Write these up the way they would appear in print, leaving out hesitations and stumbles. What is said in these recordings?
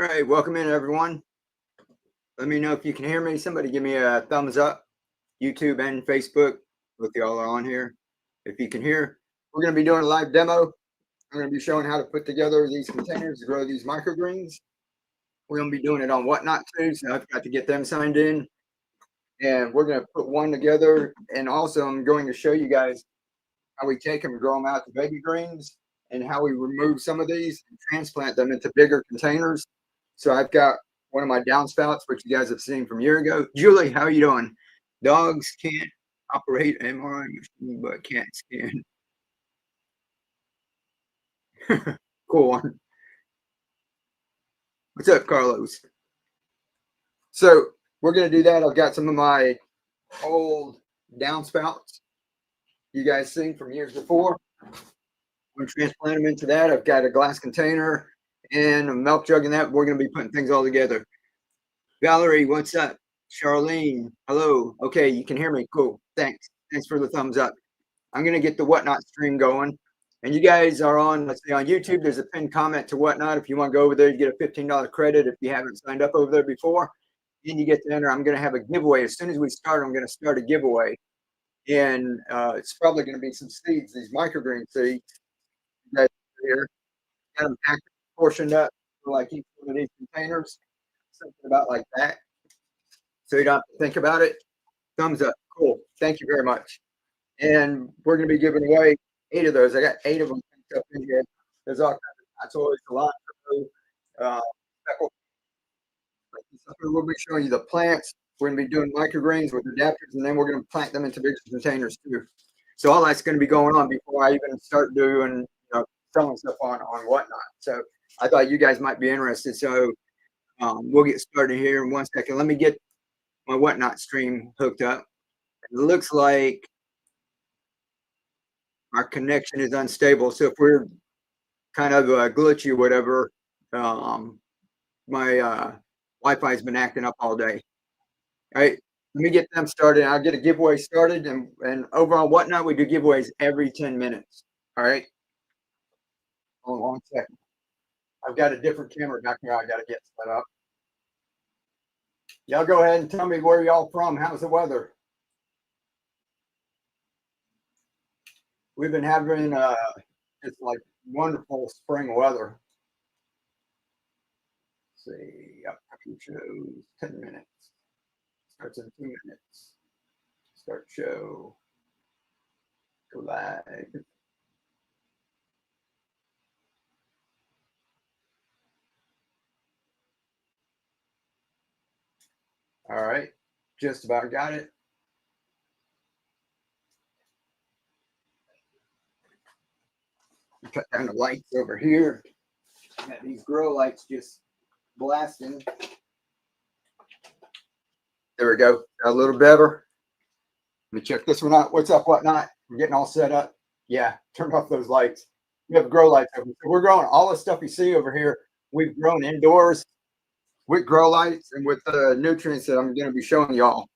All right, welcome in everyone. Let me know if you can hear me. Somebody give me a thumbs up. YouTube and Facebook, both y'all are on here. If you can hear, we're going to be doing a live demo. I'm going to be showing how to put together these containers to grow these microgreens. We're going to be doing it on Whatnot too, so I've got to get them signed in. And we're going to put one together. And also I'm going to show you guys how we take them and grow them out to baby greens and how we remove some of these and transplant them into bigger containers. So I've got one of my downspouts, which you guys have seen from a year ago. Julie, how are you doing? Dogs can't operate MRI machine, but cats can. Cool one. What's up, Carlos? So we're going to do that. I've got some of my old downspouts you guys seen from years before. I'm going to transplant them into that. I've got a glass container and a milk jug in that. We're going to be putting things all together. Valerie, what's up? Charlene, hello. Okay, you can hear me. Cool. Thanks. Thanks for the thumbs up. I'm going to get the Whatnot stream going. And you guys are on, let's say on YouTube, there's a pinned comment to Whatnot. If you want to go over there, you get a $15 credit if you haven't signed up over there before. And you get to enter. I'm going to have a giveaway. As soon as we start, I'm going to start a giveaway. And it's probably going to be some seeds, these microgreen seeds. That here. Got them packed, portioned up for like each one of these containers. Something about like that. So you don't have to think about it. Thumbs up. Cool. Thank you very much. And we're going to be giving away 8 of those. I got 8 of them up in here. There's all kinds of toys, cilantro, speckle. We'll be showing you the plants. We're going to be doing microgreens with adapters, and then we're going to plant them into bigger containers too. So all that's going to be going on before I even start doing, selling stuff on Whatnot. So I thought you guys might be interested. So we'll get started here in 1 second. Let me get my Whatnot stream hooked up. It looks like our connection is unstable. So if we're kind of glitchy or whatever, my Wi-Fi has been acting up all day. All right, let me get them started. I'll get a giveaway started. And over on Whatnot, we do giveaways every 10 minutes. All right. Hold on 1 second. I've got a different camera back here I got to get set up. Y'all go ahead and tell me where y'all from. How's the weather? We've been having just like wonderful spring weather. Let's see, upcoming shows, 10 minutes. Starts in 2 minutes. Start show. Go live. All right, just about got it. Cut down the lights over here. Got these grow lights just blasting. There we go. Got a little better. Let me check this one out. What's up, Whatnot? We're getting all set up. Yeah, turn off those lights. We have grow lights over. So we're growing all the stuff you see over here. We've grown indoors with grow lights and with the nutrients that I'm going to be showing y'all.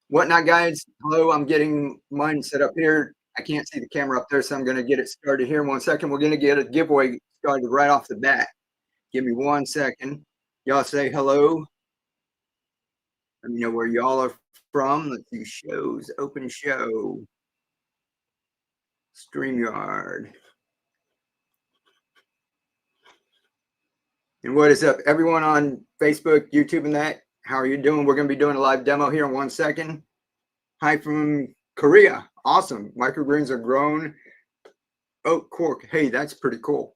Whatnot, guys. Hello, I'm getting mine set up here. I can't see the camera up there, so I'm going to get it started here in 1 second. We're going to get a giveaway started right off the bat. Give me 1 second. Y'all say hello. Let me know where y'all are from. Let's see, shows, open show, StreamYard. And what is up, everyone on Facebook, YouTube, and that? How are you doing? We're going to be doing a live demo here in 1 second. Hi from Korea. Awesome. Microgreens are grown. Oak cork. Hey, that's pretty cool.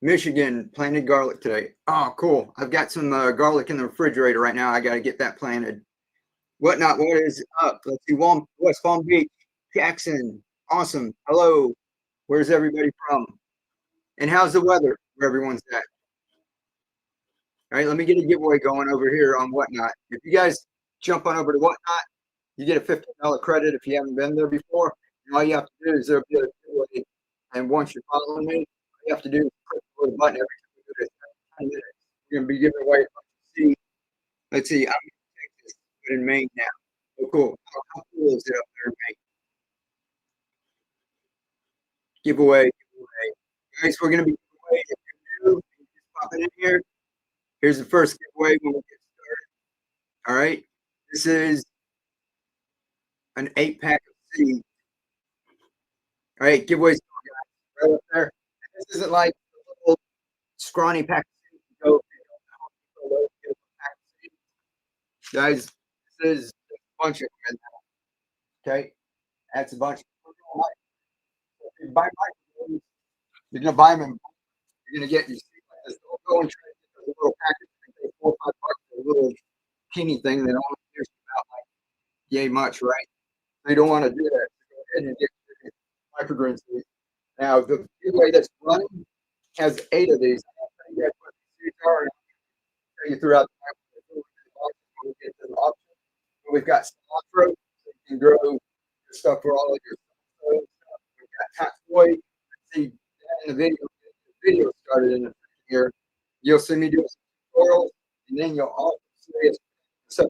Michigan planted garlic today. Oh, cool. I've got some garlic in the refrigerator right now. I got to get that planted. Whatnot, what is up? Let's see. West Palm Beach, Jackson. Awesome. Hello. Where's everybody from? And how's the weather where everyone's at? All right, let me get a giveaway going over here on Whatnot. If you guys jump on over to Whatnot, you get a $15 credit if you haven't been there before. And all you have to do is there'll be a giveaway. And once you're following me, all you have to do is click the little button every time we do this. 10 minutes. We're going to be giving away. Let's see. I'm in Texas, but in Maine now. Oh, cool. How cool is it up there in Maine? Giveaway. Guys, we're going to be giving away. If you're new, in here. Here's the first giveaway when we get started. All right. This is an 8-pack of seeds. All right, giveaways right up there. And this isn't like a little scrawny pack of seeds. You go get a pack of seeds. Guys, this is a bunch of them. Okay, that's a bunch. If you buy microgreens, you're gonna buy them. You're gonna get your seeds like this. Don't go and try to get those little packages and pay $4 or $5 for a little teeny thing that only cares about like yay much, right? So you don't want to do that. So go ahead and get microgreen seeds. Now the giveaway that's running has 8 of these. I'll tell you guys what these seeds are. I'll tell you throughout the night when we get to the auction. But we've got cilantro, so you can grow your stuff for all of your stuff. We've got taxoid. See that in the video. The video started in the here. You'll see me do some tutorials, and then you'll also see us stuff.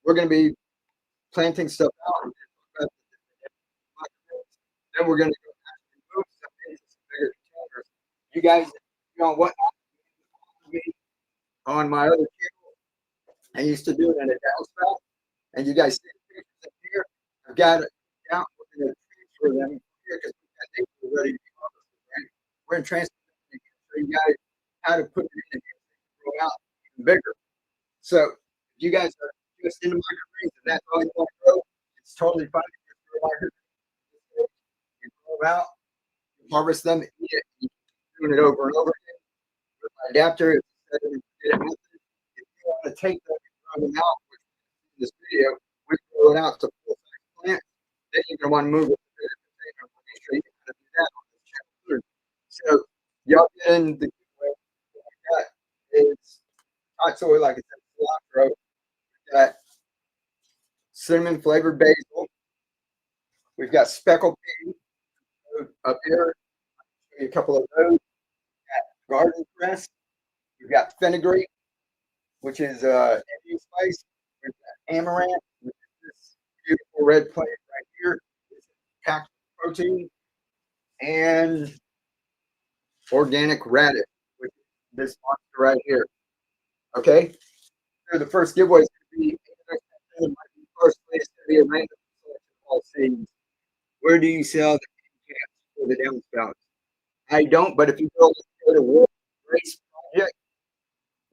We're going to be planting stuff out. Then we're going to go move stuff into some bigger containers. You guys, you know what? On my other channel, I used to do it in a downspout, and you guys see the pictures up here. I've got it down. We're going to transfer them here because we're ready to be harvested. Right? We're going to transfer them to show you guys how to put it in and grow out even bigger. So if you guys are just into microgreens and that's all you want to grow, it's totally fine to just grow microgreens. You grow out, you harvest them, eat it, you keep doing it over and over again. With my adapter, it's set it and forget it method. If you want to take them and grow them out, which in this video, we grow it out to full-size plants, then you're going to want to move it to the container. We're going to show you how to do that on this channel. So y'all get in the giveaway. What we got is topsoil, like I said, cilantro. We've got cinnamon flavored basil. We've got speckled pea up here. I'll show you a couple of those. We've got garden cress. We've got fenugreek, which is Indian spice. We've got amaranth, which is this beautiful red plant right here. This is packed with protein. And organic radish, which is this monster right here. Okay? So the first giveaway is going to be first place to be a random selection of all seeds. Where do you sell the caps for the downspouts? I don't, but if you go to Wood Race Project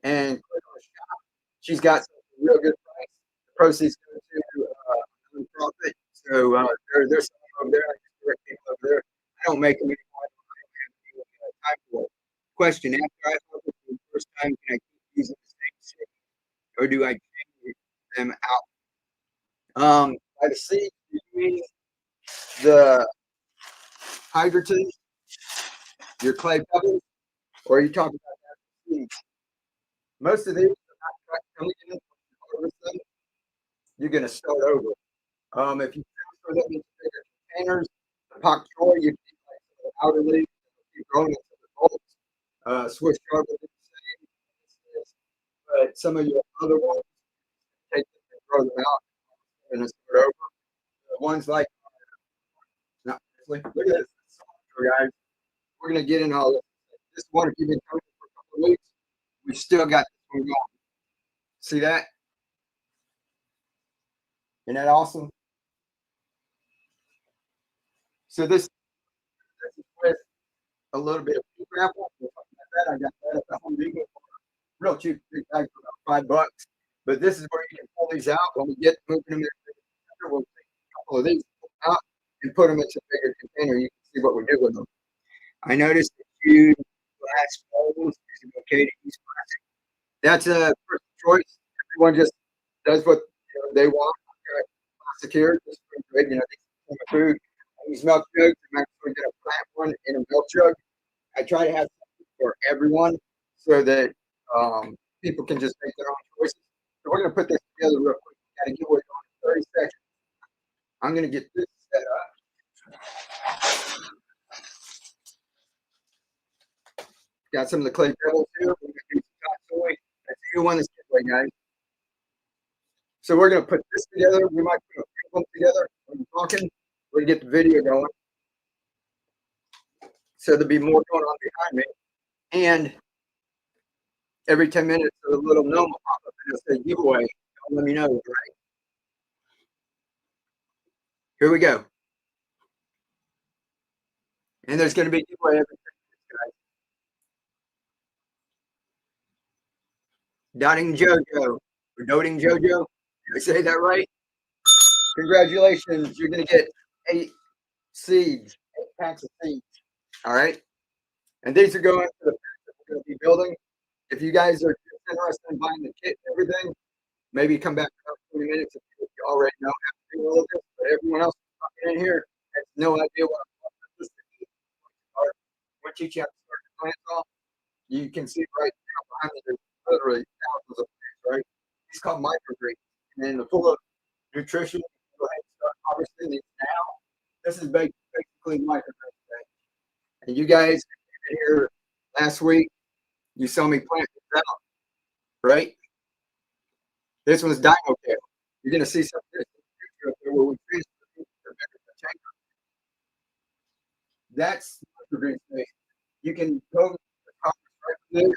and click on shop, she's got some real good price. The proceeds go to nonprofit. So there's some over there. I just direct people over there. I don't make them anymore. I don't have any time for it. Question: after I harvest for the first time, can I keep using the same seed, or do I change them out? By the seed, you mean the hydrogen, your clay pebbles, or are you talking about that seeds? Most of these are not coming in when you harvest them. You're going to start over. If you transfer them into bigger containers, the pak choi, you keep like the outer leaves, keep growing into the bulbs. Swiss chard will do the same. But some of your other ones, take them and grow them out and start over. The ones like, not look at this, guys. We're going to get in all this. This one, if you've been coming for a couple of weeks, we still got this one going. See that? Isn't that awesome? So this is with a little bit of pea grapple. I got that at the Home Depot for real cheap, big bag for about $5. But this is where you can pull these out. When we get moving them in, we'll take a couple of these out and put them into a bigger container. You can see what we do with them. I noticed that you glass bowls. Is it okay to use plastic? That's a personal choice. Everyone just does what they want. Plastic here, just for good, they food. I use milk jugs. I'm actually going to plant one in a milk jug. I try to have something for everyone so that people can just make their own choices. So we're going to put this together real quick. Got to get away on 30 seconds. I'm going to get this set up. Got some of the clay pebbles here. We're going to do some topsoil. That's you on this giveaway, guys. So we're going to put this together. We might put a few of them together when we're talking. We're going to get the video going. So there'll be more going on behind me. And every 10 minutes, a little gnome will pop up and it'll say giveaway. Let me know, right? Here we go. And there's going to be a giveaway every 10 minutes, guys. Dotting JoJo, or Doting JoJo. Did I say that right? Congratulations. You're going to get 8 seeds, 8 packs of seeds. All right. And these are going to the packs that we're going to be building. If you guys are interested in buying the kit and everything, maybe come back in about 20 minutes if you already know how to do all of this. But everyone else talking in here has no idea what I'm supposed to do. Once you check the plants off, you can see right now behind me there's literally thousands of plants, right? It's called microgreens. And then the full of nutrition, go ahead and start harvesting these now. This is basically microgreens. And you guys here last week, you saw me plant this out, right? This one's dino kale. You're going to see some of this where we transfer the chamber. That's microgreen space. You can go right there and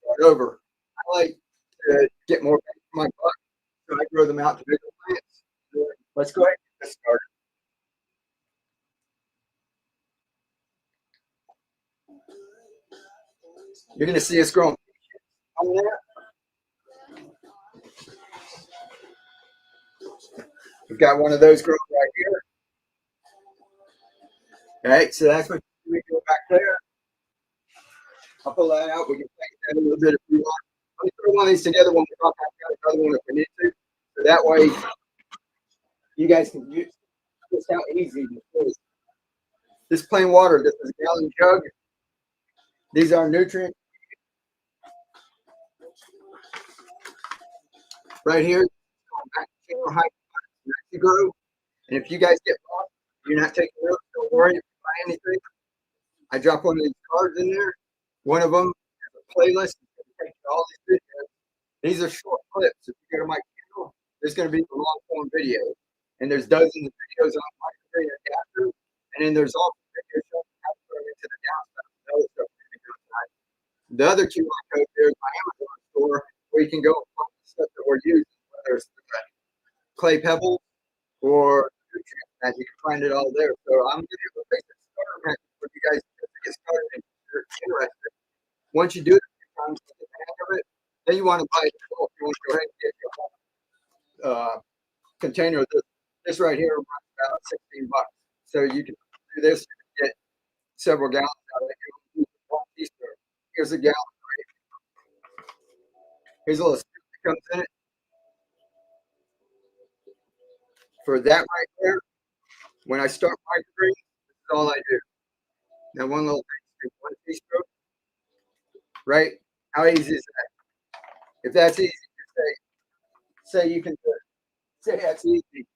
start over. I like to get more bang for my buck, so I grow them out to bigger plants. Let's go ahead and get this started. You're going to see us growing on there. We've got one of those growing right here. All right, so that's what we do back there. I'll pull that out. We can take that a little bit if we want. Let me throw one of these together when we talk about another one if we need to. So that way you guys can use just how easy this is. This plain water, this is a gallon jug. These are nutrients. Right here, grow. And if you guys get lost, you're not taking notes, don't worry if you buy anything. I drop one of these cards in there. One of them is a playlist. All these videos. These are short clips. If you go to my channel, there's going to be the long form video. And there's dozens of videos on microgreen adapters. And then there's also videos showing how to put them into the downside. The other QR code there is my Amazon store where you can go and find the stuff that we're using, whether it's clay pebbles or nutrients, and you can find it all there. So I'm going to do a basic starter package for you guys to get started if you're interested. Once you do it a few times, you get the hang of it. Then you want to buy it. If you want to go ahead and get your container of this right here runs about 16 bucks. So you can do this, you can get several gallons out of it. Here's a gallon. Right? Here's a little scoop that comes in it. For that right there, when I start microgreens, this is all I do. Now one little thing, one teaspoon, right? How easy is that? If that's easy, say you can do it. Say that's easy.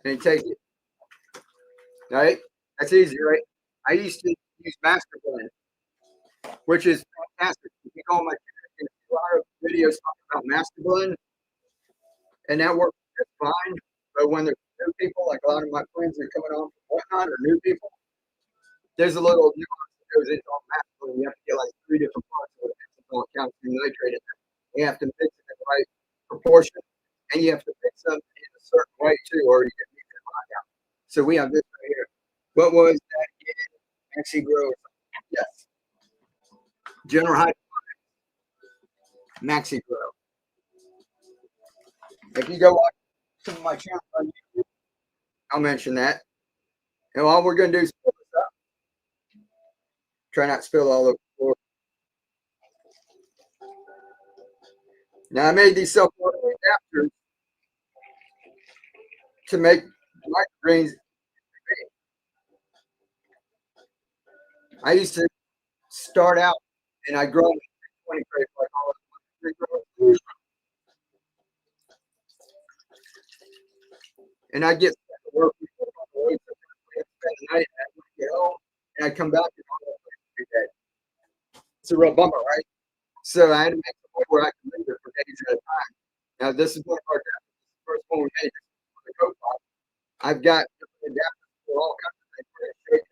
And you take it. Right? That's easy, right? I used to use Master Blend, which is fantastic. You can go on my channel, a lot of videos talking about Master Blend, and that works just fine. But when there's new people, like a lot of my friends are coming on from whatnot, or new people, there's a little nuance that goes into all Master Blend. You have to get like 3 different parts of it. Calcium nitrate in there. You have to mix it in the right proportion, and you have to mix them in a certain way too, or you get nutrient lockout. So we have this right here. What was that? Maxi Grow. Yes. General Hydroponics. Maxi Grow. If you go watch some of my channels on YouTube, I'll mention that. And all we're going to do is spill this up. Try not to spill all over the floor. Now I made these self-watering adapters to make microgreens. I used to start out and I grow them in 20 crates like all of them. And I get to work before my boys spend the night and I get home and I come back and all every day. It's a real bummer, right? So I had to make a point where I can leave it for days at a time. Now this is one of our adapters. This is the first one we made for the coat pot. I've got different adapters for all kinds of things.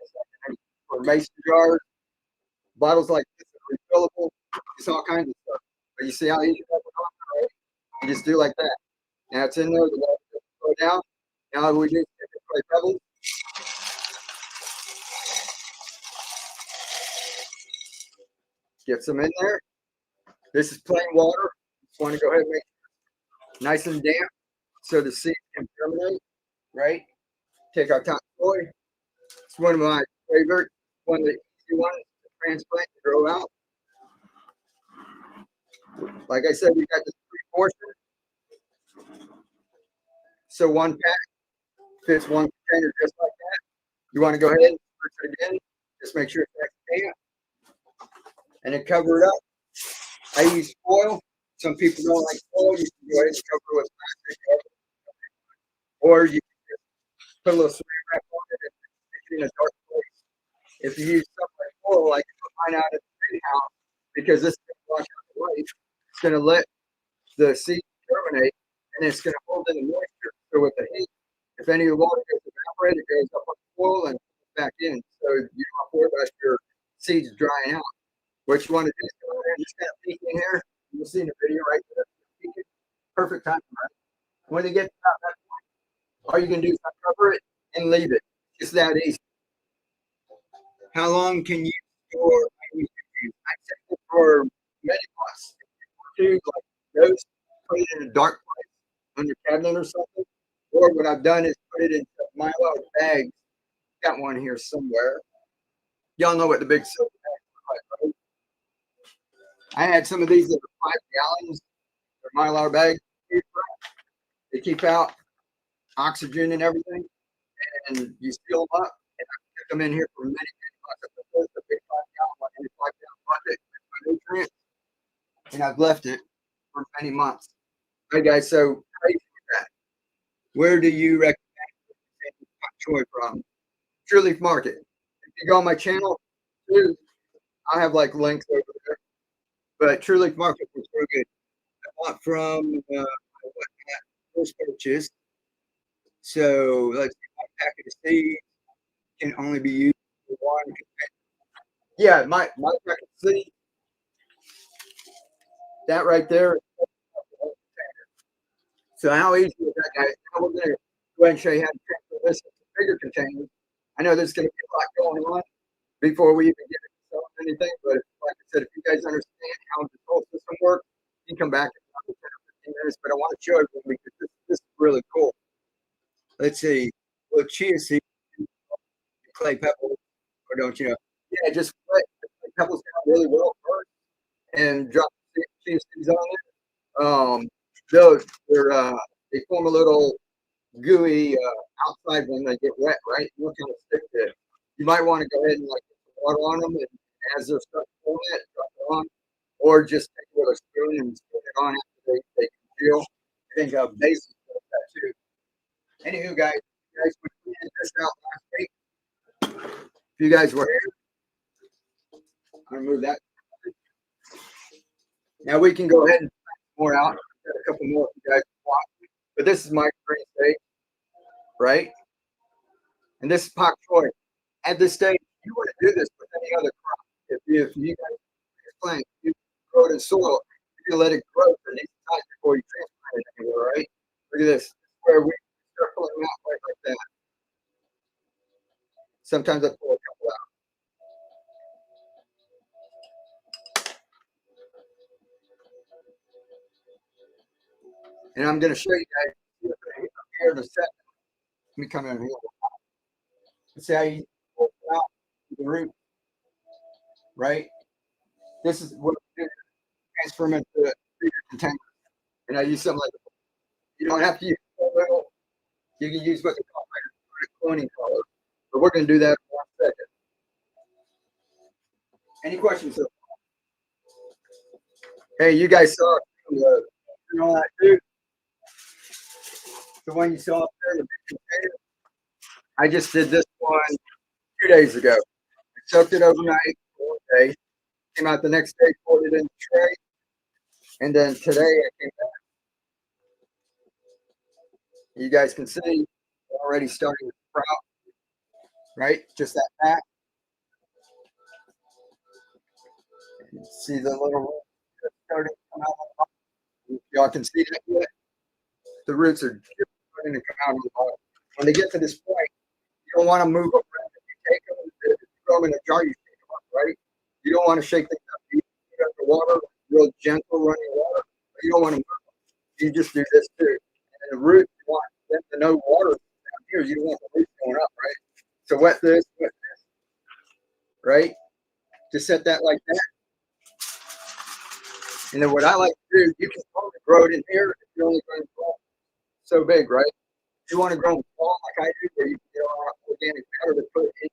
mason jars, bottles like this are refillable. It's all kinds of stuff. But you see how easy that is, right? You just do like that. Now it's in there. The water goes down. Now we just clay pebbles. Get some in there. This is plain water. Just want to go ahead and make it nice and damp so the seeds can germinate, right? Take our top soy. It's one of my favorite, one of the easy ones to transplant and grow out. Like I said, we got this 3 portions. So one pack fits one container just like that. You want to go ahead and put it again. Just make sure it's damp. And then cover it up. I use foil. Some people don't like foil. You can go ahead and cover it with plastic. Or you can just put a little saran wrap on it and stick it in a dark place. If you use stuff like foil, like mine out at the greenhouse, because this is going to wash out the light, it's going to let the seed germinate and it's going to hold in the moisture. So with the heat, if any of the water gets evaporated, it goes up on the foil and back in. So you don't have to worry about your seeds drying out. What you want to do is go ahead and just kind of peek in here. You'll see in the video right there. Perfect time, right? When they get to that point, all you can do is cover it and leave it. It's that easy. How long can you store? I take it for many months. Like those, put it in a dark place on your cabinet or something. Or what I've done is put it in Mylar bags. Got one here somewhere. Y'all know what the big silver bags look like, right? I had some of these that are 5 gallons. They're Mylar bags. They keep out oxygen and everything, and you seal them up. And I kept them in here for many, many months. The big 5 gallon one in a 5 gallon bucket with nutrients, and I've left it for many months. All right, guys. So where do you recommend choy from? True Leaf Market. If you go on my channel, too, I have like links over there. But True Leaf Market was real good. I bought from first purchase. So let's see, my packet of seeds can only be used for one. Yeah, my packet of seeds. That right there. So how easy is that, guys? Now we're going to go ahead and show you how to transfer this into bigger containers. I know there's going to be a lot going on before we even get into anything, but like I said, if you guys understand how the whole system works, you can come back in another 10 or 15 minutes. But I want to show everyone because this is really cool. Let's see. Well, chia seeds, clay pebbles, or don't you know? Yeah, just let the clay pebbles down really well first, and drop the chia seeds on it. They form a little gooey outside when they get wet, right? You kind of stick to it. You might want to go ahead and like put some water on them, and as they're starting to form it, drop it on, or just take it with a spoon and spoon it on after they congeal. I think basil does that too. Anywho, guys, you guys were cleaning this out last week. If you guys were here, I'm gonna move that. Now we can go ahead and more out. Got a couple more if you guys want. But this is my green steak, right? And this is pak choy. At this stage, you want to do this with any other crop. If you guys plant, you grow it in soil, you can let it grow for these times before you transplant it anywhere, right? Look at this. Where we start pulling them out right like that. Sometimes I pull a couple out. And I'm going to show you guys here in a second. Let me come in here. Let's see how you pull it out the root, right? This is what we do. Transfer them into a bigger container. And I use something like this. You don't have to use a little. You can use what they call a cloning color. But we're going to do that in 1 second. Any questions? Hey, you guys saw the that too? The one you saw up there, the big container. I just did this one 2 days ago. I soaked it overnight for 1 day. Came out the next day, poured it in the tray, and then today I came back. You guys can see already starting to sprout, right? Just that pack. See the little roots starting to come out. Y'all can see that yet? The roots are just starting to come out of the bottom. When they get to this point, you don't want to move them around. If you take them, if you throw them in a jar, you shake them up, right? You don't want to shake things up. You put up the water, real gentle running water. But you don't want to move them. You just do this too. And the roots, you want them to know water down here. You don't want the roots going up, right? So wet this, right? Just set that like that. And then what I like to do, you can only grow it in here if you're only going to grow so big, right? If you want to grow them small like I do, where you can get all organic matter to put in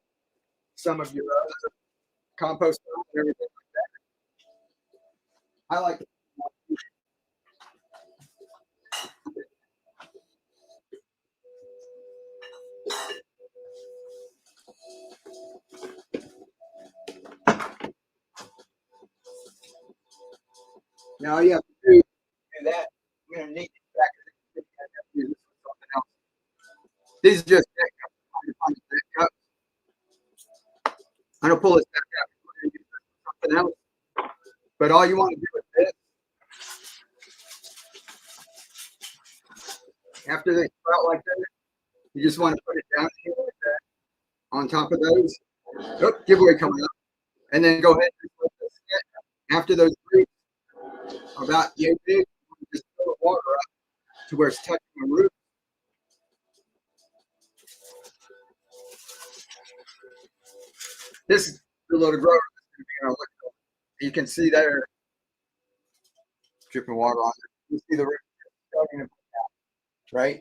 some of your compost and everything like that. I like it. Now all you have to do that. I'm going to need it back. This is something else. These are just deck cups. I'm going to pull this back out. We're going to use something else. But all you want to do with this, after they sprout like that, you just want to put it down here like that, on top of those. Oh, giveaway coming up. And then go ahead and put this after those roots are about yay big, just fill the water up to where it's touching the root. This is the little grower that's going to be in our liquid. You can see there dripping water on it. You see the root starting to put out, right?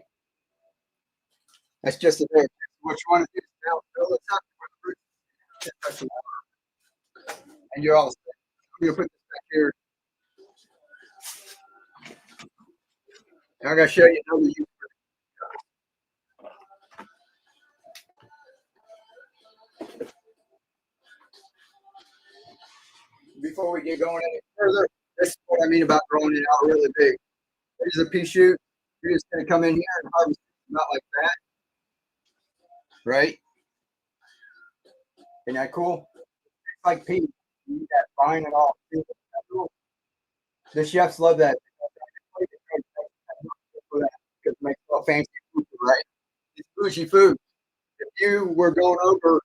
That's just a bit. What you want to do is now fill this up where the roots can touch the water. And you're all set. I'm going to put this back here. Now I'm going to show you another use for it. Before we get going any further, this is what I mean about growing it out really big. There's a pea shoot. You're just going to come in here and harvest it not like that. Right? Isn't that cool? It's like peas. You need that fine and all. Cool? The chefs love that. Because it makes all fancy food, right? It's bougie food. If you were going over,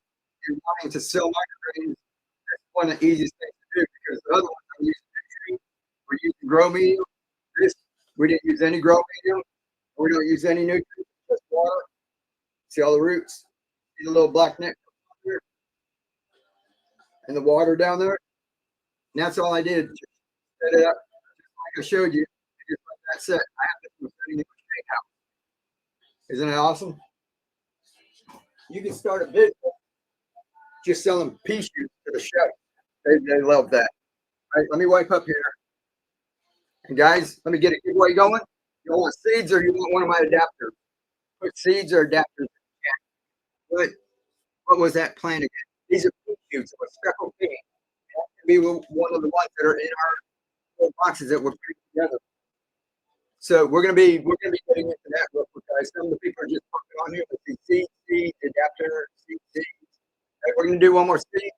you're wanting to sell microgreens, that's one of the easiest things to do because the other ones I'm using nutrients. We're using grow medium. This we didn't use any grow medium. We don't use any nutrients, just water. See all the roots? See the little black neck here? And the water down there? And that's all I did. Just set it up just like I showed you. Just like that set. I have to do setting in the house. Isn't that awesome? You can start a business just selling pea shoots to the chef. They love that. All right, let me wipe up here. And guys, let me get a giveaway going. You want seeds or you want one of my adapters? Put seeds or adapters. But what was that plant again? These are pea shoots of a speckled pea. That can be one of the ones that are in our little boxes that we're putting together. So we're gonna be getting into that real quick, guys. Some of the people are just talking on here with the seed, adapter, seeds. We're gonna do one more seed,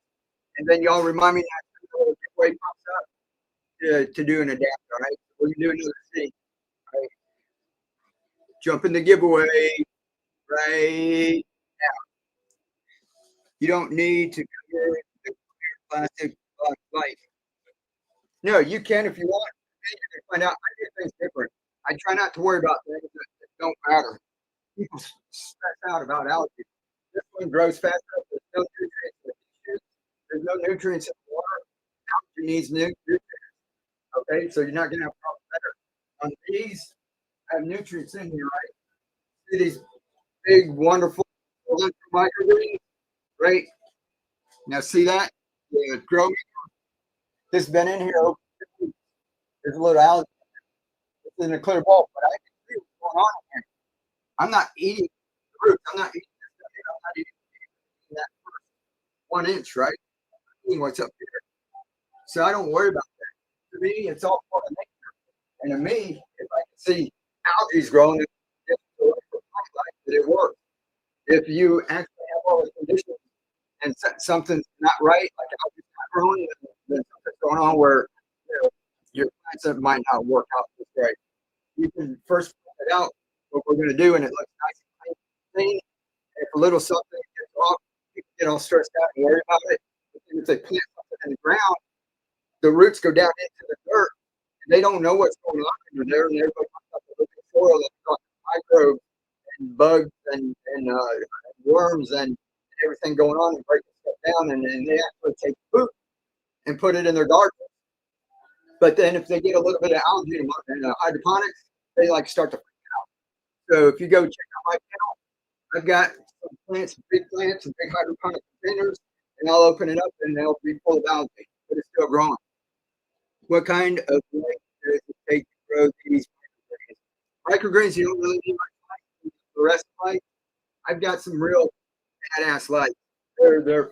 and then y'all remind me that the giveaway pops up to do an adapter. All right, we're gonna do another seed. All right, jump in the giveaway right now. You don't need to cover the plastic life. No, you can if you want. You can find out. I do things different. I try not to worry about things that don't matter. People stress out about algae. This one grows faster. There's no nutrients. There's no nutrients in the water. Algae needs nutrients. Okay, so you're not going to have problems there. On these, I have nutrients in here, right? See these big, wonderful microgreens, right? Now see that? The grow medium. This has been in here. There's a little algae. It's in a clear bowl, but I can see what's going on here. I'm not eating the roots. I'm not eating this stuff here. I'm not eating that first 1 inch, right? I'm eating what's up here. So I don't worry about that. To me, it's all part of nature. And to me, if I can see algae growing, it works. If you actually have all the conditions and something's not right, like algae not growing, then something's going on where your plants that might not work out this way. You can first put it out what we're going to do, and it looks nice and clean. If a little something gets off, you can get all stressed out and worry about it. But then if they plant something in the ground, the roots go down into the dirt, and they don't know what's going on under there, and everybody comes up with the soil that's got microbes and bugs and worms and everything going on and breaking stuff down, and they actually take food and put it in their garden. But then if they get a little bit of algae in hydroponics, they like start to freak out. So if you go check out my channel, I've got some plants, big hydroponic containers, and I'll open it up and they'll be full of algae, but it's still growing. What kind of light does it take to grow these microgreens? Microgreens, you don't really need much light. The rest of light, I've got some real badass lights. They're this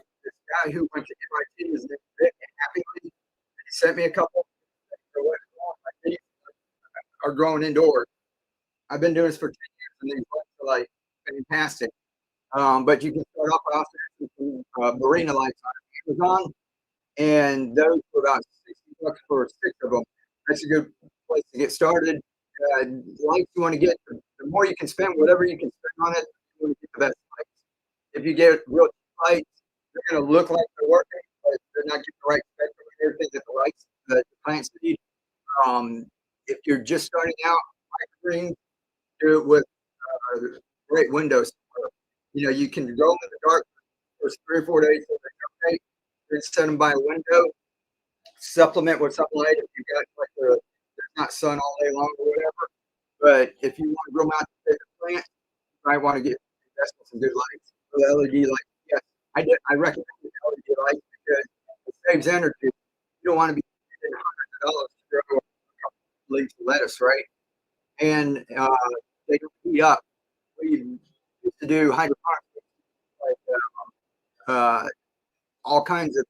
guy who went to MIT, his name is Rick Happy. He sent me a couple. Are growing indoors. I've been doing this for 10 years, and these lights are like fantastic. But you can start off with marina lights on Amazon, and those are about $60 for 6 of them. That's a good place to get started. Lights you want to get, the more you can spend, whatever you can spend on it, you want to get the best lights. If you get real cheap lights, they're going to look like they're working, but they're not getting the right spectrum and everything that the lights that the plants need. If you're just starting out, microgreens, do it with great windows. You can grow them in the dark for 3 or 4 days. So they germinate. Then set them by a window. Supplement with some light if you got like there's not sun all day long or whatever. But if you want to grow them out to bigger plants, you might want to invest in some good lights. For the LED light, yes, I recommend the LED light because it saves energy. You don't want to be spending $100 to grow leaves of lettuce, right? And they don't heat up. We used to do hydroponics, like all kinds of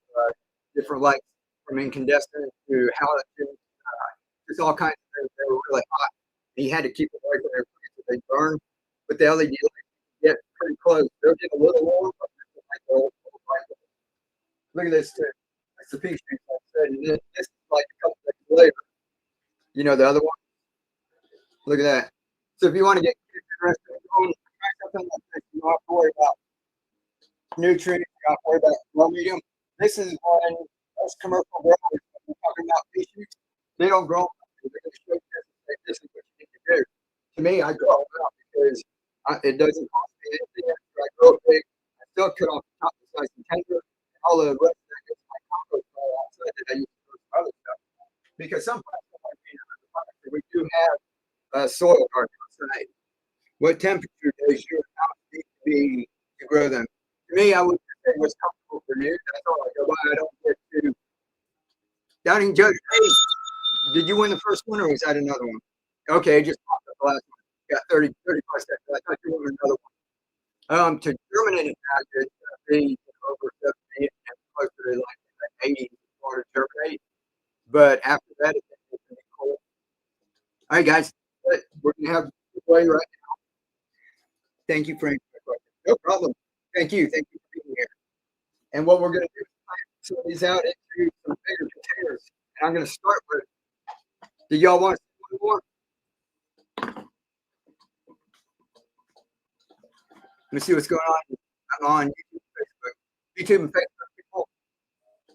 different lights, from incandescent to halogen, just all kinds of things. They were really hot. And you had to keep them away from their plants if they burn. But the LED lights get pretty close. They'll get a little warm, but look at this too. That's the peach tree, like I said. And this is like a couple days later. The other one. Look at that. So if you want to get interested in growing something like this, you don't have to worry about nutrients, you don't have to worry about low medium. This is when most commercial growers, when we're talking about species, they don't grow. They're going to show you this is what you need to do. To me, I grow it out because it doesn't cost me anything extra. I grow it big. I still cut off the top of the nice and tender. And all the rest of that gets my compost pile outside that I use to grow some other stuff. Because some plants, we do have soil garden outside. What temperature does your house need to be to grow them? To me, I would say what's comfortable for you. That's all I go by. I don't get to doubting judge. Hey, did you win the first one or was that another one? Okay, just popped up the last one. Got 35 seconds. I thought you won another one. To germinate it, it's be over 70 and closer to like 80 for to germinate. But after that, it's going to be cool. All right, guys, we're going to have the play right now. Thank you for answering my question. No problem. Thank you. Thank you for being here. And what we're going to do is plant some of these out into some bigger containers. And I'm going to start with, do y'all want to see one more? Let me see what's going on. I'm on YouTube and Facebook. YouTube and Facebook people,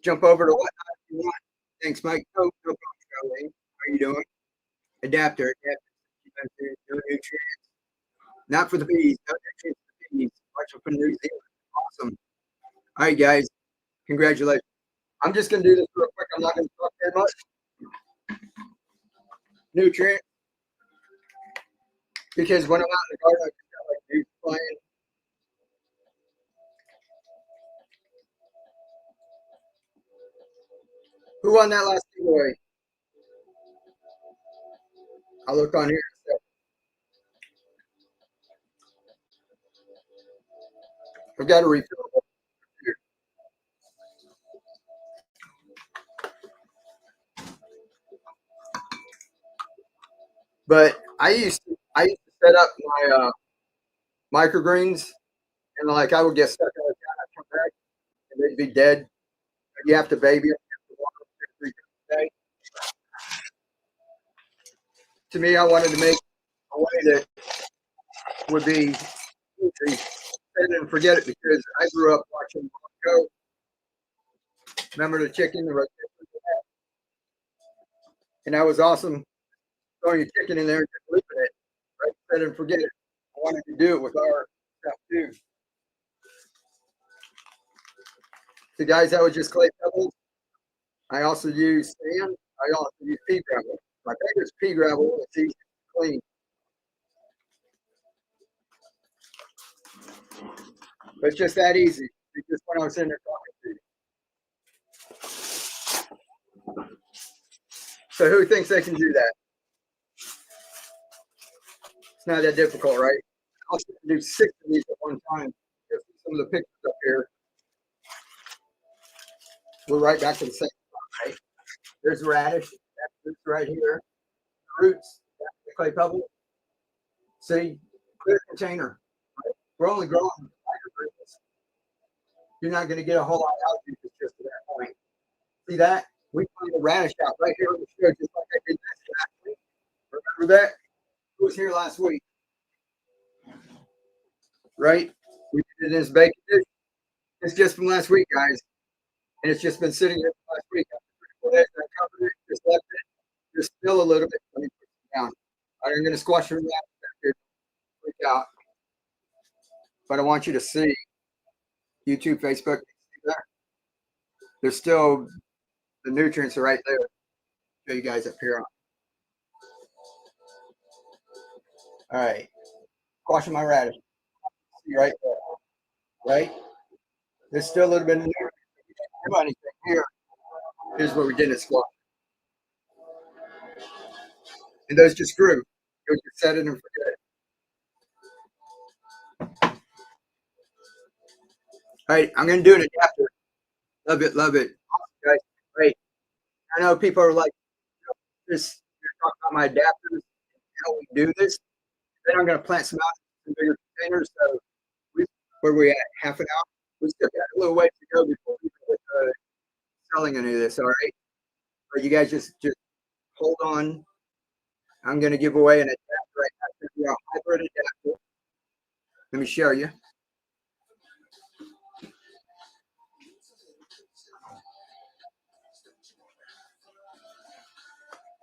jump over to whatnot if you want. Thanks, Mike. No problem, Charlene. How are you doing? Adapter. No nutrients. Not for the bees. No nutrients for the bees. Watch for New Zealand. Awesome. All right, guys. Congratulations. I'm just going to do this real quick. I'm not going to talk very much. Nutrients. Because when I'm out in the garden, I just got like dudes playing. Who won that last giveaway? I'll look on here. I've got a refillable. But I used to set up my microgreens, and like I would get stuck in the ground, I'd come back, and they'd be dead. You have to baby them, you have to water them to me, I wanted to make a way that would be easy, set and forget it, because I grew up watching Bronco. Remember the chicken, and that was awesome. Throwing your chicken in there and just leaving it, right? Set and forget it. I wanted to do it with our stuff too. So guys, that was just clay pebbles. I also use sand. I also use pea gravel. My favorite is pea gravel. It's easy to clean. But it's just that easy. It's just when I was in there talking to you. So who thinks they can do that? It's not that difficult, right? I also do 6 of these at one time. There's some of the pictures up here. We're right back to the same spot, right? There's radish. That's this right here. Roots. That's the clay pebble. See, clear container. Right? We're only growing microgreens. You're not going to get a whole lot out of it just to that point. See that? We planted a radish out right here on the show, just like I did this last week. Remember that? Who was here last week? Right? We did this bacon dish. It's just from last week, guys. And it's just been sitting here for last week. I covered it, just left it. Just still a little bit. Let me put it down. I'm going to squash it out. But I want you to see YouTube, Facebook. There's still the nutrients are right there. Show you guys up here. All right. Squashing my radish. See right there. Right? There's still a little bit of nutrients. Anything here. Here's where we didn't squash. And those just grew. You just set it and forget it. All right, I'm going to do an adapter. Love it, love it. Guys, great. I know people are like, this, you're talking about my adapters, how we do this. Then I'm going to plant some out in bigger containers. So where we at? Half an hour? We still got a little ways to go before we start selling any of this, all right? But you guys just hold on. I'm going to give away an adapter right now. A hybrid adapter. Let me show you.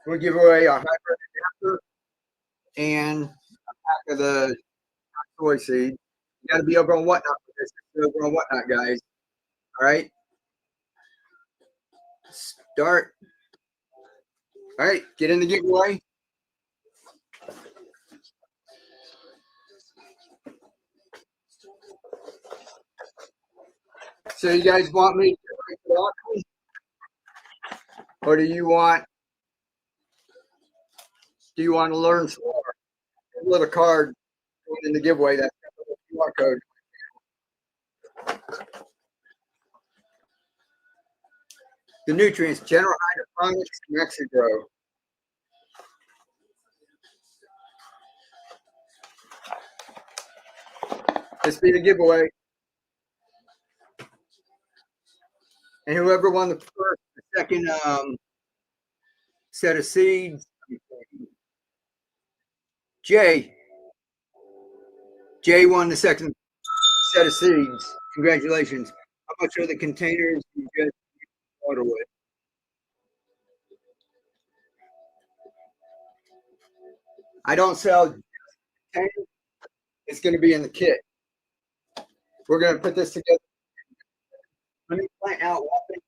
We'll give away a hybrid adapter and a pack of the soy seed. You got to be over on Whatnot for this. Over on Whatnot, guys. All right. Start. All right. Get in the giveaway. So you guys want me to write the auction? Or do you want to learn some more? A little card going in the giveaway, that's a QR code. The nutrients, General Hydroponics, Mexico. This be the giveaway. And whoever won the first, the second set of seeds, Jay won the second set of seeds. Congratulations. How much are the containers you just order with? I don't sell containers. It's going to be in the kit. We're going to put this together. Let me point out one thing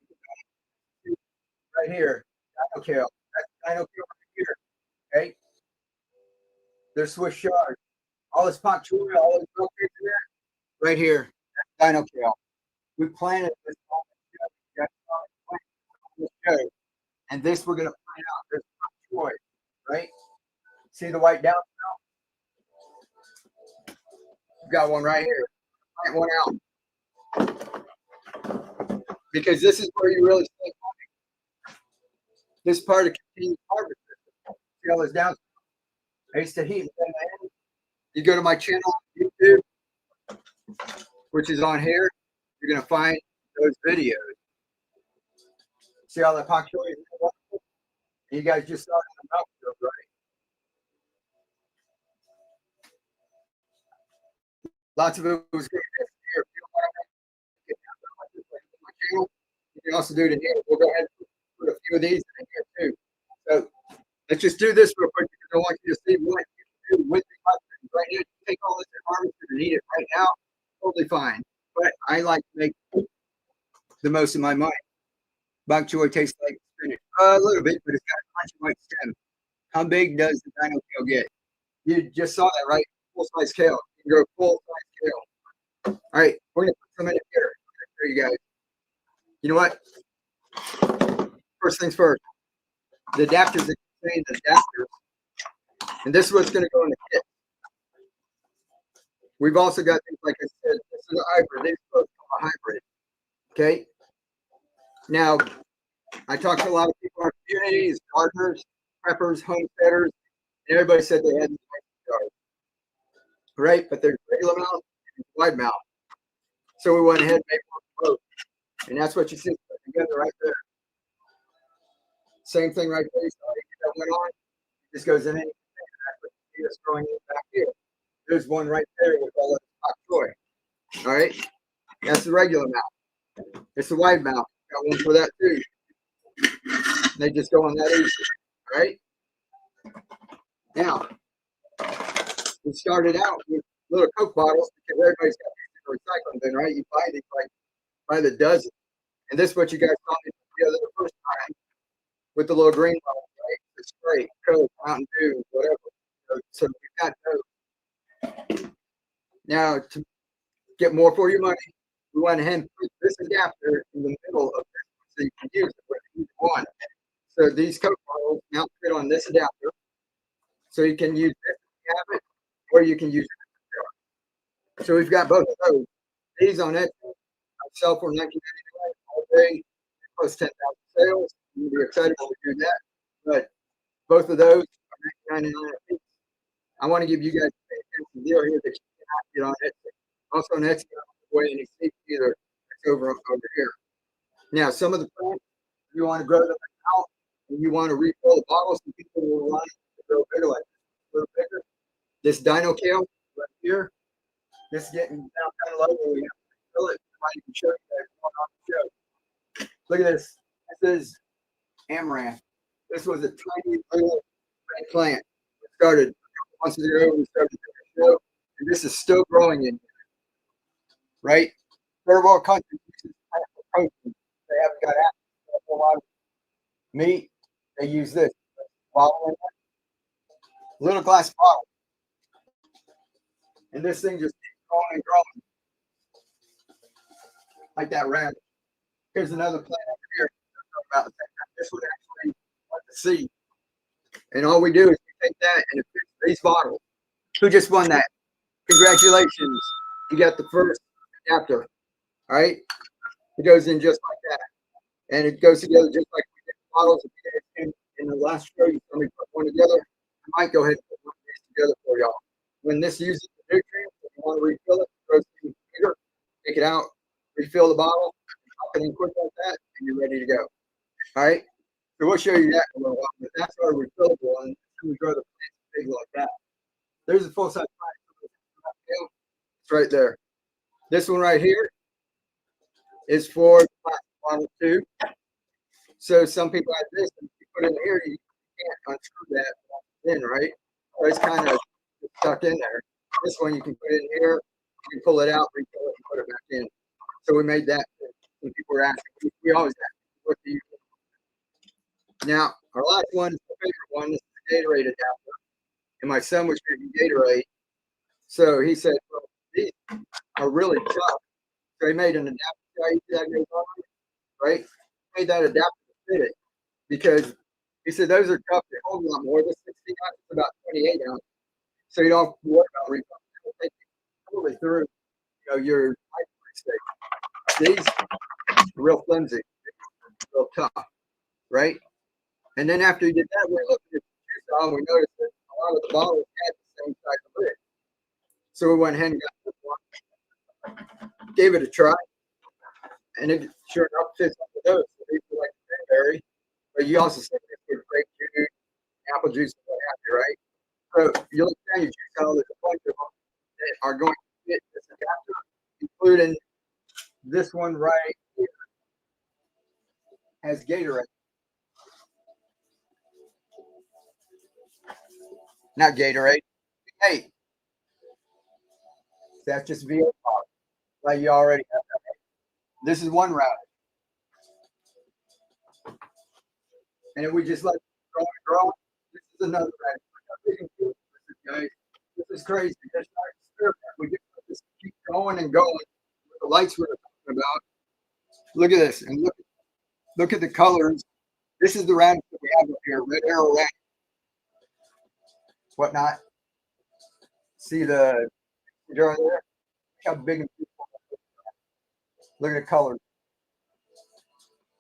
right here. Dino kale. That's dino kale right here. Okay. There's Swiss chard. All this pak choi, all this milk in there. Right here. That's dino kale. We planted this show. And this we're going to plant out. There's pak choi. Right? See the white downspout? We've got one right here. Plant one out. Because this is where you really save money. This part of continuous harvest system. See all this downspout? I used to heat and send my hand. You go to my channel on YouTube, which is on here, you're going to find those videos. See all the pak choi? You guys just saw it in the milk field, right? Lots of it was good. Here, if you don't want to get down to my channel, you can also do it in here. We'll go ahead and put a few of these in here too. So let's just do this real quick because I want you to see what you can do with the mushrooms. Right here, you take all this and harvest it and eat it right now, totally fine. But I like to make the most of my money. Bok choy tastes like spinach. A little bit, but it's got a crunchy white stem. How big does the dino kale get? You just saw that, right? Full size kale. You can grow full size kale. All right, we're gonna put some in here. There you guys. You know what? First things first. The adapters that contain the adapters, and this is what's gonna go in the kit. We've also got things like I said. This is a hybrid. These are a hybrid. Okay. Now, I talked to a lot of people in our communities, gardeners, preppers, homesteaders, and everybody said they had these jars, right? But there's regular mount and wide mount. So we went ahead and made one both. And that's what you see together right there. Same thing right there. So that went on. It just goes in anything. That's what you see us throwing in back here. There's one right there with all the bok choy. All right. That's the regular mount. It's the wide mount. Got one for that too. They just go on that easy. All right. Now, we started out with little Coke bottles because everybody's got these recycling bin, right? You buy these like by the dozen. And this is what you guys saw me the other first time with the little green bottles, right? The spray, Coke, Mountain Dew, whatever. So we've got those. Now, to get more for your money, we went ahead and put this adapter in the middle of this so you can use it with either one. So these Coke bottles now fit on this adapter. So you can use this if you have it, or you can use it. So we've got both of those. These on Etsy, I sell for $19.99 all day, plus 10,000 sales. You'll be excited when we do that. But both of those are $19.99 a piece. I want to give you guys a deal here that you cannot get on Etsy. Also on Etsy, I don't give away any seeds either. It's over here. Now, some of the plants, you want to grow them out, and you want to refill the bottles, and people will line to grow bigger, like a little bigger. This dino kale right here, this is getting down kind of low where we have to fill it. I can show you that going on the show. Look at this. This is amaranth. This was a tiny little plant. It started a couple months ago. We started the show, and this is still growing in here, right? Third world countries use this for protein. They haven't got access to a whole lot of meat. They use this bottle in there, little glass bottle, and this thing just keeps growing and growing, like that radish. Here's another plant over here. About this would actually like the seed, and all we do is we take that and it fits these bottles. Who just won that? Congratulations! You got the first adapter. All right, it goes in just like that, and it goes together just like we did the bottles. In the last show, you saw me put one together. I might go ahead and put one of these together for y'all. When this uses the nutrients, if you want to refill it, throw some sugar, take it out, refill the bottle, pop it in quick like that, and you're ready to go. All right. So we'll show you that in a little while. But that's our refillable one. We grow the plants big like that. There's a full size plant. It's right there. This one right here is for the plastic bottle too. So some people have this, and if you put it in here, you can't unscrew that in, right? So it's kind of stuck in there. This one you can put in here, you can pull it out, refill it, and put it back in. So we made that. When people were asking, we always ask, what do you do? Now, our last one is the favorite one. This is the Gatorade adapter. And my son was drinking Gatorade. So he said, well, these are really tough. So he made an adapter, right? He made that adapter to fit it because he said those are tough. They hold a lot more. This 16 ounces is about 28 ounces. So you don't have to worry about refilling. It'll take you totally through your life stage. These are real flimsy, real tough, right? And then after you did that, we looked at the juice bottle. We noticed that a lot of the bottles had the same type of lid. So we went ahead and got this one, gave it a try, and it sure enough fits up with those. So these are like cranberry, but you also see this with grape juice, apple juice, and what have you, right? So you look down your juice bottle, there's a bunch of them that are going to fit this including this one right here, has Gatorade. Not Gatorade. Hey, that's just VO like you already have. This is one route. And if we just let it grow and grow, this is another route. Guys, this is crazy. That's not an experiment. We just keep going and going. The lights we're talking about. Look at this, and look at the colors. This is the radish that we have up here, red arrow radish, whatnot. See the there? Look how big and beautiful. Look at the colors,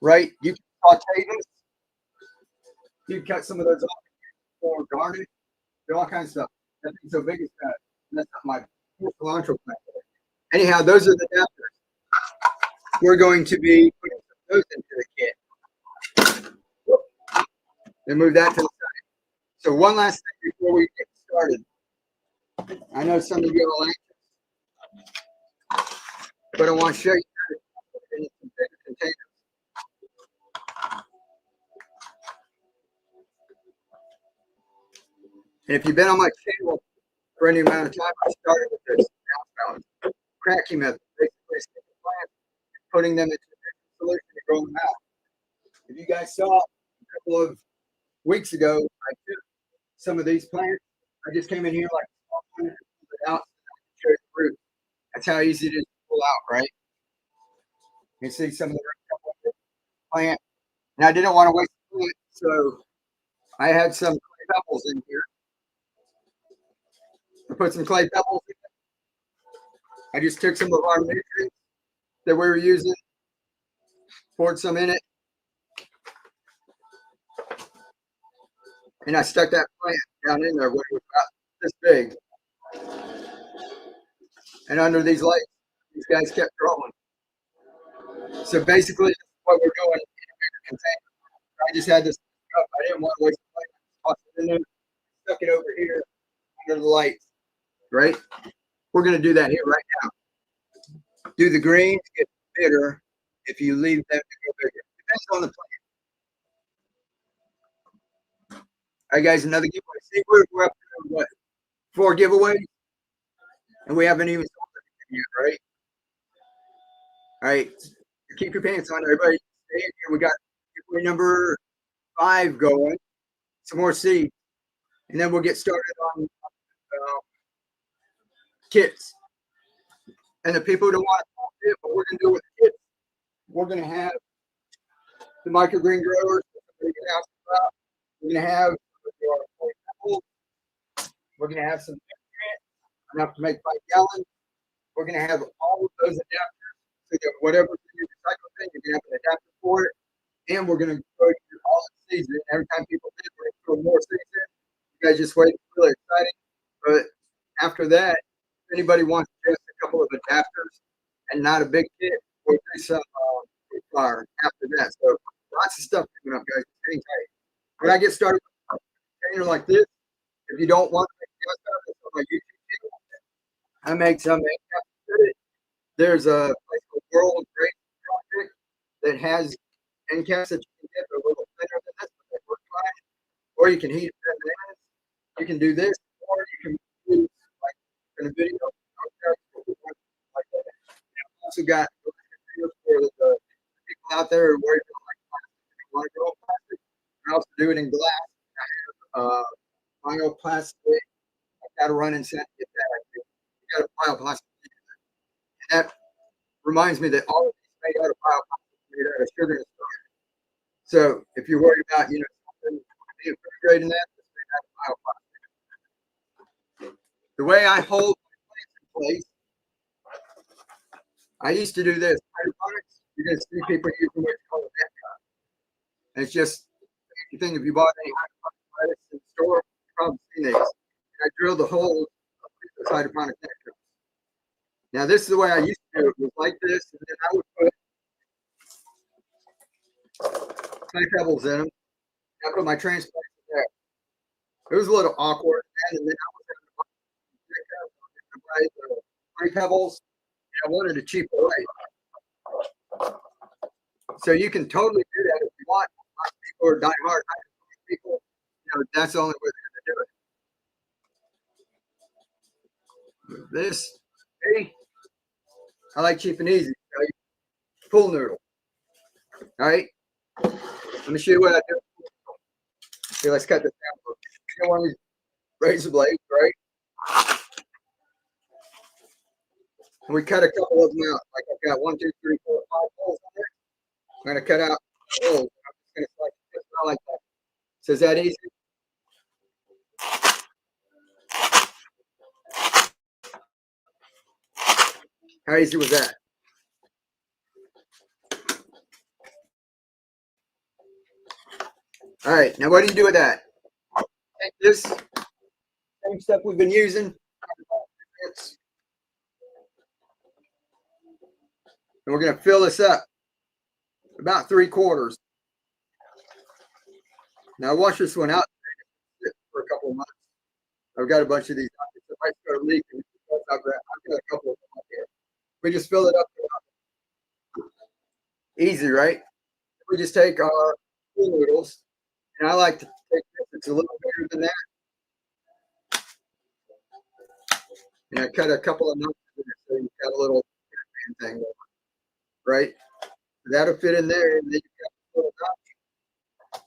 right? You can saute this. You can cut some of those off for garnish, all kinds of stuff. That thing's so big it's that. That's not my cilantro plant. Anyhow, those are the adapters. We're going to be putting those into the kit. Then move that to the side. So one last thing before we get started. I know some of you are anxious, but I want to show you how to put it in some bigger containers. And if you've been on my channel for any amount of time, I started with this cracking method, basically taking plants and putting them into a solution and growing them out. If you guys saw a couple of weeks ago, I took some of these plants. I just came in here like pulled it out and showed the roots. That's how easy it is to pull out, right? You see some of the plant. And I didn't want to waste the plant, so I had some clay pebbles in here. I put some clay pebbles in. I just took some of our nutrients that we were using, poured some in it, and I stuck that plant down in there when it was about this big. And under these lights, these guys kept growing. So basically, what we're doing in a bigger container. I just had this cup. I didn't want to waste the light. Tossed it in there, stuck it over here under the lights, right? We're going to do that here right now. Do the greens get bigger if you leave them to go bigger? Depends on the plant. All right, guys, another giveaway. See, we're up to what? 4 giveaways? And we haven't even sold anything yet, right? All right, keep your pants on, everybody. Stay in here. We got giveaway number 5 going. Some more seeds. And then we'll get started on kits. And the people who don't want to, what we're going to do with the kits, we're going to have the microgreen growers. We're going to have some enough to make 5 gallons. We're going to have all of those adapters. So that whatever's in your recycle bin, you can have an adapter for it. And we're going to go through all the season. Every time people bid, we're going to throw more seeds in. You guys just wait. It's really exciting. But after that, if anybody wants just a couple of adapters and not a big kit, we'll do some fire after that. So lots of stuff coming up, guys. Hang tight. When I get started with a container like this, if you don't want to make stuff on my YouTube channel, I make some. There's a place called World Great Project that has end caps that you can get a little thinner than this, but they work fine. Or you can heat it in bananas. You can do this, or you can do like in a video. Like that. I've also got for the people out there who worry about like plastic, want to grow plastic. I also do it in glass. I have bioplastic. I've got to run and get that. I think you got a bioplastic. And that reminds me that all of these made out of bioplastic, made out of sugar and starch. So if you're worried about, something being refrigerated in that, it's made out of bioplastic. The way I hold my plants in place, I used to do this. Hydroponics, you're going to see people using what's called a net cup. And it's just, if you think if you bought any hydroponics in the store, you've probably seen these. And I drilled the holes of those hydroponic net cups. Now, this is the way I used to do it. It was like this, and then I would put clay pebbles in them. I put my transplants in there. It was a little awkward, and then I was going to buy the 3 pebbles. I wanted a cheaper way. So you can totally do that if you want. A lot of people are diehard people. That's the only way they're going to do it. This, hey, I like cheap and easy. Right? Pool noodle. All right. Let me show you what I do. Okay, let's cut this down. You don't want these razor blades, right? And we cut a couple of them out. Like I've got 1, 2, 3, 4, 5 holes on there. I'm going to cut out holes. I'm just going to select it like that. So is that easy? How easy was that? All right. Now what do you do with that? Take this same stuff we've been using. And we're going to fill this up about 3/4. Now wash this one out for a couple of months. I've got a bunch of these. If I start leaking, I've got a couple of them up here. We just fill it up. Easy, right? We just take our pool noodles, and I like to take this. It's a little bigger than that. And I cut a couple of notches in it so you've got a little thing, right? That'll fit in there, and then you've got a little notch.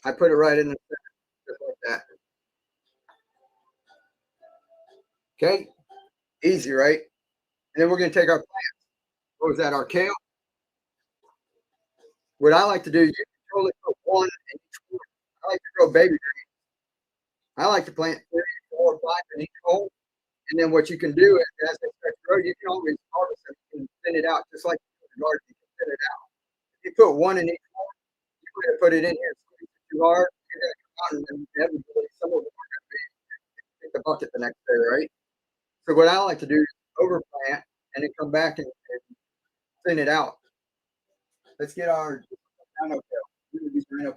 I put it right in the center, just like that. Okay, easy, right? And then we're going to take our plants. What was that? Our kale. What I like to do, you can totally put one in each one. I like to grow baby greens. I like to plant 3, 4, 5 in each hole. And then what you can do is, as they start to grow, you can always harvest them and thin it out, just like the garden, you can thin it out. If you put one in each hole, you're going to put it in here. Squeeze it too hard, you're going to come out, and then everybody, some of them are going to be take the bucket the next day, right? So what I like to do is overplant and then come back and thin it out. Let's get our dino kale.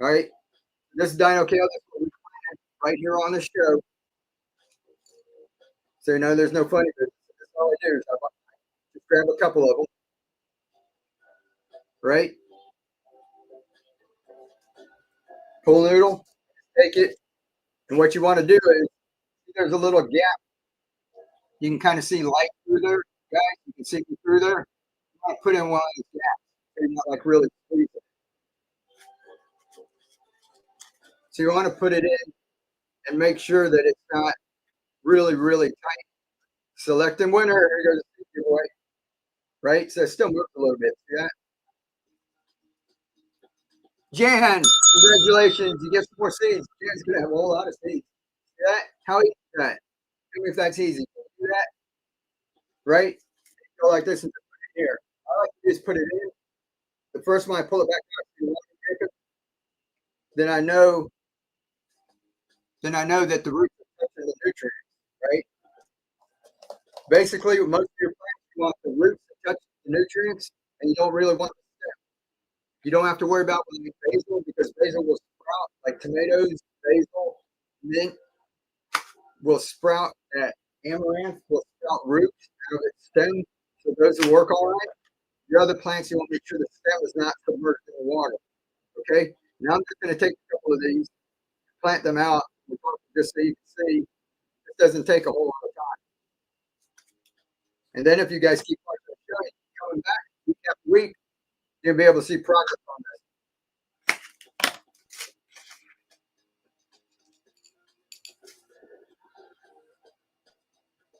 All right, this dino kale, that's what we planted right here on the show. So there's no funny business. That's all I do is just grab a couple of them, right? Pool noodle, take it, and what you want to do is there's a little gap. You can kind of see light through there, guys. You can see through there. You want to put in one of these gaps. So you're not like really squeezing. So you want to put it in and make sure that it's not really, really tight. Select in winter. Here goes the boy. Right? So it still moves a little bit. See that? Jan, congratulations. You get some more seeds. Jan's going to have a whole lot of seeds. See that? How easy is that? Tell me if that's easy. Do that. Right? Go like this and put it here. I like to just put it in. The first one I pull it back out, then I know that the roots are touching the nutrients, right? Basically, with most of your plants, you want the roots to touch the nutrients, and you don't really want the stem. You don't have to worry about basil, because basil will sprout like tomatoes, basil, mint will sprout. That amaranth will sprout roots out of its stem, so those will work all right. Your other plants, you want to make sure the stem is not submerged in the water. Okay. Now I'm just going to take a couple of these, plant them out, just so you can see it doesn't take a whole lot of time. And then if you guys keep coming back week after week, you'll be able to see progress on this.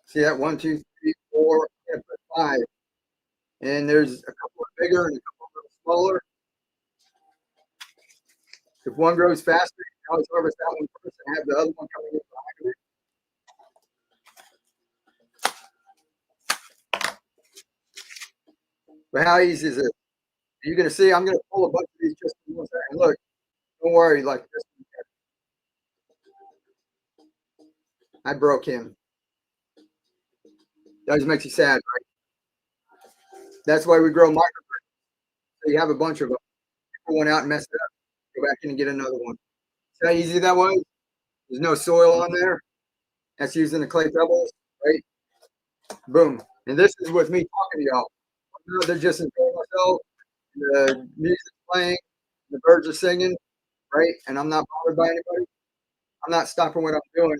See that? 1, 2, 3, 4, 5. And there's a couple of bigger and a couple of smaller. If one grows faster, you can always harvest that one first and have the other one coming in behind it. But how easy is it? You're going to see, I'm going to pull a bunch of these just in 1 second. Look, don't worry, like this. I broke him. That just makes you sad, right? That's why we grow microgreens. So you have a bunch of them. Pull one out and mess it up. Go back in and get another one. See how easy that was? There's no soil on there. That's using the clay pebbles. right? Boom. And this is with me talking to y'all. I'm not there just enjoying myself. The music's playing, the birds are singing, right? And I'm not bothered by anybody. I'm not stopping what I'm doing.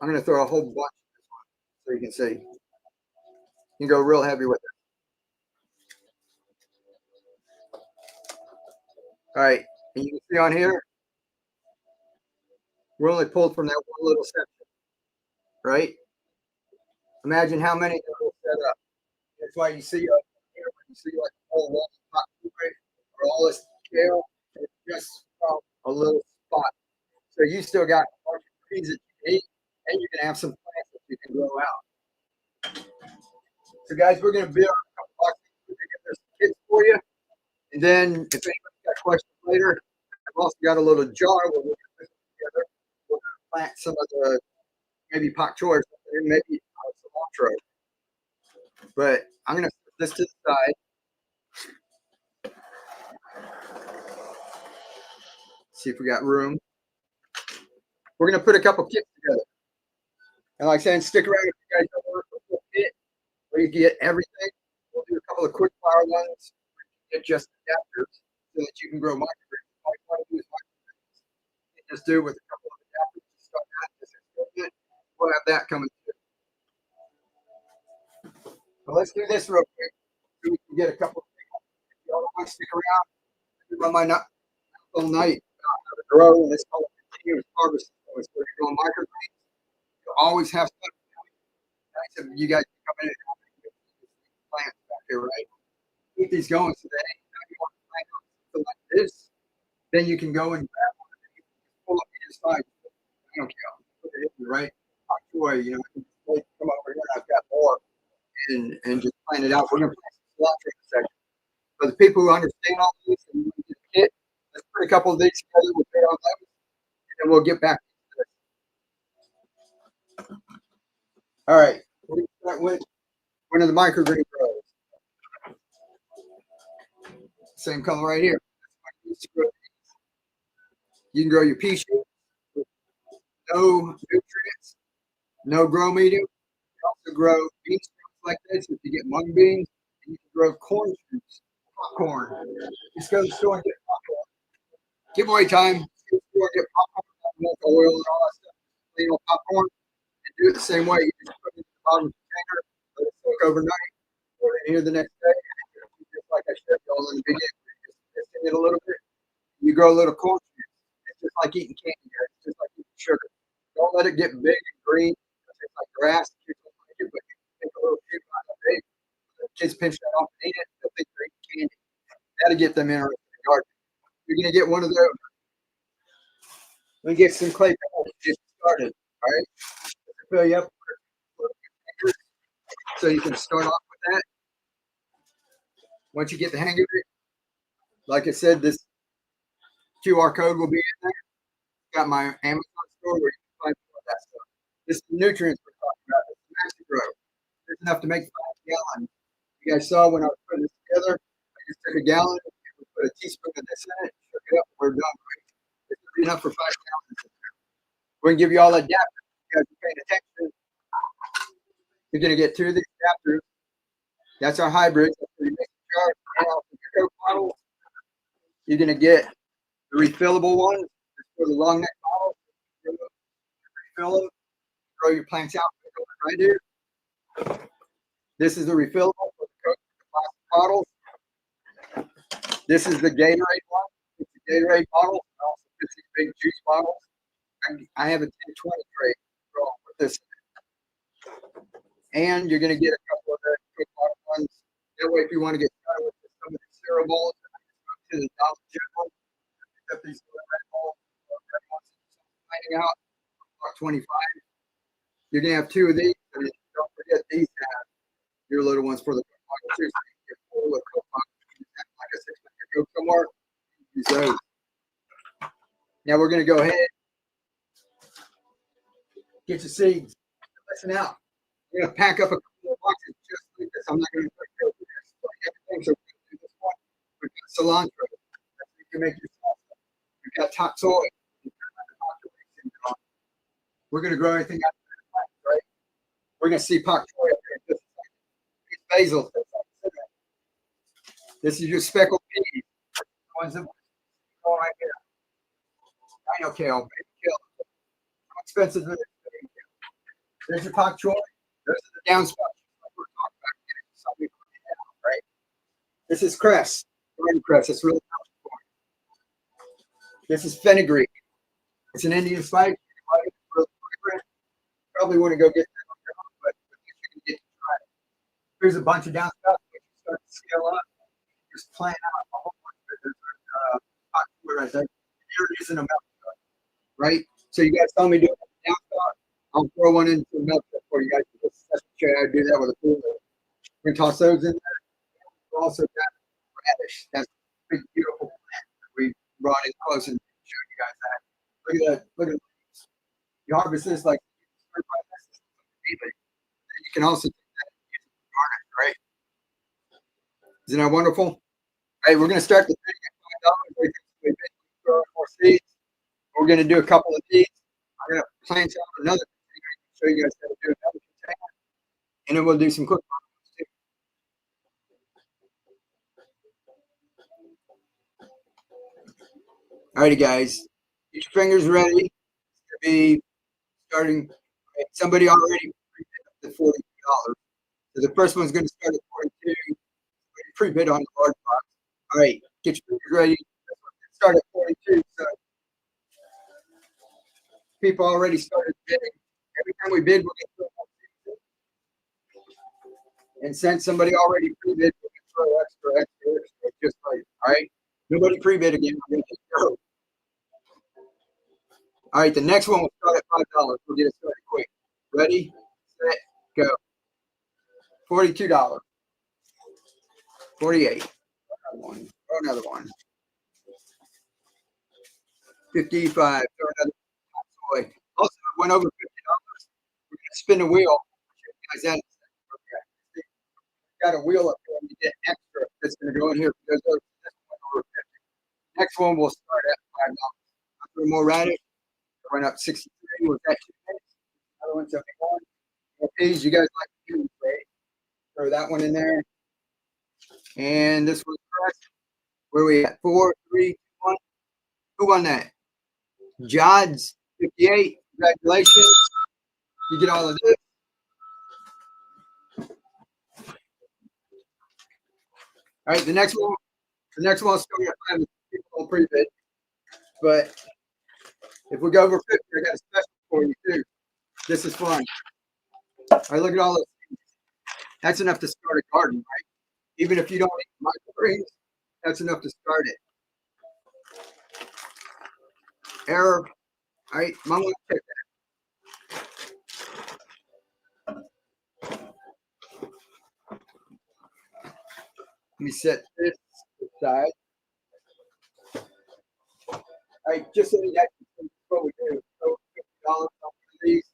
I'm going to throw a whole bunch so you can see. You can go real heavy with it. All right. And you can see on here, we're only pulled from that one little section, right? Imagine how many that will set up. That's why you see up here, when you see like a whole wall of right, or all this scale, it's just from a little spot. So you still got a bunch of trees that you can eat, and you can have some plants that you can grow out. So guys, we're going to build a couple boxes. We're going to get those kits for you. And then if anybody's got questions later, I've also got a little jar where we're going to put them together. We're going to plant some of the maybe pak choi or something, maybe cilantro. But I'm going to put this to the side. See if we got room. We're going to put a couple kits together. And like I said, stick around if you guys don't work with a full kit where you get everything. We'll do a couple of quick fire ones, get just adapters so that you can grow microgreens. All you want to do is microgreens. Just do it with a couple of adapters to start out this experiment. We'll have that coming too. So let's do this real quick so we can get a couple of people. If y'all don't want to stick around, I might not all night how to grow, and it's called continuous harvest. So it's where you're growing microgreens. You'll always have stuff. Nice of you guys to come in and help me with these plants back here, right? Keep these going so that anytime you want to plant something like this, then you can go and grab one and you can pull up either side. I don't care. Put it in, right? Pak choi, you know, I can just come over here and I've got more and just plant it out. We're going to plant some cilantro in a second. For the people who understand all this and you want to get a kit, let's put a couple of these together. We'll put on those and then we'll get back to this. All right. We're going to start with one of the microgreen grows. Same color right here. You can grow your pea shoots with no nutrients, no grow medium. You can also grow bean sprouts like this if you get mung beans. And you can grow corn shoots, popcorn. Just go to the store and get popcorn. Giveaway time. Go to the store and get popcorn, milk, oil, and all that stuff. Plain old popcorn. And do it the same way. You just put it in the bottom of the container, let it soak overnight, put it in here the next day. Just like I showed you all in the beginning. Just in it a little bit. You grow a little corn shoots. It's just like eating candy. It's just like eating sugar. Don't let it get big and green. It's like grass. Kids don't like it, but you take a little shoot out of it. The kids pinch that off and eat it. They'll think they're eating candy. That'll get them interested in gardening. You're going to get one of those. Let me get some clay pebbles to get started. All right. Fill you up so you can start off with that. Once you get the hang of it, like I said, this QR code will be in there. Got my Amazon store where you can find all that stuff. This is the nutrients we're talking about. It's massive growth. There's enough to make 5 gallons. You guys saw when I was putting this together, I just took a gallon, put a teaspoon of this in it, shook it up, we're done. It's going to be enough for 5 gallons. We're going to give you all adapters. You guys are paying attention. You're going to get 2 of these adapters. That's our hybrids. That's for your mason jar and also your Coke bottles. You're going to get the refillable ones for the long neck bottles. Refill them. Grow your plants out right here. This is the refillable for the Coke bottles. This is the Gatorade one. It's a Gatorade bottle. Also, it's these big juice bottles. I have a 10-20 tray with this. And you're going to get a couple of the Coke bottle ones. That way, if you want to get started with some of the cereal bowls, to the Dollar General, pick up these little red balls, finding out, $25. You're going to have 2 of these. And don't forget, these have your little ones for the Coke bottle too. So you can get 4 little Coke bottles. Like I said, when you go somewhere, use those. Now we're going to go ahead, get your seeds. Listen out. We're going to pack up a couple of boxes just like this. I'm not going to go through this. Everything. So we're going to do this one. We've got cilantro. You can make your salsa. We've got top soy. we're going to grow anything out of the plant, right? We're going to see pak choi up here. Basil. This is your speckled peas. The ones that go right here. Dino kale, baby kale. How expensive is it? There's your pak choi. Those are the downspouts. We're talking about something right? This is cress. Green cress. It's really powerful. This is fenugreek. It's an Indian spice. Probably want to go get that on your own, but you can get to try it. Here's a bunch of downspouts. When you start to scale up, just plant out a whole bunch of pot right there. You're using a milk jug, right? So you guys saw me do it with a downspout. I'll throw one into a milk jug for you guys. Show you how to do that with a cooler. We're gonna toss those in there. We also got radish. That's a big, beautiful plant that we brought in close and showed you guys that. Look at that. Look at that. You harvest this like you can also take that and use it for garnish, right? Isn't that wonderful? All right, we're going to start the thing at $5. We grow more seeds. We're going to do a couple of these. I'm going to plant out another container and show you guys how to do another container. And then we'll do some quick too. All righty, guys. Get your fingers ready to be starting. Right, somebody already pre-bid up to $42. So the first one's going to start at 42. Pre-bid on the large box. All right, get your fingers ready. Start at 42. So people already started bidding. Every time we bid, we're going to throw and since somebody already pre-bid, we're going to throw extra, just like, all right? Nobody pre-bid again. We're going to go. All right, the next one will start at $5. We'll get it started quick. Ready, set, go. $42. 48. Another one. 55. Throw another one. Also, went over $50. We're going to spin the wheel. Guys, that got a wheel up here and you get extra that's going to go in here. This one over 50. Next one will start at $5. A little more radish. Went up 63. Was that 2 minutes? Another one 71. More peas. You guys like peas, right? Throw that one in there. And this one's fresh. Where are we at? 4, 3, 2, 1. Who won that? Jods 58. Congratulations. You get all of this. All right, the next one will still get 5 people pre-bid. But if we go over 50, I got a special for you too. This is fun. All right, look at all those things. That's enough to start a garden, right? Even if you don't eat microgreens, that's enough to start it. Herb. All right, Mom will take that. Let me set this aside. All right, just so that what we do. So $50 on these.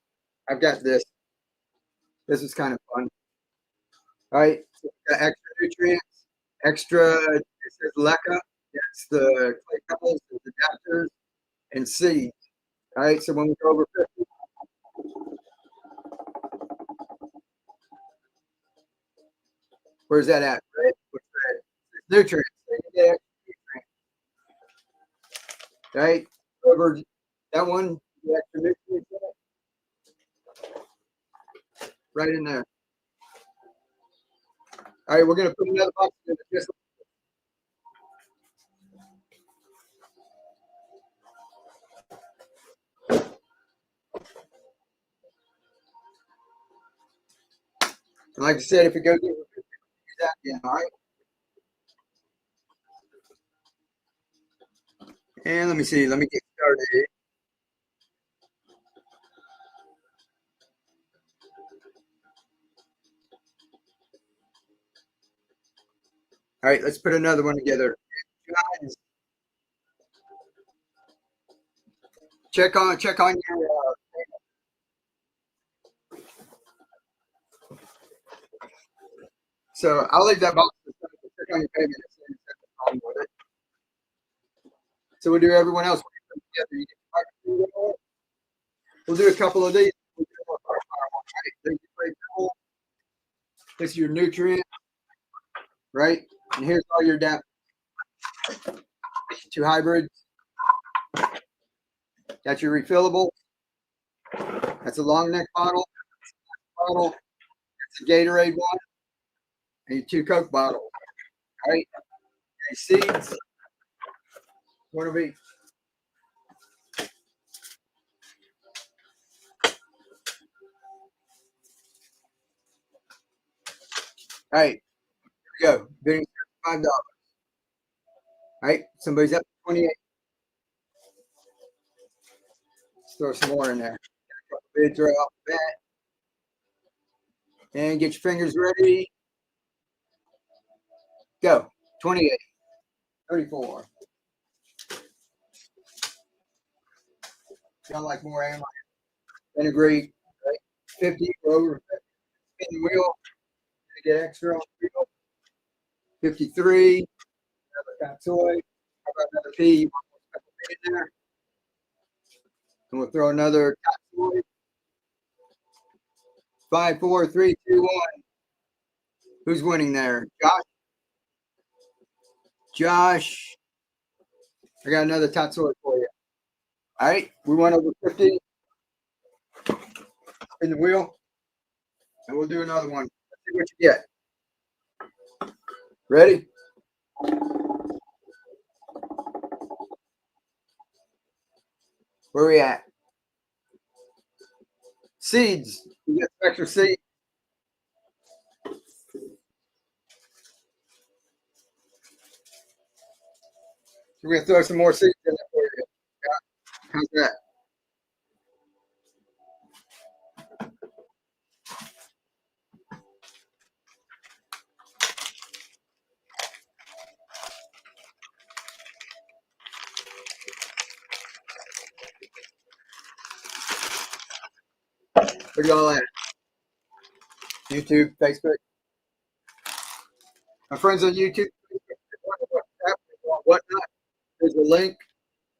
I've got this. This is kind of fun. All right, so we got extra nutrients, extra. It says leca. That's the clay pebbles, the adapters, and seeds. All right, so when we go over 50. Where's that at? Red? What's red? It's nutrients. Nutrients. Right? Over that one, the extra nutrients in it. Right in there. All right, we're going to put another box in this. And like I said, if it goes over 50, use that again, all right? And let me see. Let me get started. All right, let's put another one together. Check on your. So I'll leave that box. Check on your payment. So we'll do everyone else. We'll do a couple of these. This is your nutrient, right? And here's all your down. Two hybrids. That's your refillable. That's a long neck bottle. That's a Gatorade one. And your 2 Coke bottles. All right. And seeds. One of each. All right. Here we go. Bidding $5. All right. Somebody's up to 28. Let's throw some more in there. Bids right off the bat. And get your fingers ready. Go. 28. 34. Sound like more ammo. Integrate. Right? 50 or over 50. Spin the wheel. Get extra on the wheel. 53. Another toy. How about another P? You want more in there? And we'll throw another toy. 5, 4, 3, 2, 1. Who's winning there? Josh? Josh. I got another Tatsoi for you. All right. We went over 50 in the wheel. And we'll do another one. Let's see what you get. Ready? Where we at? Seeds. You get some extra seeds. So we're going to throw some more seeds in there for you. How's that? Where y'all at? YouTube, Facebook. My friends on YouTube, whatnot. There's a link.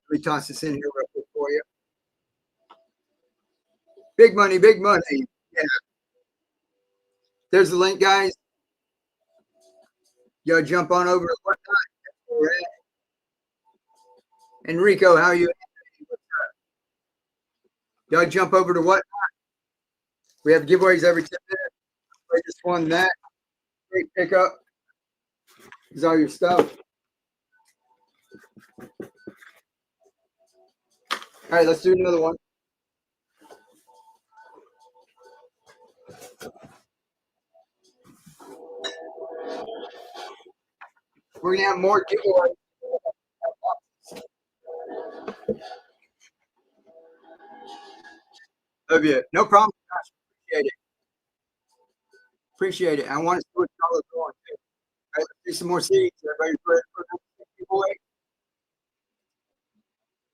Let me toss this in here real quick for you. Big money, big money. Yeah. There's the link, guys. Y'all jump on over to whatnot. Enrico, how are you? Y'all jump over to whatnot. We have giveaways every 10 minutes. I just won that. Great pickup. Here's all your stuff. All right, let's do another one. We're gonna have more giveaways. Love you. No problem. Appreciate it. Appreciate it. I want to see what y'all are going to. All right, let's do some more seeds. Everybody ready for the giveaway?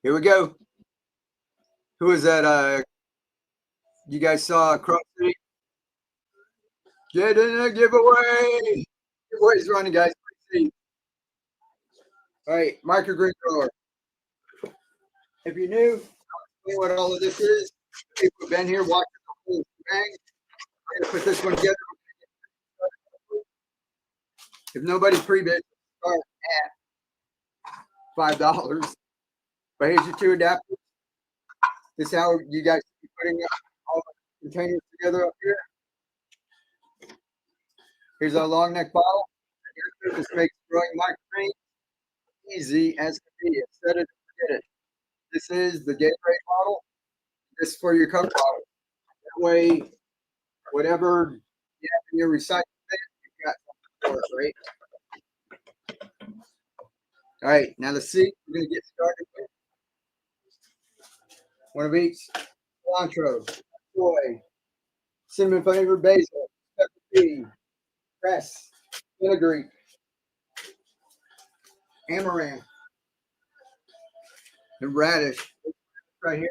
Here we go. Who is that? You guys saw Chrome City? Get in the giveaway. Giveaway's running, guys. All right, microgreen grower. If you're new, I'll explain what all of this is. People have been here watching the whole thing. I'm going to put this one together. If nobody pre-bid, start at $5. But here's your 2 adapters. This is how you guys be putting all the containers together up here. Here's our long neck bottle. This makes growing microgreens easy as can be. Instead of forget it. This is the Gatorade bottle. This is for your Coke bottle. That way, whatever you have in your recycling bin, you've got something for it, right? All right, now the seed we're going to get started with. One of each. Cilantro, soy, cinnamon flavored basil, pepper tea, cress, vinegary, amaranth, and radish. Right here.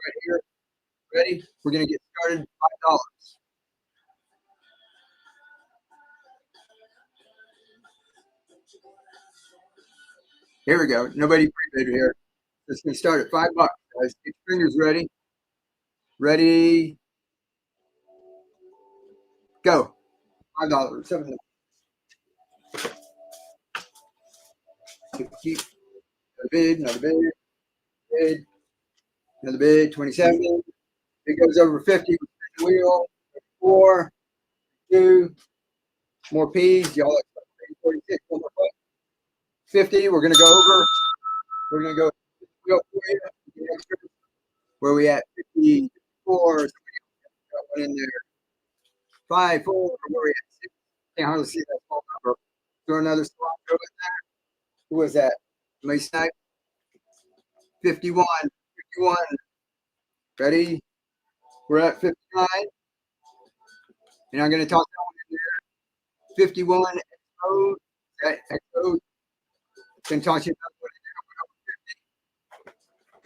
Right here. Ready? We're going to get started at $5. Here we go. Nobody pre-bid here. It's going to start at $5, guys. Get your fingers ready. Ready, go. $5, $7. Keep another bid, bid, another bid, 27. If it goes over 50, wheel, 4, 2, more P's. Y'all 46, 50. We're going to go over. We're going to go wheel for you. Where we at? 54. Got one in there. 5, 4. Where we at? 6. Can't hardly see that small number. Throw another slot in there. Who was that? May snipe. 51. 51. Ready? We're at 59. And I'm going to toss that one in there. 51. XO. That XO. Can toss you another one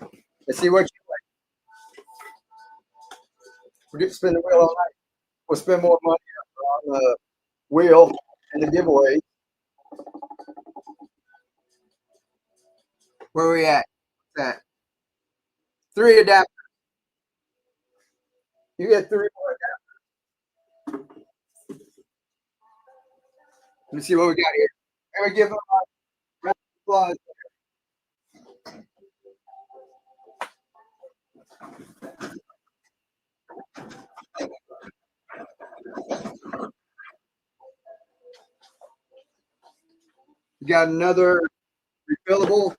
in there. Let's see what you like. We're going to spin the wheel all night. We'll spend more money on the wheel and the giveaway. Where are we at? What's that? 3 adapters. You get 3 more adapters. Let me see what we got here. And we give them a round of applause. You got another refillable.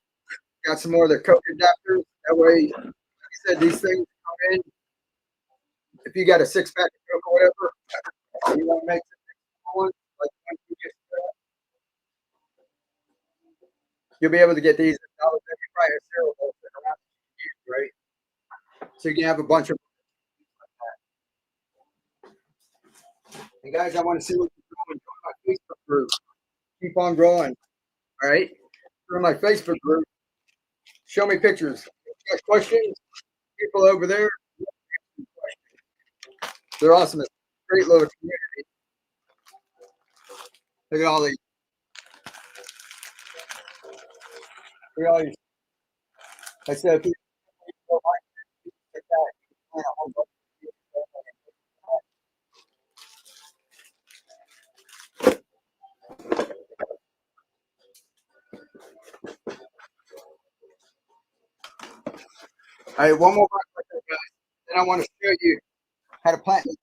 Got some more of the Coke adapters. That way, like I said, these things come in. If you got a 6-pack of Coke or whatever, you want to make some ones, like you'll be able to get these at $1.50 price cereal bowls around, right? So you can have a bunch of like that. And guys, I want to see what you're doing. Join my Facebook group. Keep on growing. All right. Join my Facebook group. Show me pictures. If you got questions, people over there, they're awesome. It's a great little community. Look at all these. Look at all these. I said, people like that. All right, one more box, guys. Then I want to show you how to plant this.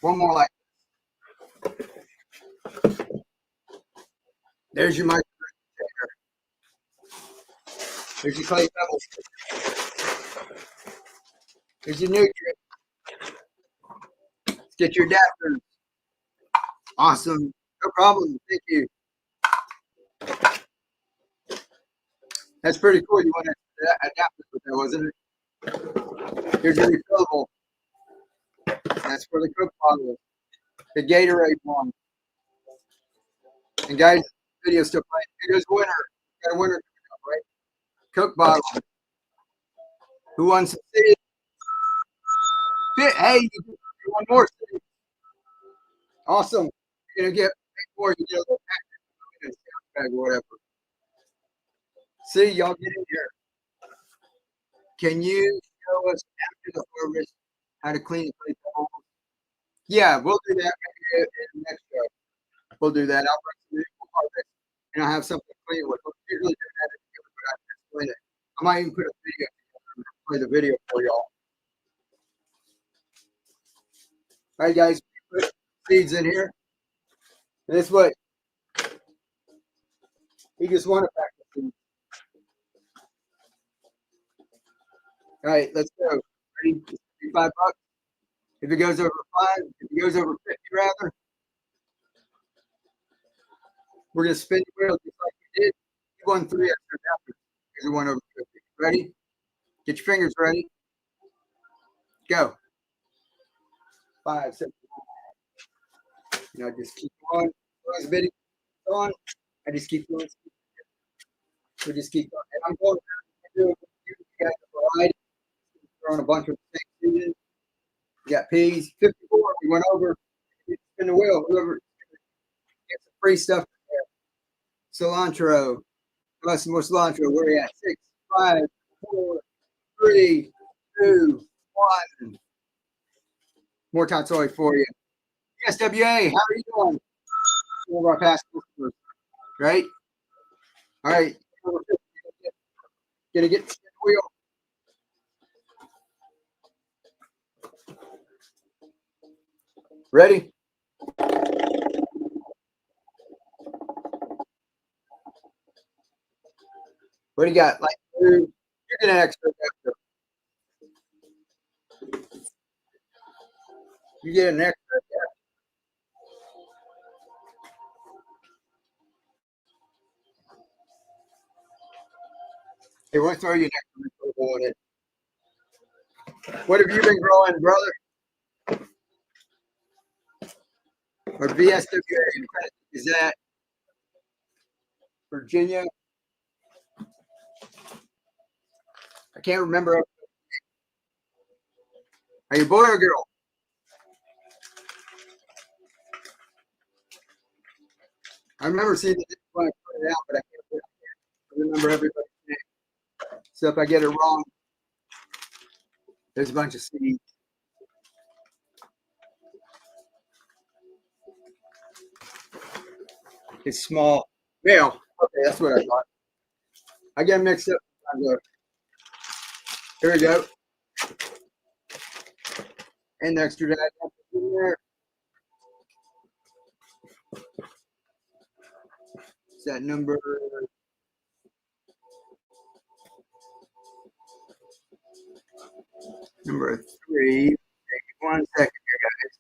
One more like there's your microgreens. There's your clay pebbles. There's your nutrients. Let's get your adapters. Awesome. No problem. Thank you. That's pretty cool. You want to adapt with that, wasn't it? Here's your refillable. That's for the Coke bottle. The Gatorade one. And guys, the video's still playing. Here's winner. Got a winner coming up, right? Coke bottle. Who wants to see it? Hey, you one more. Awesome. You're gonna get more. You get a little bag or whatever. See, y'all get in here. Can you show us after the harvest how to clean the bowls? Yeah, we'll do that in the next show. We'll do that. I'll bring some harvest and I'll have something to clean with. We'll usually do that but I just clean it. I might even put a video play the video for y'all. All right, guys, put seeds in here. This way. You just want to pack the seeds. All right, let's go. Ready? $5. If it goes over 5, if it goes over 50 rather, we're gonna spin the wheel just like we did. You won 3 extra adapters because you went over 50. Ready? Get your fingers ready. Go. 5, 7. You know, just keep going. As the video on, I just keep going. So just keep going. And I'm going to do you guys a variety. Throwing a bunch of things in. You got peas. 54. We went over. Spin the wheel. Whoever gets a free free stuff. Cilantro. Got some more cilantro. Where are you at? 6, 5, 4, 3, 2, 1. More tatsoi for you. SWA, how are you doing? One of our past customers, right? All right. Gonna get the wheel. Ready? What do you got? Like, you get an extra. You get an extra. Hey, we'll throw you an extra on it. What have you been growing, brother? Or VSWA? Is that Virginia? I can't remember. Are you a boy or a girl? I remember seeing it when I put it out, but I can't remember everybody's name. So if I get it wrong, there's a bunch of seeds. It's small. Male. Okay, that's what I thought. I get mixed up. Here we go. And the extra that I put in there. Is that number? Number 3. Take 1 second here, guys.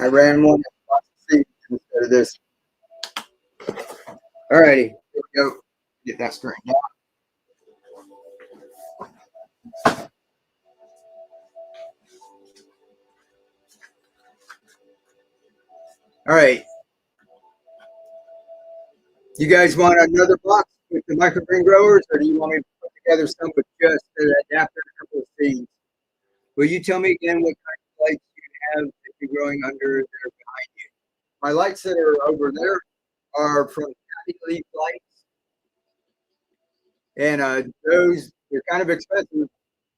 I ran one seeds instead of this. All righty, here we go. Get that straightened out. All right. You guys want another box with the microgreen growers, or do you want me to put together some with just an adapter and a couple of seeds? Will you tell me again what kind of lights you have that you're growing under there behind you? My lights that are over there are from Happy Leaf Lights, and those they're kind of expensive.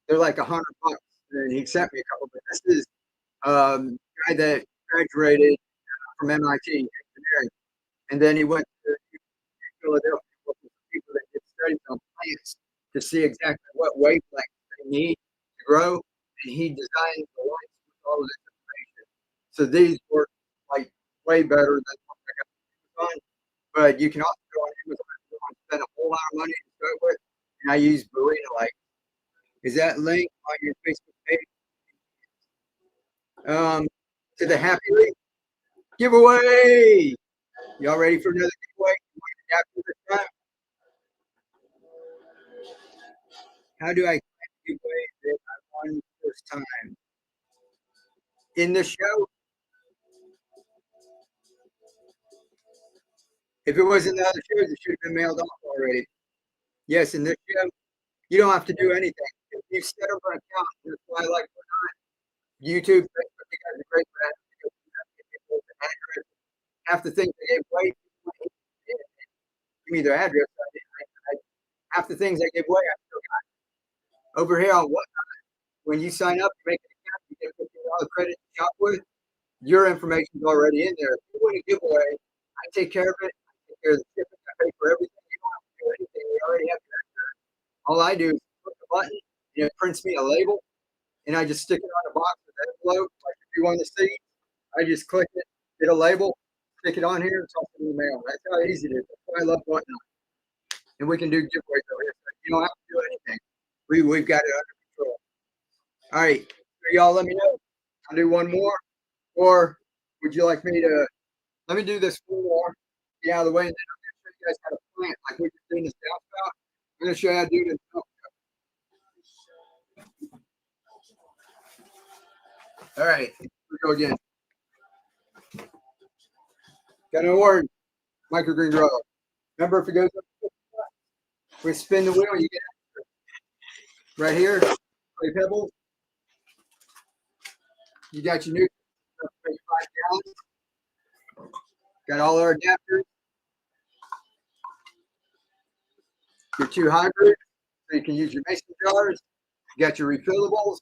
They're like $100, and he sent me a couple. But this is a guy that graduated from MIT engineering, and then he went to Philadelphia with people that did studies on plants to see exactly what wavelengths they need to grow, and he designed the lights with all of this information. So these work like way better than what I got on Amazon, but you can also go on Amazon if you want to spend a whole lot of money to start with. And I use Barina Light. Is that link on your Facebook page? To the Happy Leaf giveaway. Y'all ready for another giveaway? After this time? How do I give away that I won first time? In the show? If it was in the other shows, it should have been mailed off already. Yes, in this show, you don't have to do anything. If you set up an account, that's why I like YouTube, Facebook, you guys are great for that. Half the things they gave away, give me their address. Half the things they gave away, I still got. Over here on what? When you sign up, you make an account, you get $50 credit to shop with. Your information's already in there. If you want a giveaway, I take care of it. I take care of the shipping. I pay for everything. You don't have to do anything. We already have that. All I do is click the button, and it prints me a label, and I just stick it on a box with an envelope. Like if you want to see, I just click it, get a label, stick it on here, and toss it in the mail. That's how easy it is. That's why I love whatnot. And we can do giveaways over here. So you don't have to do anything. We've got it under control. All right. So y'all let me know. I'll do one more. Or would you like me to let me do this one more, get out of the way, and then I'm going to show you guys how to plant like we just did in this downspout. I'm going to show you how to do this. All right, here we go again. Got an orange microgreen grower. Remember, if it goes up, we spin the wheel, you get right here, play pebbles. You got your new 5 gallons. Got all our adapters. Your 2 hybrids, so you can use your mason jars. You got your refillables.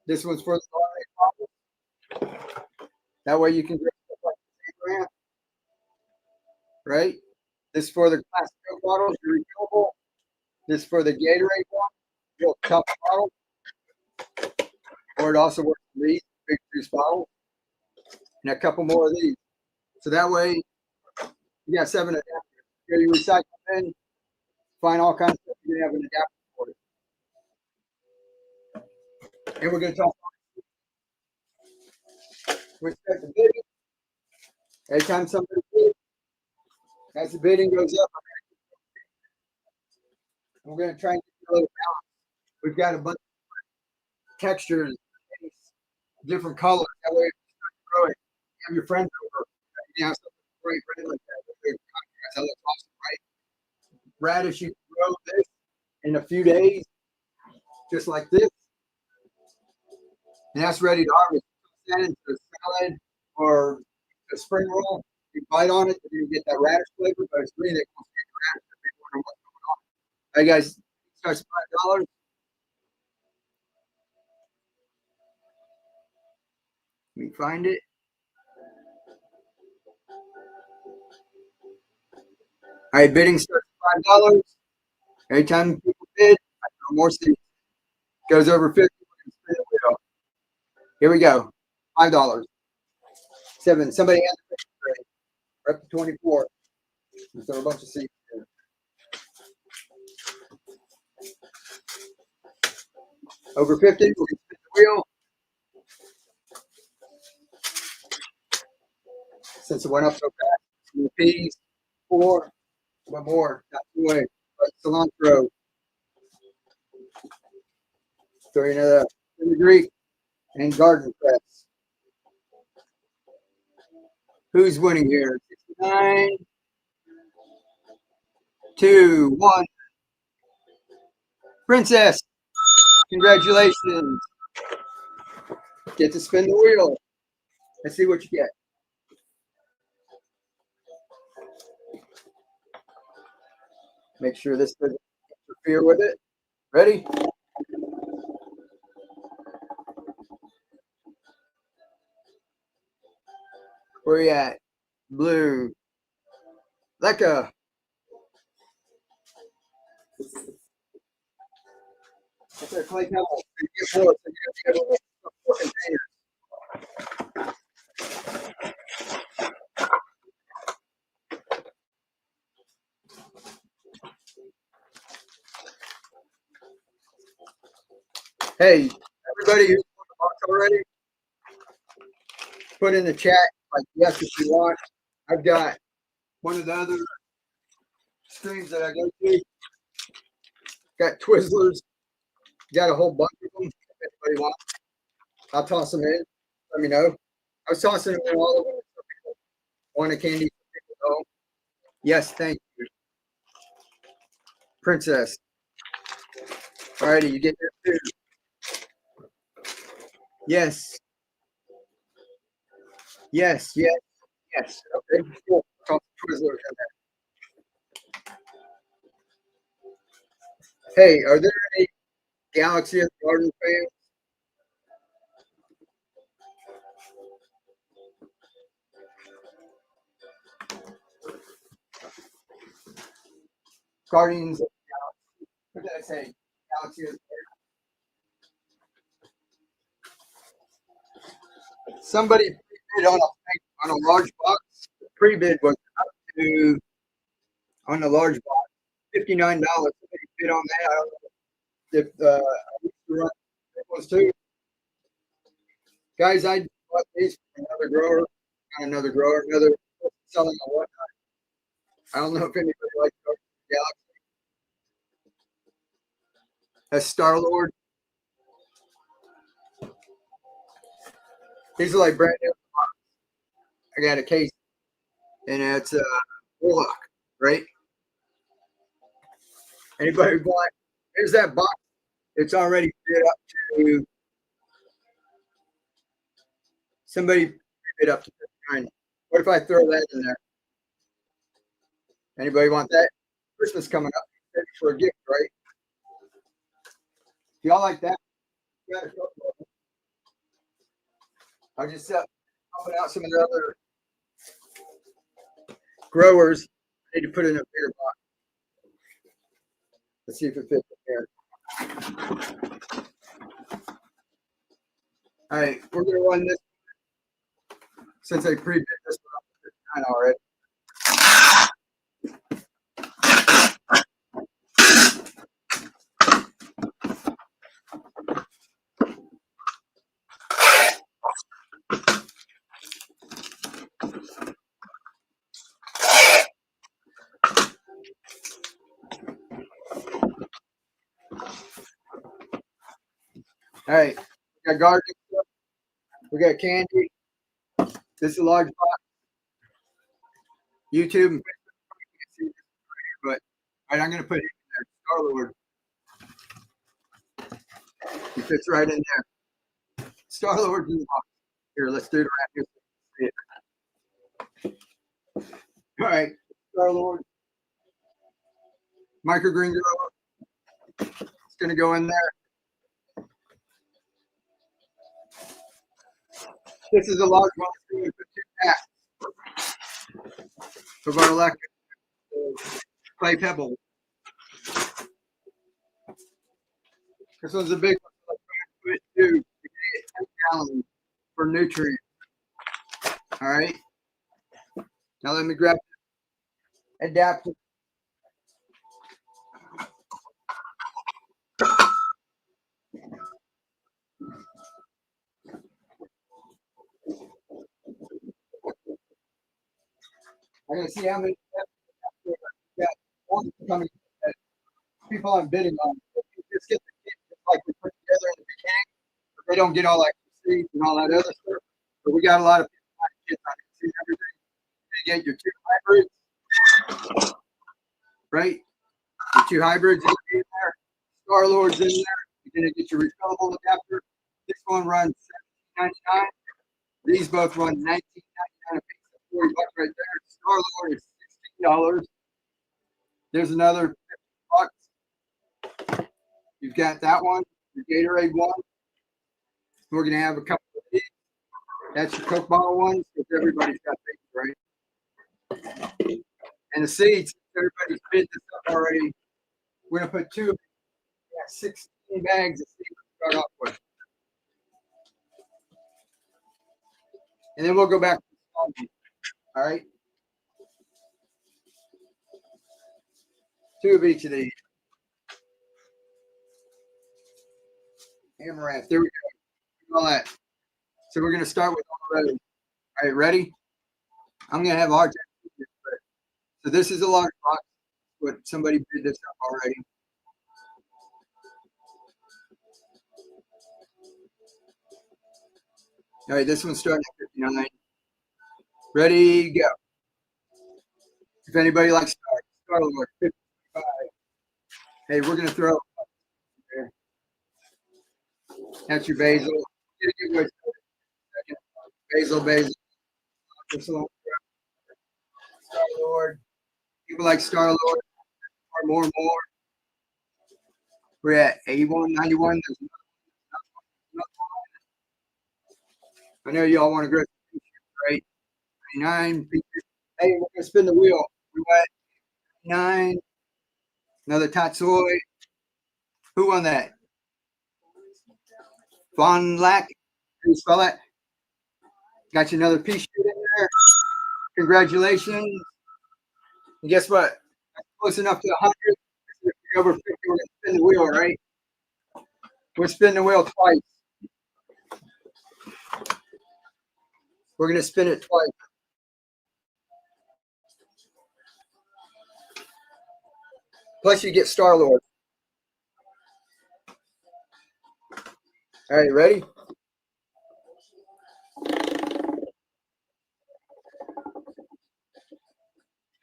This one's for the bottles. That way you can drink stuff like the Sandram, right? This for the classic Coke bottles, your refillable. This for the Gatorade one, your top bottle. Or it also works for these big juice bottles. And a couple more of these. So that way you got 7 adapters. Go to your recycle bin, find all kinds of stuff. You're gonna have an adapter for it. And we're gonna talk with respect to bidding. Every time somebody bids, as the bidding goes up, we're gonna try and get a little balance. We've got a bunch of textures, different colors. That way, if you start to grow it, you have your friends over. You have something great ready like that. That looks awesome, right? Radish, you can grow this in a few days, just like this, and that's ready to harvest. That into a salad or a spring roll. You bite on it, and you get that radish flavor, but it's green. It comes straight to radish. If you wonder what's going on. All right, guys, starts $5. Let me find it. All right, bidding starts at $5. Every time people bid, I throw more seeds. Goes over 50. Here we go. $5. 7. Somebody has a picture trade. We're up to 24. We throw a bunch of seeds in. Over 50, we can spin the wheel. Since it went up so fast, the peas, 4. One more, not 2 away. Cilantro. Throw another Greek and garden press. Who's winning here? 69, 2, 1. Princess, congratulations. Get to spin the wheel. Let's see what you get. Make sure this doesn't interfere with it. Ready? Where you at? Blue. Leica. That's our clay pebbles. Get more. So you have to get 4 containers. Hey, everybody who's on the box already, put in the chat like yes if you want. I've got one of the other streams that I go to. Got Twizzlers. Got a whole bunch of them. If anybody wants, I'll toss them in. Let me know. I was tossing them in all of them. Want a candy? Oh, yes, thank you, Princess. Alrighty, you get there too. Yes. Yes, yes, yes. Okay, cool. Toss the Twizzlers in there. Hey, are there any Galaxy of the Garden fans? Guardians of the Galaxy. What did I say? Galaxy of the Garden. Somebody pre-bid on a large box. The pre-bid was up to on the large box $59. Somebody bid on that. I don't know if I used to run it was too. Guys, I bought these from another grower, another selling a whatnot. I don't know if anybody likes Galaxy. That's Star Lord. These are like brand new. I got a case, and it's a Warlock, right? Anybody want? Here's that box. It's already bid up to somebody bid up to 59. What if I throw that in there? Anybody want that? Christmas coming up. Ready for a gift, right? Do y'all like that? Got a couple of them. I'll just helping out some of the other growers. I need to put it in a bigger box. Let's see if it fits in here. All right, we're gonna run this since I pre-bid this one up to 59 already. All right, we got gardening stuff. We got candy. This is a large box. YouTube and Facebook, but all right, I'm gonna put it in there. Star Lord. He fits right in there. Star Lord in the box. Here, let's do it right here. All right, Star Lord. Microgreen grower. It's gonna go in there. This is a large one. It's for 2 packs of our electric clay pebble. This one's a big one. Put 10 gallons for nutrients. All right. Now let me grab the adapter. I'm gonna see how many coming. People I'm bidding on. Just get the kit just like we put together in the beginning. But they don't get all that seeds and all that other stuff. But we got a lot of people buying kits on it, see everything. You get your 2 hybrids, right? Your 2 hybrids in there. Star Lord's in there. You're gonna get your refillable adapter. This one runs $17.99. These both run $19.99 a piece. $40 right there. Star Lord is $16. There's another 50 bucks. You've got that one, your Gatorade one. We're gonna have a couple of these. That's your Coke bottle ones, because everybody's got these, right? And the seeds, everybody's bid this up already. We're gonna put 16 bags of seeds to start off with. And then we'll go back to the small. All right. 2 of each of these. Amaranth. There we go. All that. So we're going to start with all those. All right, ready? I'm going to have a hard time. So this is a large box. But somebody did this up already. All right, this one's starting at 59. Ready, go. If anybody likes Star Lord, 55. Hey, we're going to throw. That's your basil. Basil. Star Lord. People like Star Lord. More. We're at 81, 91. I know y'all want to grow, right? 99. Hey, we're going to spin the wheel. We went 9. Another Tatsoi. Who won that? Von Lack. How you spell that? Got you another piece in there. Congratulations. And guess what? Close enough to 100. If you're over 50, we're going to spin the wheel, right? We'll spin the wheel twice. We're going to spin it twice. Plus, you get Star Lord. All right, ready?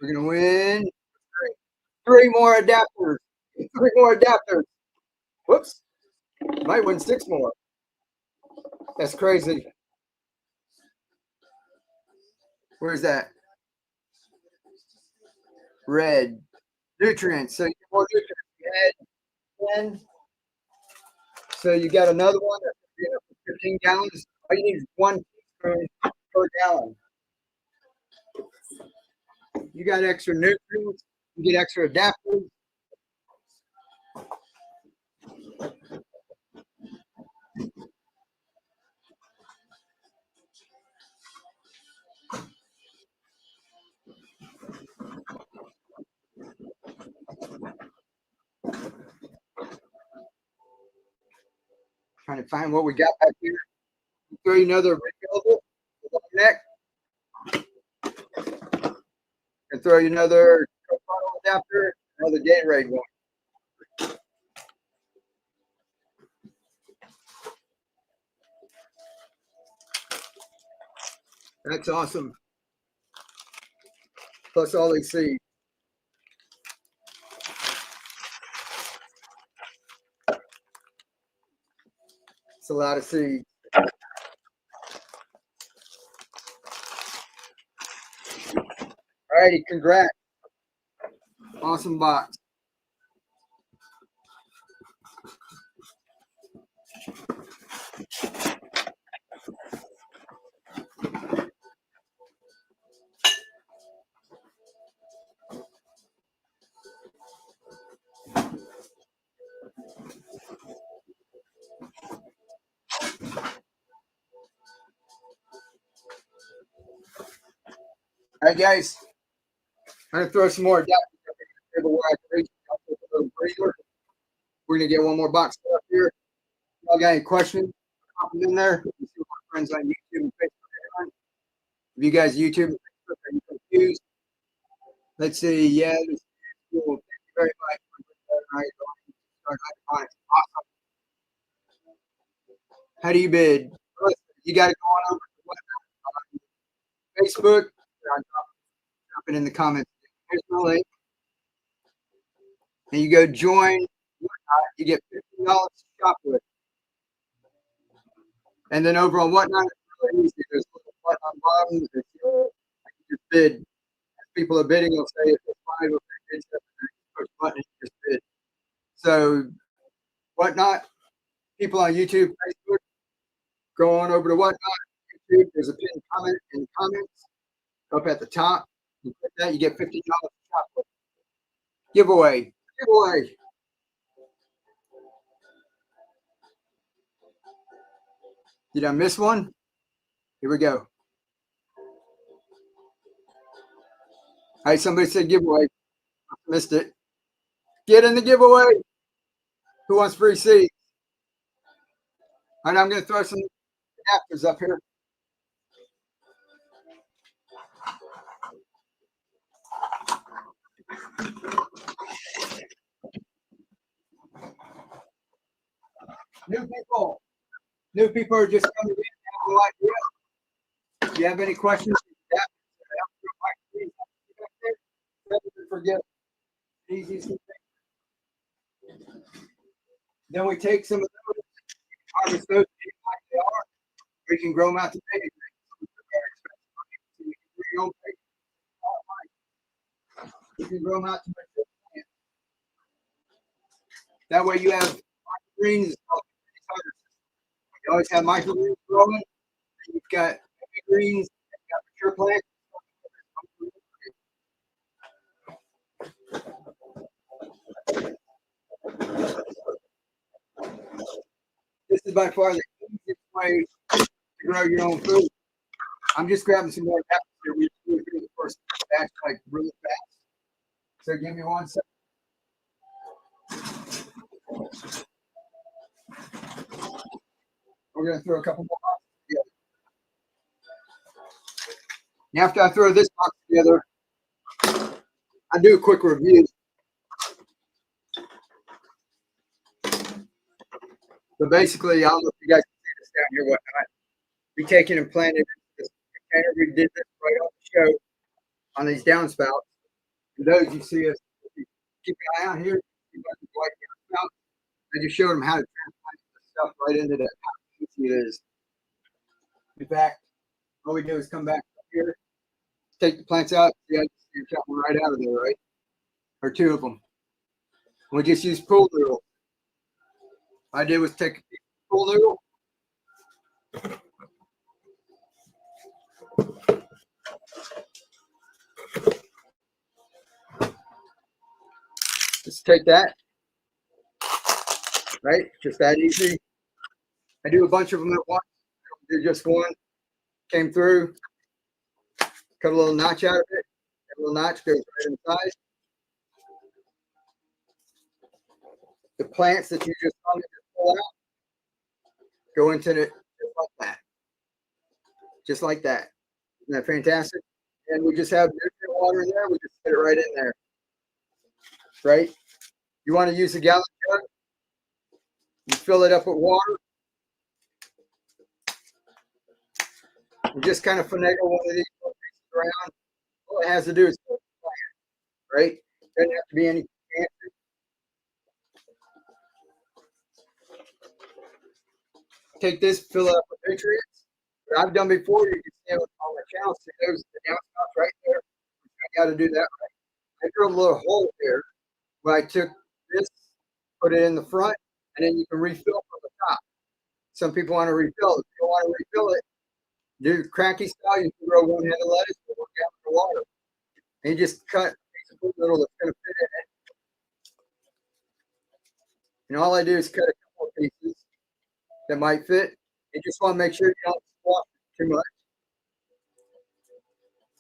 We're gonna win three more adapters. Three more adapters. Whoops. Might win 6 more. That's crazy. Where's that? Red. Nutrients. So you get more nutrients. Red. 10. So you got another one that's 15 gallons. All you need is 1 teaspoon per gallon. You got extra nutrients. You get extra adapters. Trying to find what we got back here. Throw you another refillable neck. And throw you another adapter, another Gatorade one. That's awesome. Plus all these seeds. It's a lot of seeds. All righty, congrats. Awesome box. All right, guys. I'm gonna throw some more adapters where I can reach out with a little breather. We're gonna get one more box up here. Y'all got any questions? Pop them in there. See what my friends on YouTube and Facebook are doing. If you guys YouTube and Facebook are you confused? Let's see. Yeah, this is cool. Thank you very much. All right, start hydroponics. Awesome. How do you bid? Listen, you got to go on over to Facebook. Drop it in the comments. Here's my link. And you go join. You get $50 to shop with. And then over on Whatnot, it's really easy. There's a little button on bottom. You just bid. As people are bidding, you'll say if it's 5 or 10 bids, push button and you just bid. So Whatnot, people on YouTube, Facebook, go on over to Whatnot, YouTube. There's a pinned comment in the comments up at the top. You click that, you get $50 to shop with. Giveaway. Giveaway. Did I miss one? Here we go. All right, somebody said giveaway. Missed it. Get in the giveaway. Who wants free seeds? All right, I'm going to throw some adapters up here. New people are just coming in and have no idea. If you have any questions, forget easy. Then we take some of those, harvest those like they are. We can grow them out to baby. You can grow them out to baby. That way you have greens. You always have microgreens growing. You've got greens. You've got mature plants. This is by far the easiest way to grow your own food. I'm just grabbing some more apples here. We do the first batch like really fast. So give me 1 second. We're going to throw a couple more boxes together. Now, after I throw this box together, I do a quick review. But basically, I don't know if you guys can see this down here, whatnot. We taken and planted this container. We did this right off the show on these downspouts. For those you see us keep an eye out here, I just showed them how to transplant the stuff right into that. How easy it is. In fact, all we do is come back up here, take the plants out. See, I just got one right out of there, right? Or two of them. We just use pool noodle. What I did was take a piece of pool noodle. Just take that, right? Just that easy. I do a bunch of them at once. I do just one. Came through, cut a little notch out of it. That little notch goes right inside. The plants that you just saw me just pull out go into it just like that. Just like that. Isn't that fantastic? And we just have nutrient water in there. We just put it right in there. Right? You want to use a gallon jug? You fill it up with water. And just kind of finagle one of these around. All it has to do is plant, right? Doesn't have to be any fancy. Take this, fill it up with nutrients. What I've done before, you can see on my channel, see there's the downspouts right there. I got to do that right. I drilled a little hole there where I took this, put it in the front, and then you can refill from the top. Some people want to refill it. If you don't want to refill it, do cracky style. You can grow one head of lettuce with 1 gallon of water. And you just cut a piece of little that's going to fit in it. And all I do is cut a couple of pieces that might fit. You just want to make sure you don't squash it too much.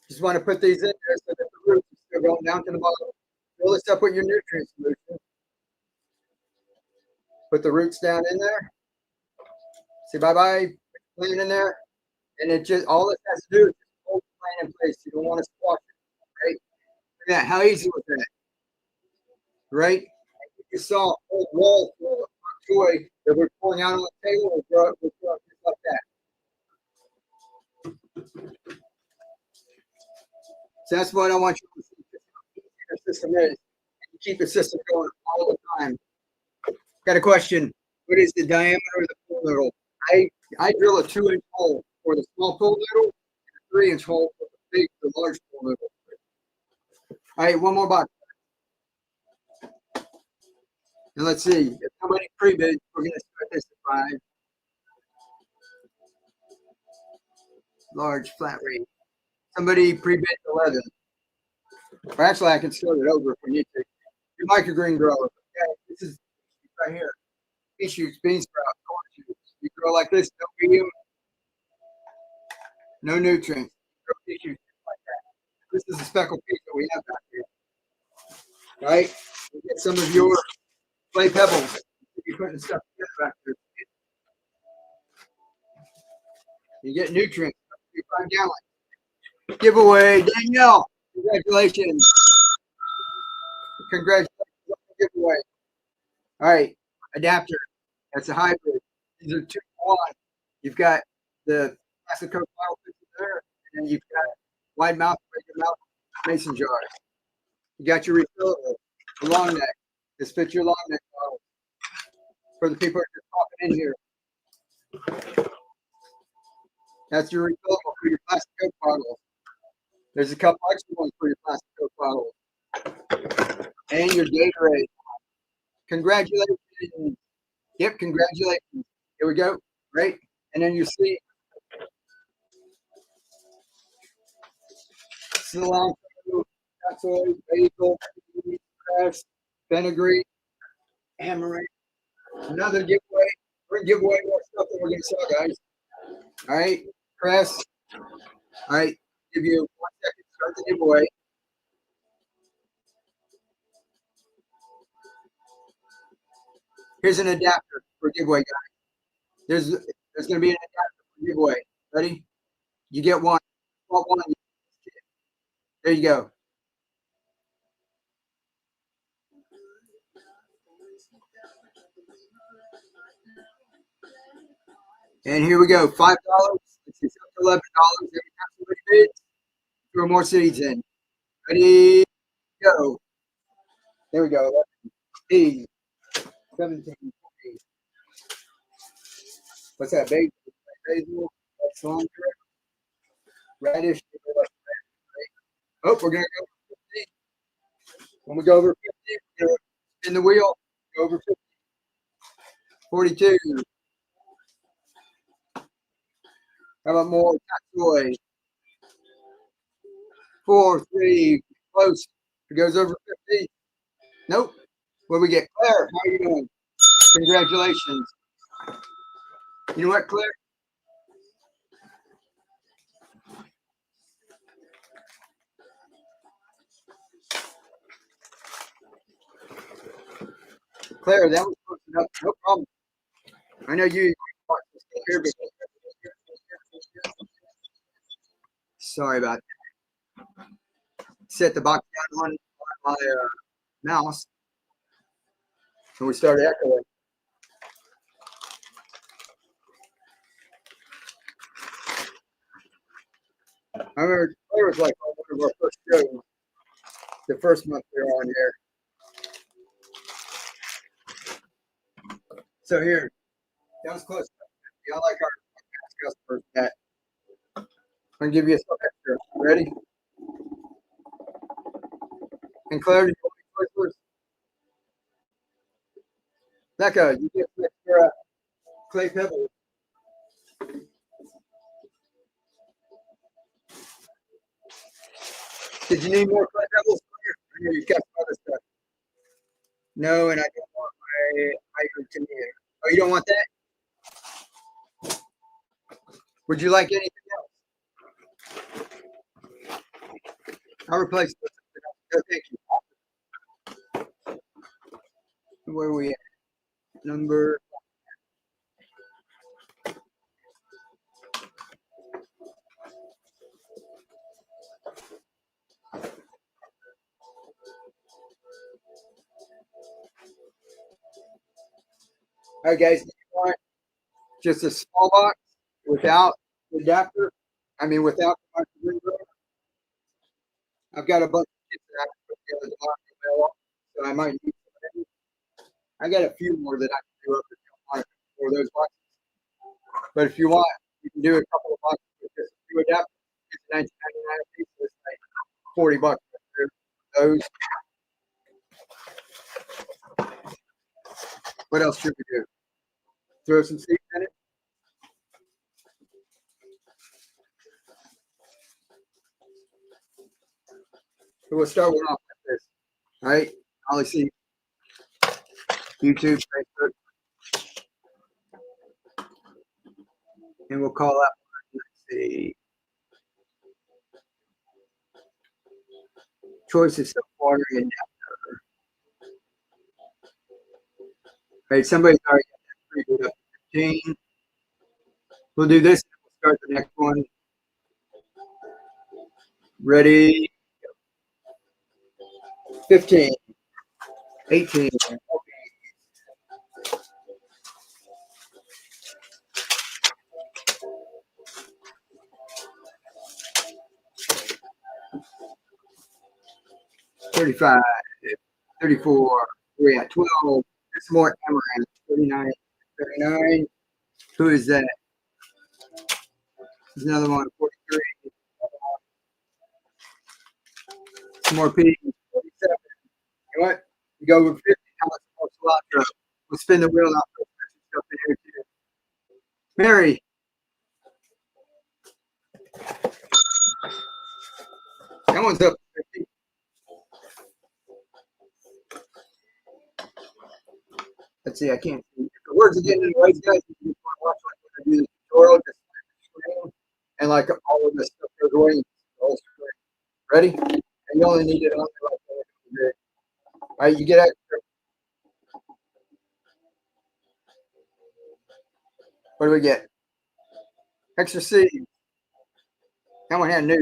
Just want to put these in there so that the roots are still going down to the bottom. Fill this up with your nutrient solution. Put the roots down in there. Say bye-bye. Put the plant in there. And it just, all it has to do is just hold the plant in place. You don't want to squash it, right? Look at that. How easy was that? Right? You saw a whole wall full of joy that we're pouring out on the table. We'll grow it just like that. So that's what I want you to see. Your system is. You keep the system going all the time. Got a question. What is the diameter of the pool noodle? I drill a 2-inch hole for the small pool noodle and a 3-inch hole for the large pool noodle. All right, one more box. And let's see. If somebody pre-bid, we're going to start this at 5. Large flat rate. Somebody pre-bid 11. Or actually, I can start it over if we need to. Your microgreen grower. Okay, this is right here. Pea shoots, bean sprouts, corn shoots. You grow like this, no medium, no nutrients. Grow pea shoots like that. This is a speckled peas that we have back here. Right? You get some of your clay pebbles. You're putting stuff back there. You get nutrients. 5 gallons. Giveaway, Danielle. Congratulations. Congratulations on the giveaway. All right, adapter. That's a hybrid. These are 2 to 1. You've got the plastic Coke bottle there, and then you've got wide mouth, regular mouth mason jars. You got your refillable, the long neck. This fits your long neck bottle. For the people that are talking in here. That's your refillable for your plastic Coke bottles. There's a couple extra ones for your plastic Coke bottles. And your Gatorade. Congratulations. Yep, congratulations. Here we go. Right? And then you see cilantro, soy, basil, cress, fenugreek, amaranth. Another giveaway. We're going to give away more stuff that we're going to sell, guys. All right, cress. All right, give you 1 second to start the giveaway. Here's an adapter for giveaway, guys. There's going to be an adapter for giveaway. Ready? You get one. There you go. And here we go. $5. It's $11 every time somebody bids. Throw more seeds in. Ready? Go. There we go. 11, 17. What's that? Basil? Basil? That's cilantro. Radish. Oh, we're going to go over 50. When we go over 50, we're going to spin the wheel. Go over 50. 42. How about more? Soy. 4, 3. Close. It goes over 50. Nope. What do we get? Claire, how are you doing? Congratulations. You know what, Claire? Claire, that was close enough. No problem. I know you. Here, but sorry about that. Set the box down on my mouse, and we started echoing. I remember Claire was like on one of our first shows, the first month we were on here. So here, that was close. I like our customers that. I'm gonna give you some extra. Ready? And Claire, do you want me to first? Becca, you get some extra clay pebbles. Did you need more clay pebbles? I know you got some other stuff. No, and I don't want my hydroponics. Oh, you don't want that? Would you like anything else? I'll replace it with something else. No, thank you. Where are we at? Number. All right, guys. Do you want just a small box without the adapter? I mean, without the microgreens. I've got a bunch of kits that I can put together tomorrow, so I might need some. I got a few more that I can do up if you want for those boxes. But if you want, you can do a couple of boxes with just a few adapters. It's 19.99 a piece. So it's like $40 for those. What else should we do? Throw some seeds in it. So we'll start one off like this. All right. Ollie see YouTube, Facebook, and we'll call out. Let's see. Choices of watering and adapter. All right. Somebody's already got that pretty good up to 15. We'll do this. We'll start the next one. Ready? 15, 18. 35, 34, we're at 12. There's more amaranth. 39, 39. Who is that? There's another one. 43. Some more peas. 47. You know what? You go over 50. How much more cilantro? We'll spin the wheel out. Stuff in here too. Mary. That one's up 50. Let's see. I can't see. If the words are getting in the way, guys, you can watch like when I do the tutorial. Just and like all of this stuff goes away. Ready? And you only need it on like all right, you get extra. What do we get? Extra seed. That one had new.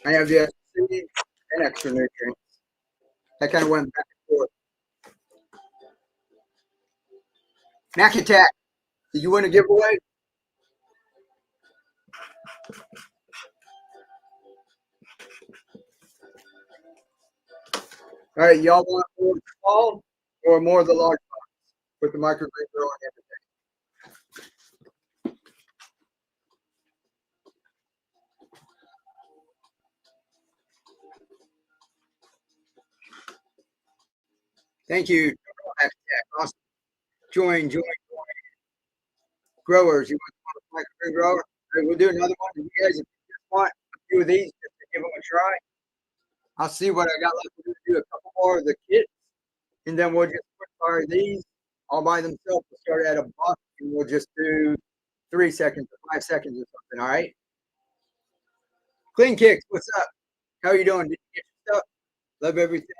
I have the extra seed and extra nutrients. That kind of went back and forth. Mac Attack. Did you win a giveaway? All right, y'all want more of the small or more of the large box with the microgreen growing everything? Thank you. Awesome. Join. Growers, you want a microgreen grower? All right, we'll do another one. You guys, if you just want a few of these, just to give them a try. I'll see what I got left. We're going to do a couple more of the kits, and then we'll just put these all by themselves. We'll start at a buck, and we'll just do 3 seconds or 5 seconds or something. All right. Clean Kicks, what's up? How are you doing? Did you get your stuff? Love everything you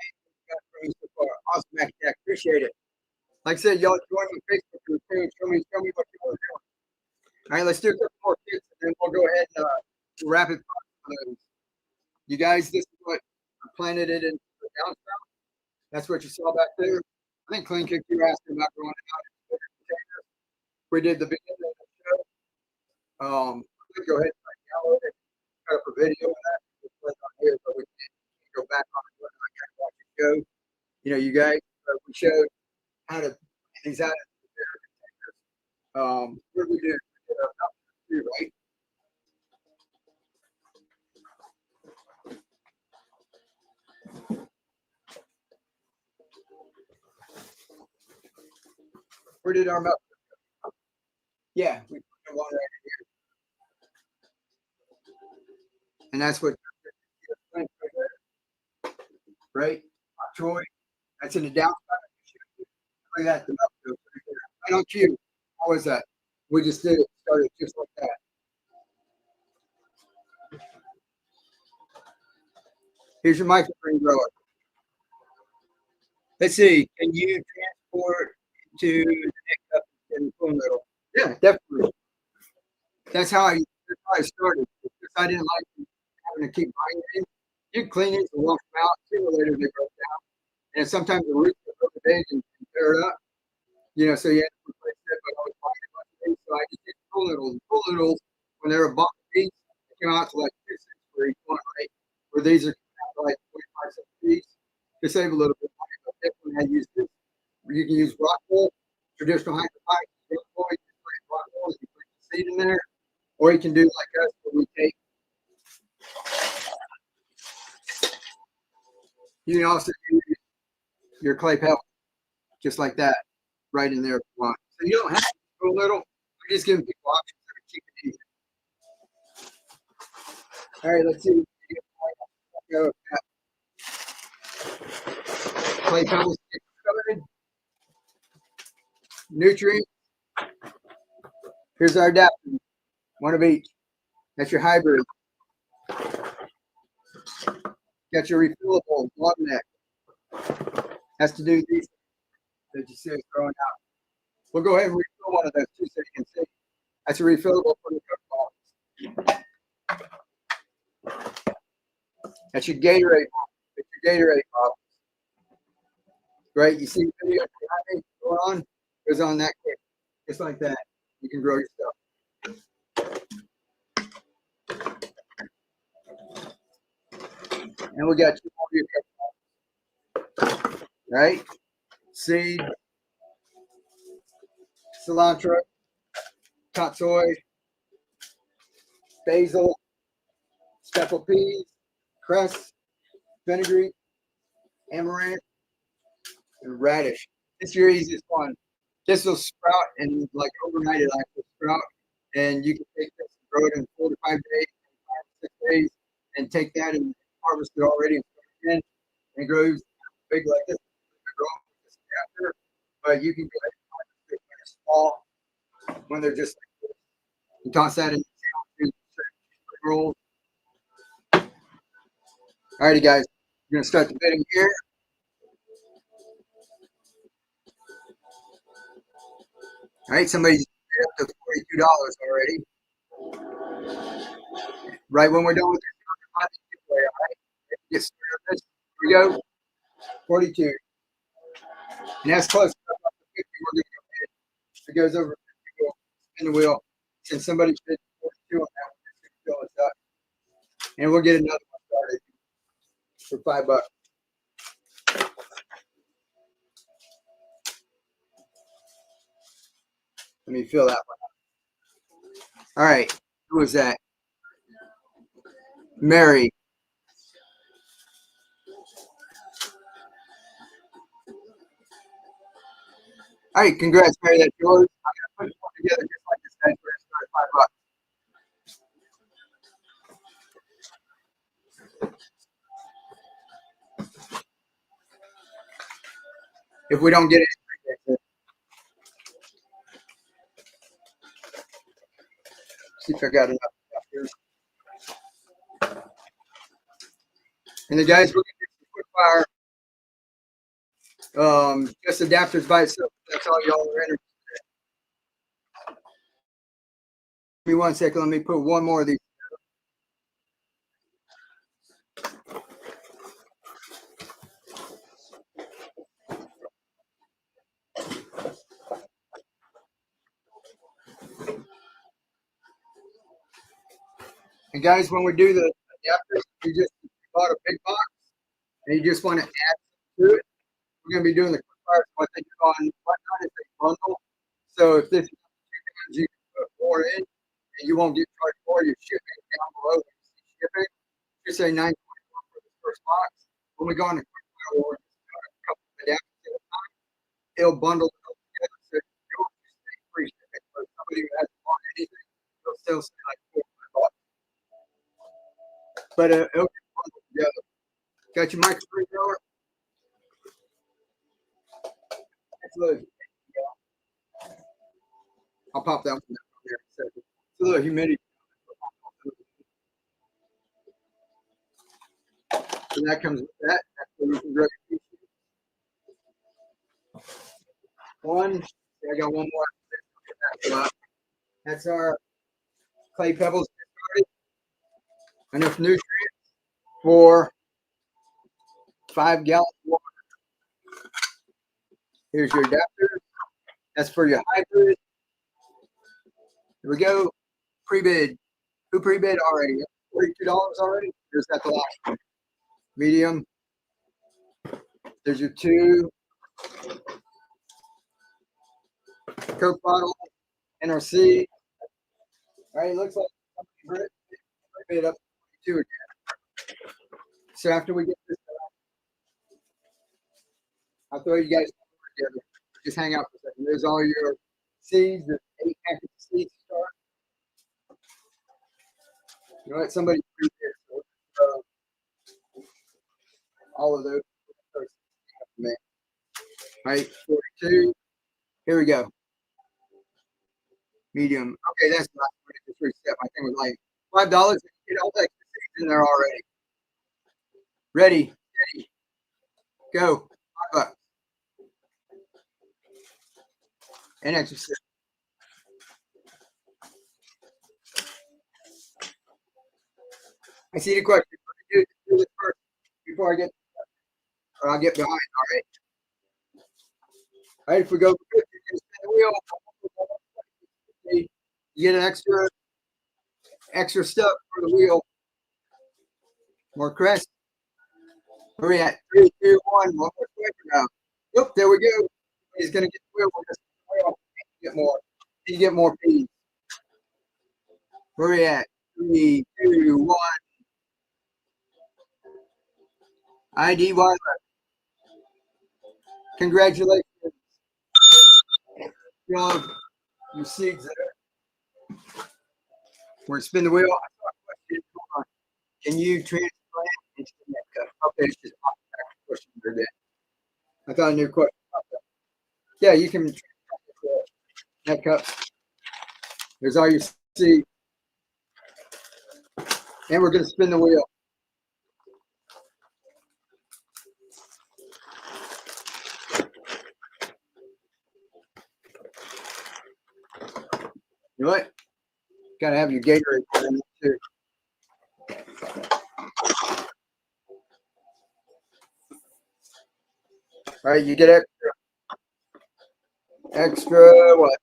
got from me so far. Awesome, Mac Jack. Appreciate it. Like I said, y'all join my Facebook group too. Show me what you want to do. All right, let's do a couple more kits, and then we'll go ahead and rapid fire. You guys, this is what I planted it in the downspout. That's what you saw back there. I think Clean Kick, you were asking about growing it out in containers. We did the beginning of the show. Go ahead and download it. Cut up a video of that. Just play on here, but we can't go back on it. I can't watch it go. You know, you guys, we showed how to get these out of the containers. What did we do? Right? Where did our milk go? Yeah, we put one right here. And that's what, right? Troy, that's in the downside. Look at that, the milk goes right there. Right on cue. How was that? We just did it, started just like that. Here's your microgreen grower. Let's see, can you transport to the next up in the phone middle? Yeah, definitely. That's how I started. Because I didn't like having to keep buying it in. You clean it and wash them out. Sooner or later they broke down. And sometimes the roots are really big and tear it up. You know, so you have to replace it, but I was buying a bunch of these. So I just did full littles. When they were a buck each, they came out to like 2 cents for each one, right? Where these are like 25 cents each to save a little bit of money. But definitely I use this. You can use rock wool, traditional hydroponics. You put rock wool, you put the seed in there, or you can do like us, where we take. You can also use your clay pellet, just like that, right in there if you want. So you don't have to go little. We're just giving people options that are cheap and easy. All right, let's see. Clay pellets covered. Nutrients. Here's our adapter. One of each. That's your hybrid. Got your refillable long neck. Has to do these that you see us throwing out. We'll go ahead and refill one of those too so you can see. That's a refillable for the cook box. That's your Gatorade box. It's your Gatorade box. Right? You see the video behind me going on? It goes on that quick. Just like that. You can grow your stuff. And we got 2 more of your cook boxes. Right? Seed, cilantro, top soy, basil, speckled peas, cress, fenugreek, amaranth, and radish. This is your easiest one. This will sprout and like overnight it actually sprout. And you can take this and grow it in 4 to 5 days, 5 to 6 days, and take that and harvest it already and put it in and grows big like this. After, but you can go ahead and harvest it when it's small, when they're just like this. You toss that in the rolls. Alrighty, guys, we're gonna start the bidding here. All right, somebody's up to $42 already. Right when we're done with this, all right, get started on this. Here we go, 42, and that's close enough up to 50. We're gonna go ahead. If it goes over 50, we'll spin the wheel. Since somebody bid 42 on that one, fill this up. And we'll get another one started for $5. Let me fill that one up. All right. Who was that? Mary. All right, congrats, Mary. That's yours. I'm gonna put it all together just like this. Guys, we're gonna start $5. If we don't get it, see if I got enough here. And the guys, we're gonna do some quick fire. Just adapters by itself. That's all y'all are interested in. Give me 1 second. Let me put one more of these. And guys, when we do the adapters, you just bought a big box and you just want to add to it. We're going to be doing the quick fire. What they do on whatnot is a bundle. So if this you can put more in and you won't get charged for your shipping down below. Shipping, just say $9.24 for the first box. When we go on the quick fire, we'll a couple of adapters at a time. It'll bundle it all together. So you don't just say free shipping. But somebody who hasn't bought anything, they'll still say like $4 or $5. But it'll get bundled together. Got your microgreens roller? It's a little, I'll pop that one down there in a second. It's a little humidity. So that comes with that. That's where you can grow your one. I got one more. That's our clay pebbles. Enough nutrients for 5 gallons of water. Here's your adapter. That's for your hybrid. Here we go. Pre-bid. Who pre-bid already? $42 already? Or is that the last one? Medium. There's your 2. Coke bottle. NRC. All right, looks like somebody pre-bid up to 42 again. So after we get this done, I'll throw you guys together. Just hang out for a second. There's all your seeds. There's 8 packets of seeds to start. You know what? Somebody pre-bid. So, all of those. All right, 42. Here we go. Medium. Okay, that's not the first step. I think it was like $5. Get all the extra seeds in there already. Ready, steady, go. $5. And extra seeds. I see the question. Let me do this first before I get, or I'll get behind. All right. All right. If we go, you can spin the wheel. You get an extra stuff for the wheel. More crest. Where are we at? 3, 2, 1. One more quick now. Yep, there we go. He's gonna get the wheel. Get more. You get more peas. Where are we at? 3, 2, 1. ID Wilder. Congratulations. You know, your seeds there. We're gonna spin the wheel. Can you transplant into the net cup? Okay, it's just a question for that. I thought I knew a question about that. Yeah, you can transplant net cups. There's all your seeds. And we're gonna spin the wheel. You know what? Gotta have your Gatorade in too. All right, you get extra. Extra what?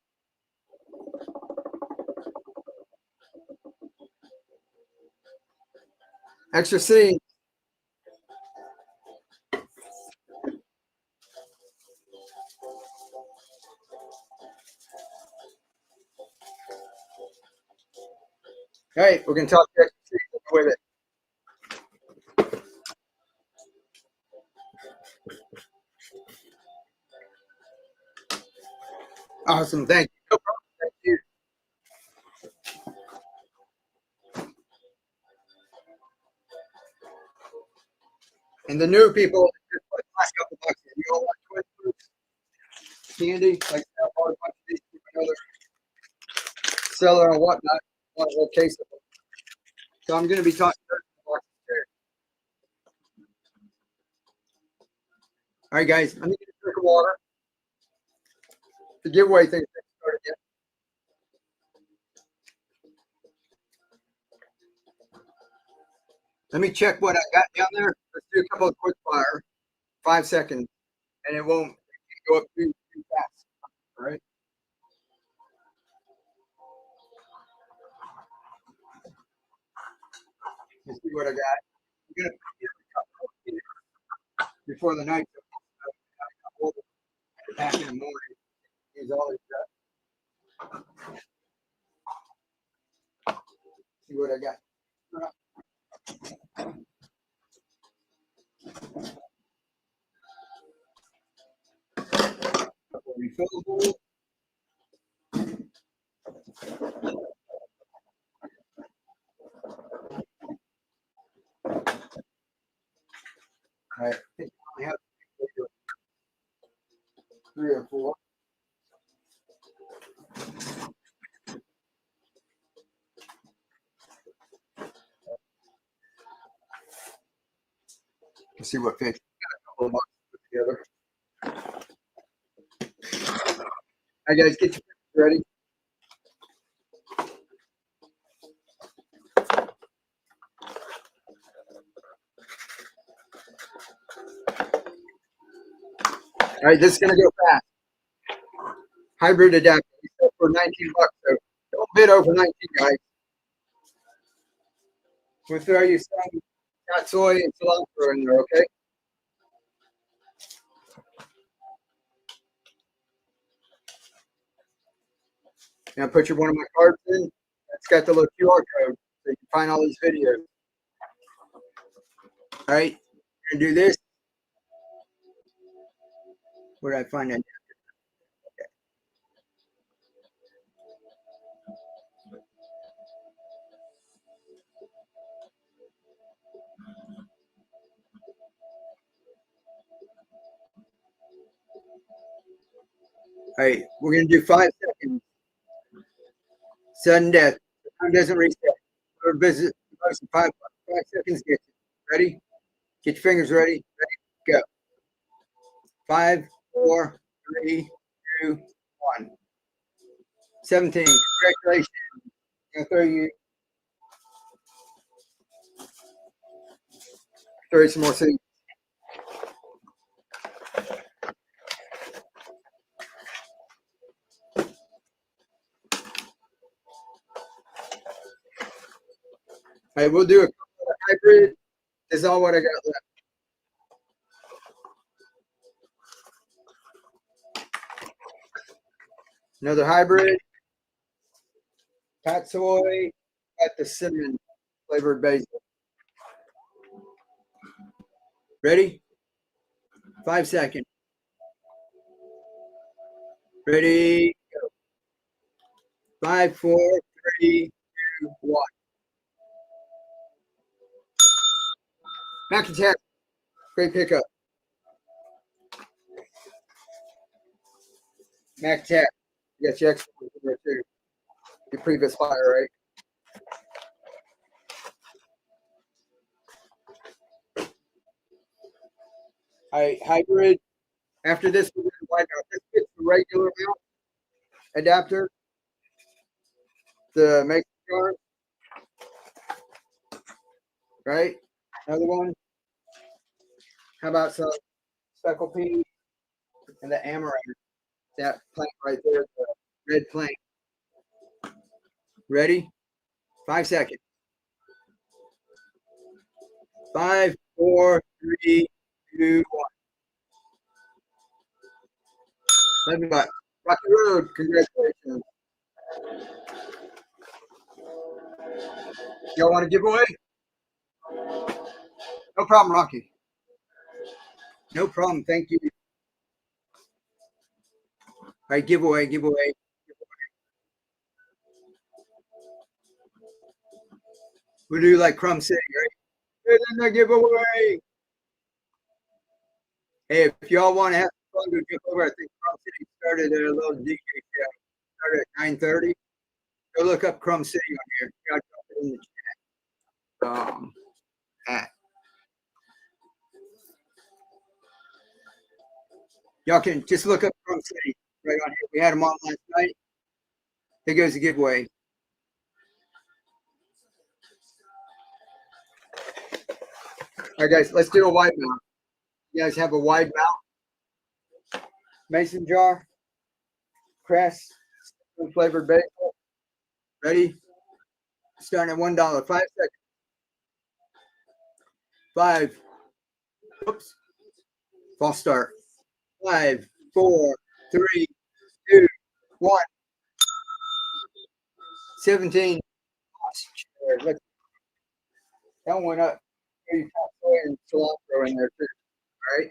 Extra seed. All right, we're going to talk to extra seed with it. Awesome. Thank you. No problem. Thank you. And the new people, just put the last couple bucks in. You all want Twin Fruits candy? Like I bought a bunch of these from another seller and whatnot. One whole case of them. So I'm going to be talking about there. All right, guys. I'm going to get a drink of water. The giveaway thing started yet. Let me check what I got down there. Let's do a couple of quick fire, 5 seconds, and it won't go up too fast. All right. Let's see what I got. I'm gonna put it before the night. Back in the morning. He's always got. See what I got. Refillable. I think I only have 3 or 4. Let's see what fits. Got a couple of boxes put together. All right, guys, get your ready. All right, this is gonna go fast. Hybrid adapter for 19 bucks. So don't bid over 19, guys. We'll throw you some cat soy and cilantro in there, okay? Now put one of my cards in. It's got the little QR code so you can find all these videos. All right, we're gonna do this. Where did I find that? All right, we're gonna do 5 seconds. Sudden death. Time doesn't reset. Or visit 5 seconds. Get you. Ready? Get your fingers ready. Ready? Go. 5, 4, 3, 2, 1. 17. Congratulations. I'm gonna throw you some more seeds. All right, we'll do a couple of hybrid. This is all what I got left. Another hybrid. Cat soy. Got the cinnamon flavored basil. Ready? 5 seconds. Ready? Go. 5, 4, 3, 2, 1. Mac attack. Great pickup. Mac attack. You got your extra there too. Your previous fire, right? All right, hybrid. After this, we're going to wind out. This fits the regular mount adapter. The make jar. Right? Another one. How about some speckle pea and the amaranth? That plant right there, the red plant. Ready? 5 seconds. 5, 4, 3, 2, 1. $11. Rocky Road, congratulations. Y'all want a giveaway? No problem, Rocky. No problem. Thank you. All right, giveaway. We'll do like Crumb City, right? And then the giveaway. Hey, if y'all want to have fun, go jump over. I think Crumb City started a little DJ show. Started at 9:30. Go look up Crumb City on here. Y'all drop it in the chat. Y'all can just look up Crumb City right on here. We had them on last night. Here goes the giveaway. All right, guys, let's do a wide mount. You guys have a wide mount mason jar, cress, flavored basil. Ready? Starting at $1. 5 seconds. 5. Oops. False start. 5, 4, 3, 2, 1. 17. That one went up. Maybe soy and cilantro in there too. All right.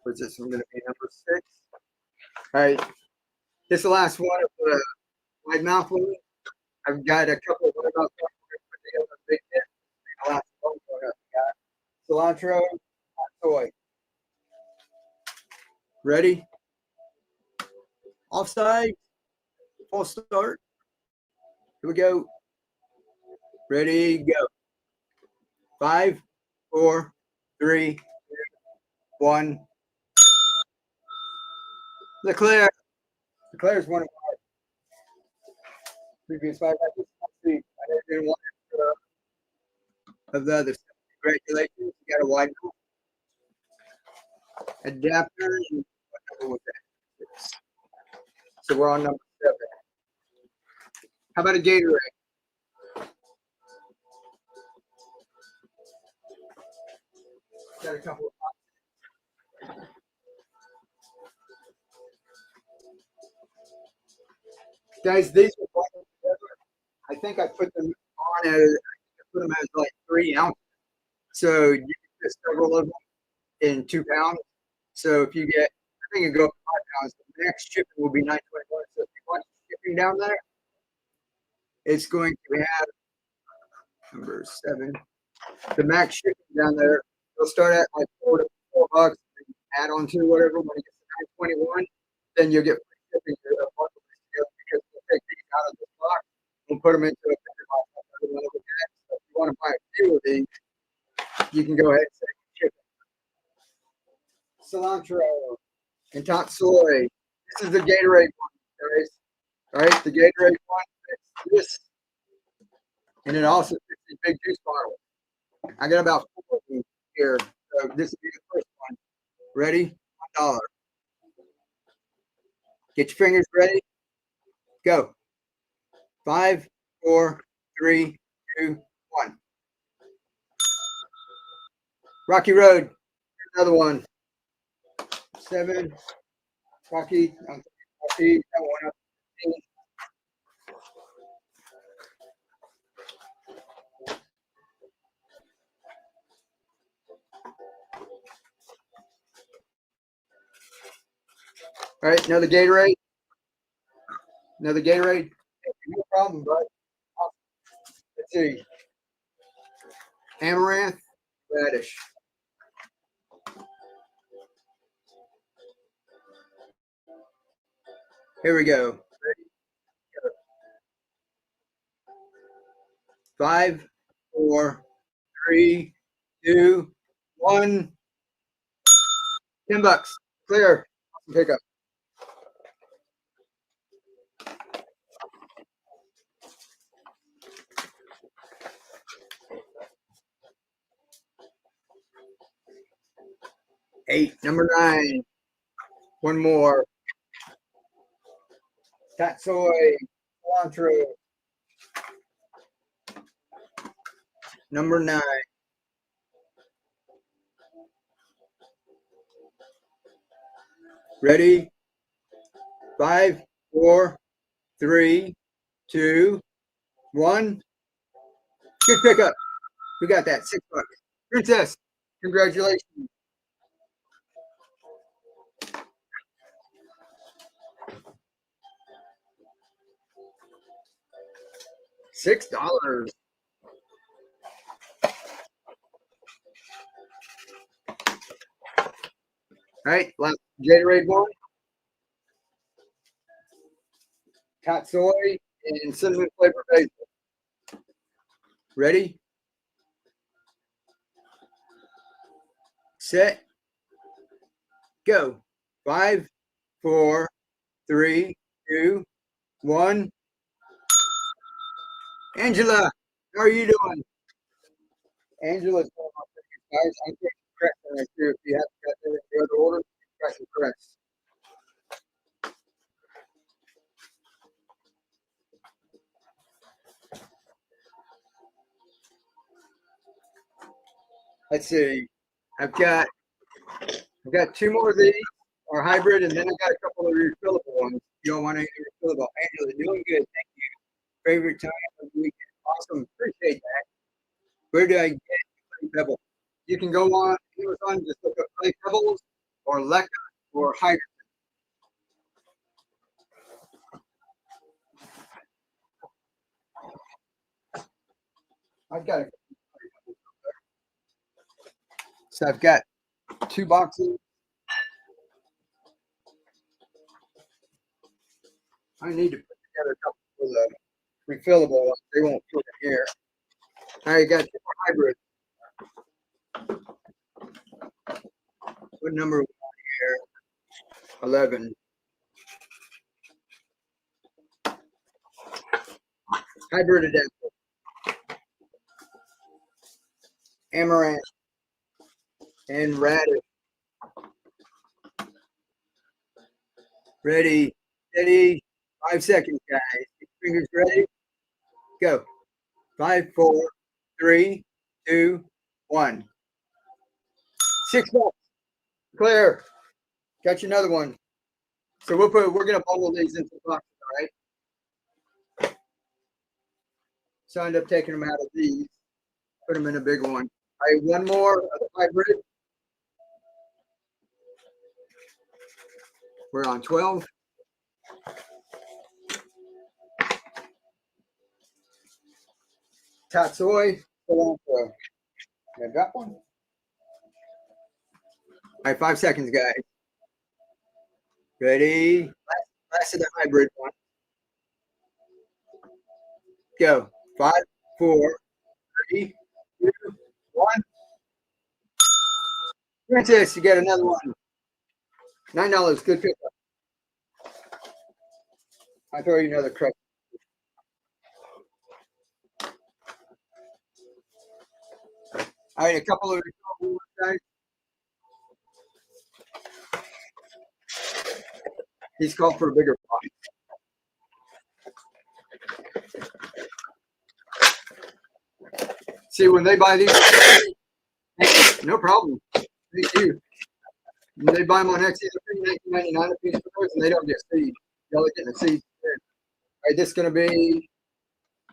What's this one going to be? Number 6. All right. This is the last one of the wide mouth one. I've got a couple of wide mouth ones. Big hit. The last one got cilantro, soy. Ready? Offside. False start. Here we go. Ready, go. 5, 4, 3, 2, 1. Leclerc. Leclerc is one of our previous 5. I didn't want of the other stuff. Congratulations. You got a wide adapter. And whatever with that. So we're on number 7. How about a Gatorade? Got a couple of guys, these are together. I think I put them on as like 3 ounces. So you can get several of them in 2 pounds. So if you get, I think it go up to 5 pounds. The next shipping will be $9.21. So if you want shipping down there, it's going to have number 7. The max shipping down there, it'll start at like $4 and add on to whatever when it gets to $9.21. Then you'll get free shipping because we'll take these out of this box and put them into a bigger box. So if you want to buy a few of these, you can go ahead and say shipping. Cilantro and top soy. This is the Gatorade one, guys. All right, the Gatorade one fits this, and it also fits the big juice bottle. I got about 4 of these here. So this will be the first one. Ready? $1. Get your fingers ready. Go. 5, 4, 3, 2, 1. Rocky Road. Another one. 7. Rocky. Rocky. That one up. All right, another Gatorade. Another Gatorade. No problem, bud. Let's see. Amaranth, radish. Here we go. Ready? Go. 5, 4, 3, 2, 1. $10. Clear. Pick up. 8. Number 9. One more. Tatsoi, cilantro. Number 9. Ready? 5, 4, 3, 2, 1. Good pickup. We got that. $6. Princess, congratulations. $6. All right, last Gatorade one. Tatsoi and cinnamon flavor basil. Ready? Set. Go. 5, 4, 3, 2, 1. Angela, how are you doing? Angela's going on guys. I'm taking correct right here. If you haven't got that in the other order, press and correct. Let's see. I've got 2 more of these are hybrid, and then I got a couple of refillable ones. You don't want any refillable. Angela, doing good. Thank you. Favorite time of the weekend. Awesome. Appreciate that. Where do I get Clay Pebbles? You can go on Amazon, just look up Clay Pebbles or Leca or Hydroponics. I've got it. So I've got 2 boxes. I need to put together a couple of the refillable ones. They won't fit in here. I got 2 more hybrids. What number are we on here? 11. Hybrid adapter. Amaranth and radish. Ready, steady. 5 seconds, guys. Fingers ready. Go. 5, 4, 3, 2, 1. $6. Clear. Got you another one. So we're gonna bundle these into boxes, all right? So I end up taking them out of these, put them in a big one. All right, one more of the hybrid. We're on 12. Tatsoi, cilantro. I got one. All right, 5 seconds, guys. Ready? Last of the hybrid one. Go. 5, 4, 3, 2, 1. Princess, you got another one. $9. Good pickup. I'll throw you another crutch. All right, a couple of guys. He's called for a bigger pot. See, when they buy these, no problem. Thank you. When they buy them on Etsy, they're $19.99 a piece for those, and they don't get seed. Y'all are getting the seed. All right, this is going to be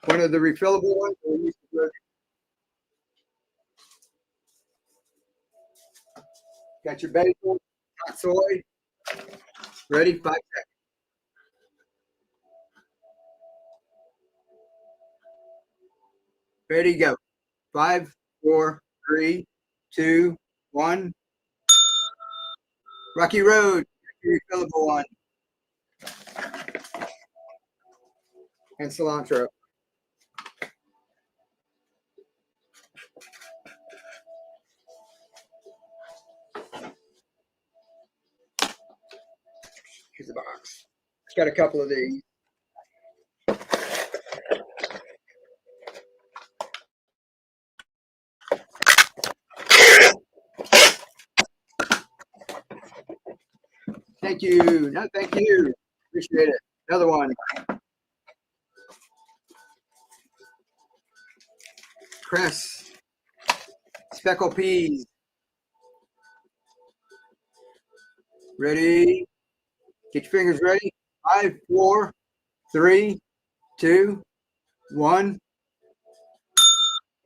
one of the refillable ones. Got your basil, hot soy. Ready? 5 seconds. Ready, go. 5, 4, 3, 2, 1. Rocky Road, refillable one. And cilantro. Here's the box. It's got a couple of these. Thank you. No, thank you. Appreciate it. Another one. Cress. Speckle peas. Ready? Get your fingers ready. 5, 4, 3, 2, 1.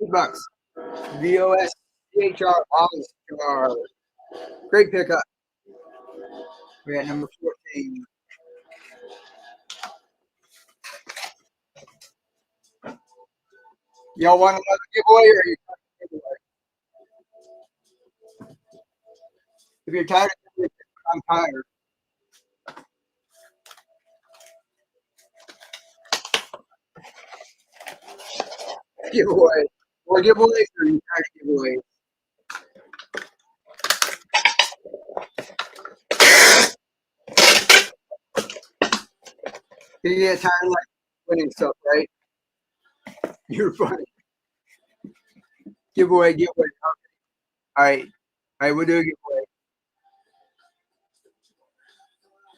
$2. VOSCHR. Oscar. Great pickup. We're at number 14. Y'all want another giveaway or you giveaway? If you're tired of it, I'm tired. Giveaway. More giveaways or you tired of giveaways? You get tired of like winning stuff, right? You're funny. Giveaway, giveaway. All right. All right, we'll do a giveaway.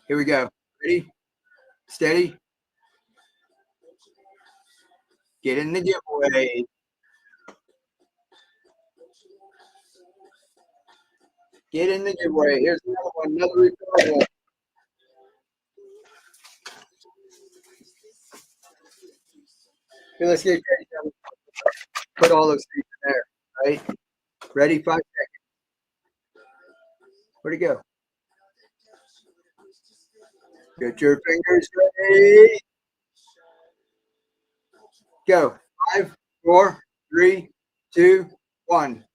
Here we go. Ready? Steady. Get in the giveaway. Get in the giveaway. Here's another one, another refillable. Okay, let's get ready. Put all those things in there, right? Ready? 5 seconds. Where'd it go? Get your fingers ready. Go. 5, 4, 3, 2, 1.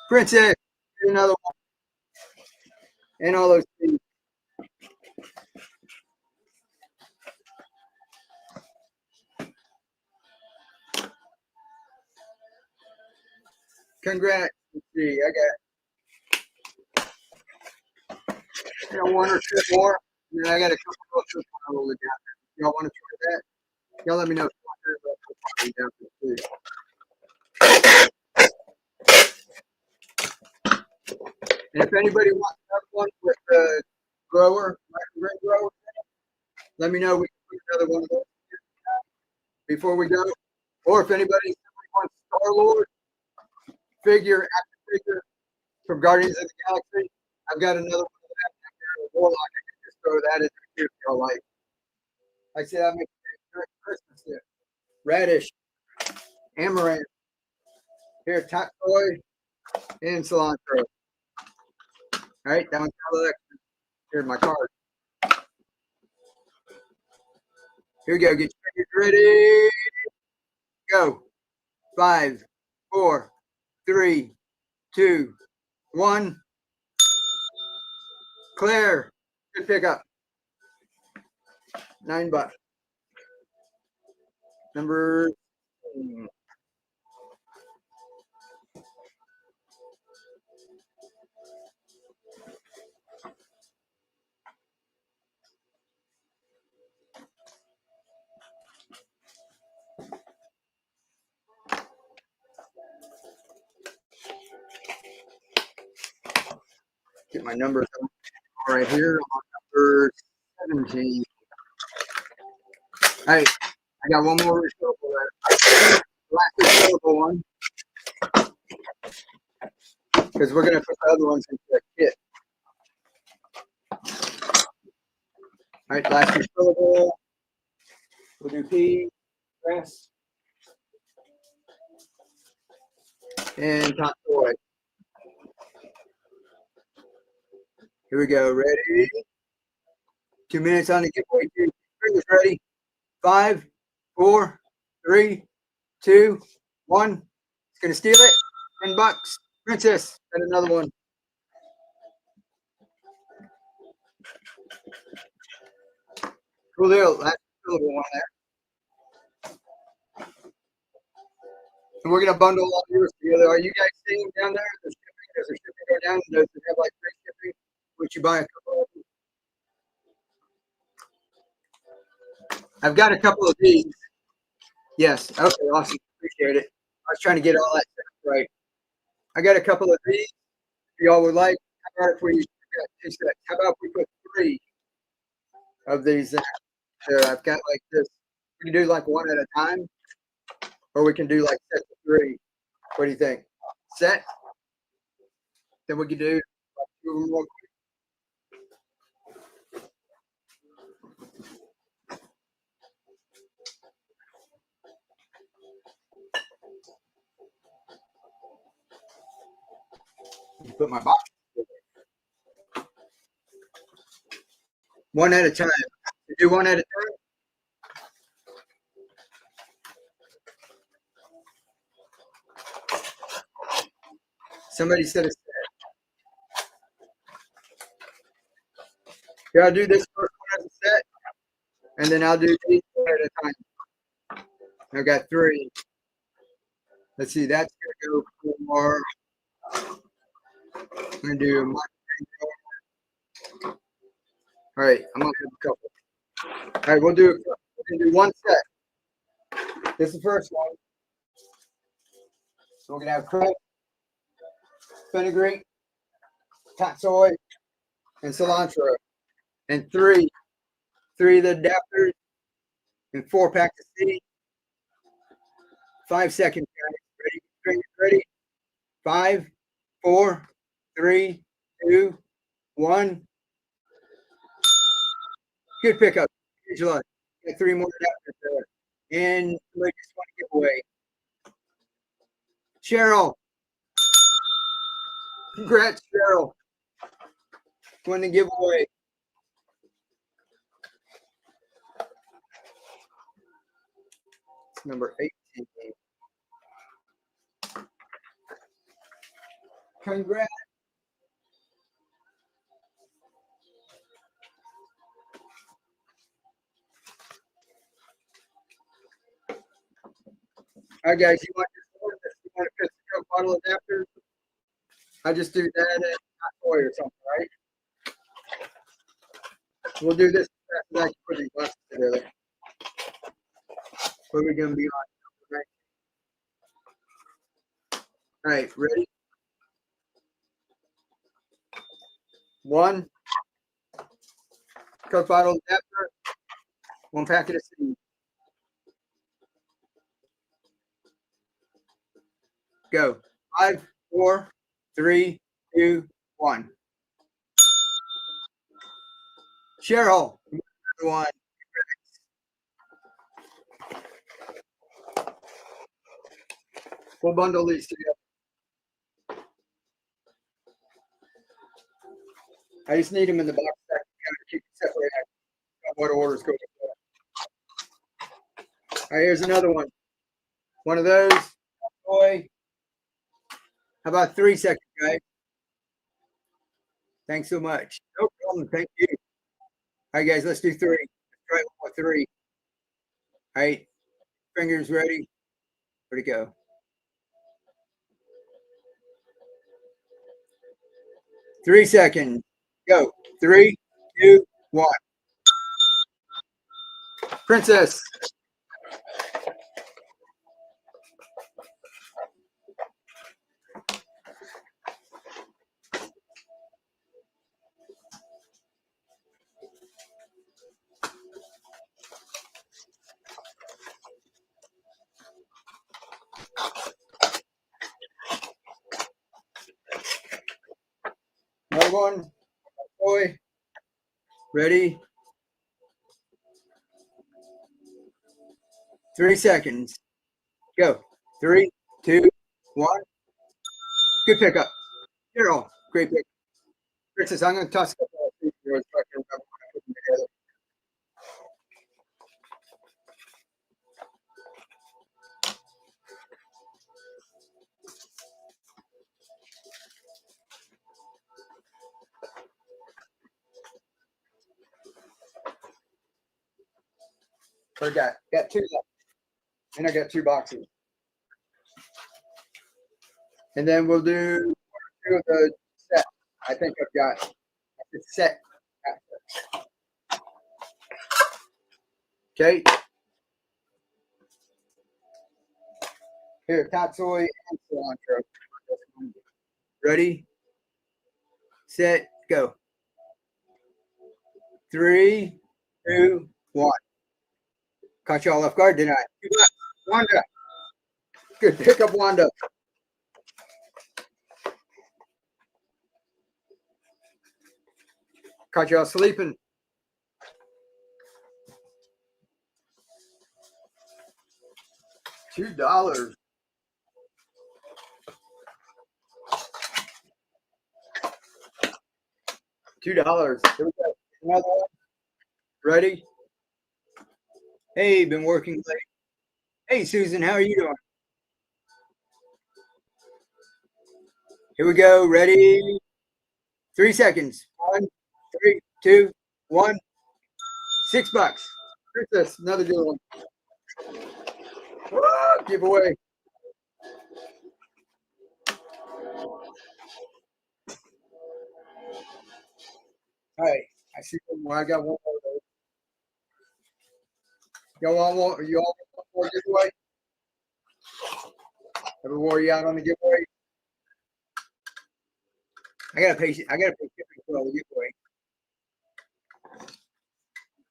Princess. Get another one. And all those things. Congrats. Let's see. I got one or two more. And then I got a couple of those to roll it down. Y'all want to try that? Y'all let me know if you want to down. And if anybody wants another one with the grower, microgreen grower, let me know. We can put another one of those before we go. Or if anybody wants Star-Lord figure, action figure from Guardians of the Galaxy, I've got another one of that there. Warlock, I can just throw that in there too if y'all like. I said I make Christmas there. Radish, amaranth, here, top soy, and cilantro. All right, that one's all extra. Here's my card. Here we go. Get your fingers ready. Go. 5, 4, 3, 2, 1. Claire, good pickup. $9. Number. Get my numbers right here on number 17. All right, I got one more refillable left. Last refillable one. Because we're going to put the other ones into the kit. All right, last refillable. We'll do pea, grass, and top soy. Here we go. Ready? 2 minutes on the giveaway. Fingers ready. 5, 4, 3, 2, 1. It's gonna steal it. $10. Princess. And another one. Cool deal. Last fillable one there. And we're gonna bundle all yours together. Are you guys seeing down there? The shipping, does the shipping go down? Does it have like free shipping? Would you buy a couple of them? I've got a couple of these. Yes. Okay. Awesome. Appreciate it. I was trying to get all that stuff right. I got a couple of these. If y'all would like, I got it for you 2 sets. How about we put 3 of these in there? I've got like this. We can do like one at a time, or we can do like sets of 3. What do you think? Set. Then we can do like 2 of them real quick. Put my box. One at a time. You do one at a time. Somebody said a set. Here, I'll do this first one as a set, and then I'll do these one at a time. I've got 3. Let's see, that's gonna go for. I'm gonna do. All right, I'm gonna have a couple. All right, we'll do. We're gonna do one set. This is the first one. So we're gonna have crab, fenugreek, tatsoi, and cilantro, and 3 of the adapters, and 4 packs of seed. 5 seconds, guys. Ready? Ready? 5, 4, 3, 2, 1. Good pickup, Angela. Got 3 more adapters there, and somebody just want to give away. Cheryl. Congrats, Cheryl. Won the giveaway. It's number 18. Congrats. All right, guys, you want a fifth Coke bottle adapter? I just do that at toy or something, right? We'll do this as I can put these boxes together. What are we going to be on? All right, ready? 1 Coke bottle adapter, 1 packet of seed. Go. 5, 4, 3, 2, 1. Cheryl, one. We'll bundle these together. I just need them in the box so I can kind of keep it separate. What orders go before. All right, here's another one. One of those. Boy. How about 3 seconds, guys? Thanks so much. No problem. Thank you. All right, guys, let's do 3. Let's try one more 3. All right, fingers ready. Where'd it go? 3 seconds. Go. 3, 2, 1. Princess. Another one. Boy. Ready? 3 seconds. Go. 3, 2, 1. Good pickup. Carol, great pick. Princess, I'm going to toss a couple of these so I can remember when I put them together. I got 2 left. And I got 2 boxes. And then we'll do 2 of the set. I think I've got the set. Okay. Here, tatsoi and cilantro. Ready, set, go. 3, 2, 1. Caught you all off guard, didn't I? Wanda. Good pickup, Wanda. Caught you all sleeping. $2. $2. Here we go. Another one. Ready? Hey, been working late. Hey, Susan, how are you doing? Here we go. Ready? 3 seconds. 1, 3, 2, 1. $6. Princess, another good one. Giveaway. All right. I see one more. I got one more. Y'all want one? You all want one more giveaway? Ever wore you out on the giveaway? I gotta pay shipping for all the giveaway.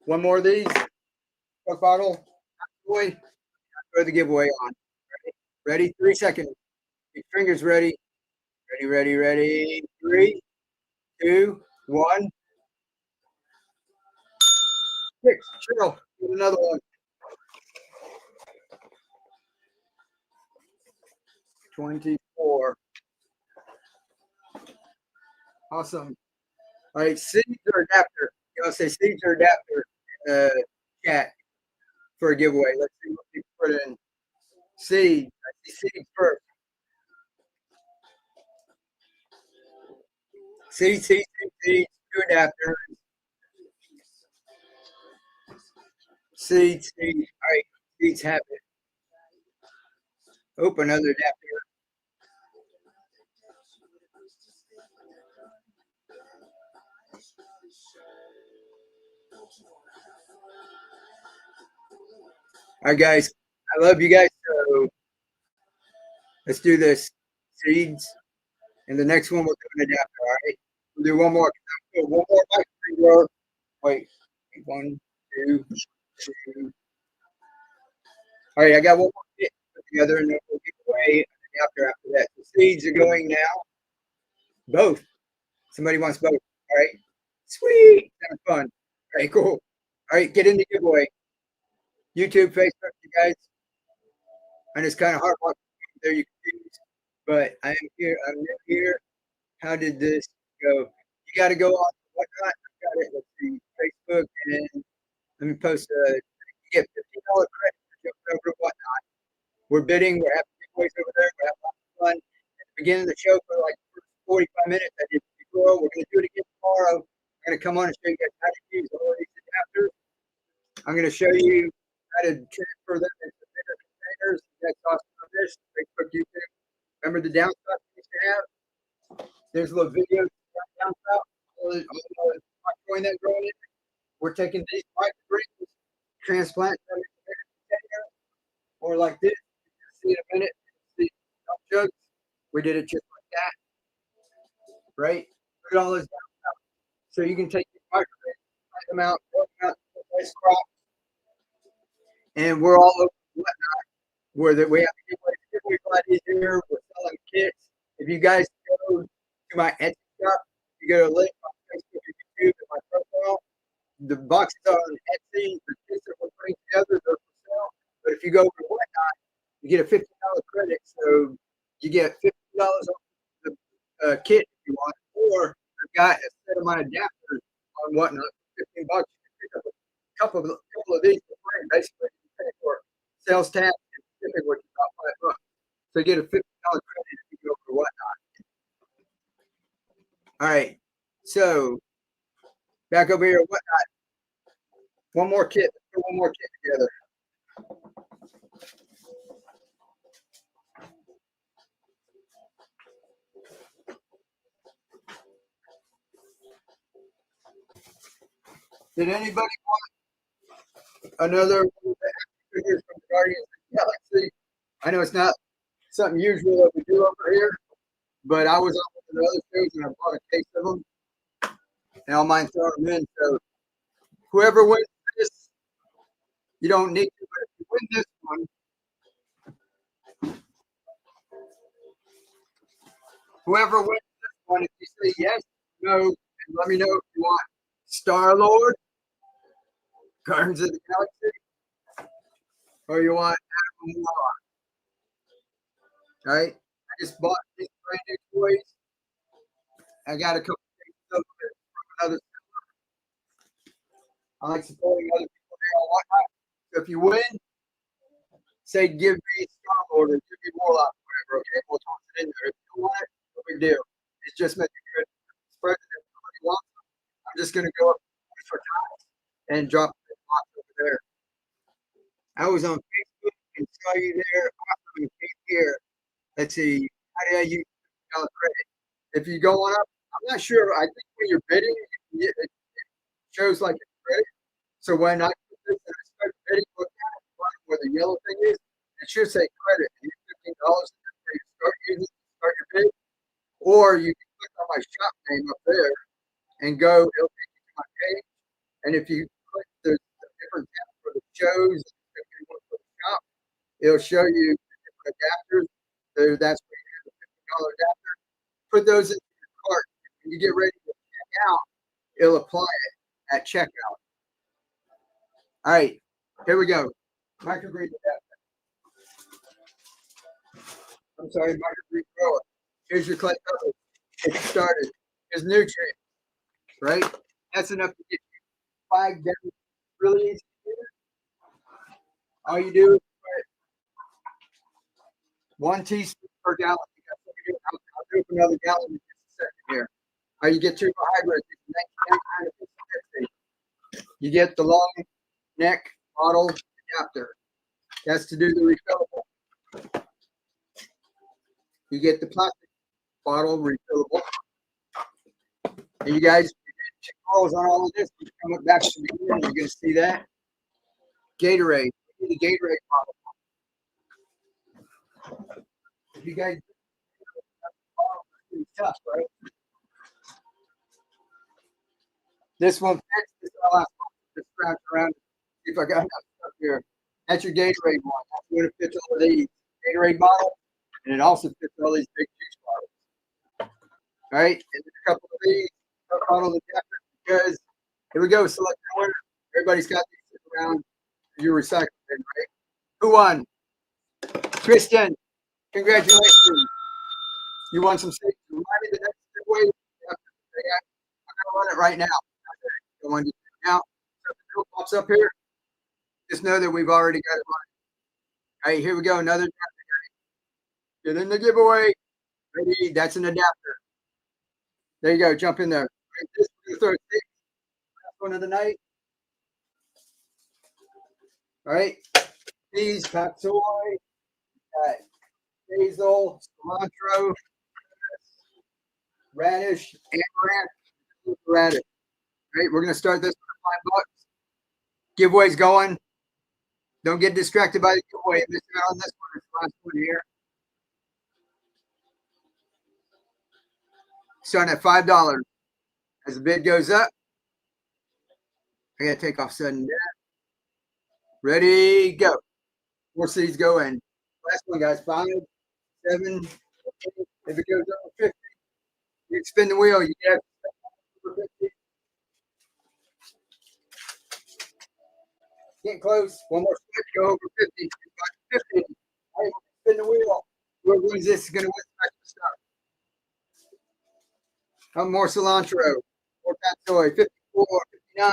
One more of these. Coke bottle. Boy, throw the giveaway on. Ready? 3 seconds. Your fingers ready. Ready. 3, 2, 1. 6. Cheryl, get another one. 24. Awesome. All right, seeds or adapter. You want to say seeds or adapter in the chat for a giveaway. Let's see what people put in. Seeds. I see seeds first. Seeds. 2 adapters. Seeds. All right, seeds have it. Open another adapter. All right, guys. I love you guys. So let's do this. Seeds. And the next one we'll do an adapter. All right. We'll do one more. One more microphone. Wait. 1, 2, 3. All right. I got one more kit put together, and then we'll give away an adapter after that. The seeds are going now. Both. Somebody wants both. All right. Sweet. Having fun. All right. Cool. All right. Get in the giveaway. YouTube, Facebook, you guys. And it's kind of hard there you can use. But I am here. I'm new here. How did this go? You got to go on whatnot. I got it. Let's see. Facebook, and let me post you get $15 credit for jumping over to whatnot. We're bidding. We're having giveaways over there. We're having lots of fun. At the beginning of the show for like 45 minutes, I did before. We're going to do it again tomorrow. I'm going to come on and show you guys how to use all these adapters. I'm going to show you how to transfer them into bigger containers. That's awesome on this. Facebook, YouTube. Remember the downside we used to have? There's a little video downside. Growing that growing in. We're taking these microgreens, transplant them into bigger containers, or like this. See in a minute. See jugs. We did it just like that. Right? Look at all those downside. So you can take these microgreens, plant them out, grow them out, nice crop. And we're all over whatnot. Where that we have to give away easier. We're selling kits. If you guys go to my Etsy shop, you go to link on Facebook or YouTube and my profile. The boxes are on Etsy. The kits that we're putting together, they're for sale. But if you go over whatnot, you get a $50 credit. So you get $50 off the kit if you want, or I've got a set of my adapters on whatnot for $15. You can pick up a couple of these for free, basically. You pay for sales tax. Which is about $5. So you get a $50 credit if you go for whatnot. All right. So back over here, whatnot. One more kit. Let's put one more kit together. Did anybody want another figures from the Guardians of the Galaxy? I know it's not something usual that we do over here, but I was on with the other shows and I bought a case of them. And I don't mind throwing them in. So Whoever wins this, you don't need to, but if you win this one, whoever wins this one, if you say yes, no, and let me know if you want Star Lord, Guardians of the Galaxy, or you want Adam Warlock. All right. I just bought these brand new toys. I got a couple things from another. I like supporting other people there and whatnot. So if you win, say give me Star Lord or give me Warlock, whatever. Okay, we'll toss it in there. If you want it, no big deal. It's just making good spread that everybody wants. I'm just gonna go up for time and drop the box over there. I was on Facebook and saw you there. Awesome, you came here. Let's see. How do I use credit? If you go on up, I'm not sure. I think when you're bidding, it shows like a credit. So when I put this and I start bidding, look at it, where the yellow thing is, it should say credit. You get $15 and you start using it, start your bid. Or you can click on my shop name up there and go, it'll take you to my page. And if you click the different tabs for the shows, for the shop, it'll show you the different adapters. So that's where you have the $15 adapter. Put those into your cart. When you get ready to check out, it'll apply it at checkout. All right, here we go. Microgreen adapter. I'm sorry, microgreen grower. Here's your clay cover. Get started. Here's nutrients, right? That's enough to get you 5 gallons. Really easy to do. All you do is put 1 teaspoon per gallon. I'll do it for another gallon in just a second here. You get turbo hybrid. You get the long neck bottle adapter. That's to do the refillable. You get the plastic bottle refillable. And you guys, check on all of this. You come back to the beginning, you're going to see that. Gatorade. The Gatorade bottle. You guys, it's tough, right? This one fits. This is the last one. Just scratch around. See if I got enough stuff here. That's your Gatorade one. That's when it fits all of these. Gatorade bottle, and it also fits all these big juice bottles. All right, and a couple of these bottle adapters because here we go. Select the winner. Everybody's got these around your recycling bin, right? Who won? Kristen, congratulations. You won some safety. Remind me the next giveaway. I'm gonna run it right now. Go on now. So if the bill pops up here, just know that we've already got it running. All right, here we go. Another adapter. Get in the giveaway. Ready? That's an adapter. There you go. Jump in there. Right, this is the last one of the night. All right. These pack soy, basil, cilantro, radish, amaranth, radish. All right, we're gonna start this for $5. Giveaway's going. Don't get distracted by the giveaway. Miss out on this one. It's the last one here. Starting at $5. As the bid goes up, I gotta take off sudden death. Ready, go. 4 seeds go in. Last one, guys. 5, 7, 8. If it goes over 50, you spin the wheel. You get over 50. Get close. One more spin. Go over 50. 50. All right, spin the wheel. Whoever wins this is gonna win special stuff. More cilantro. More fat soy. 54, 59.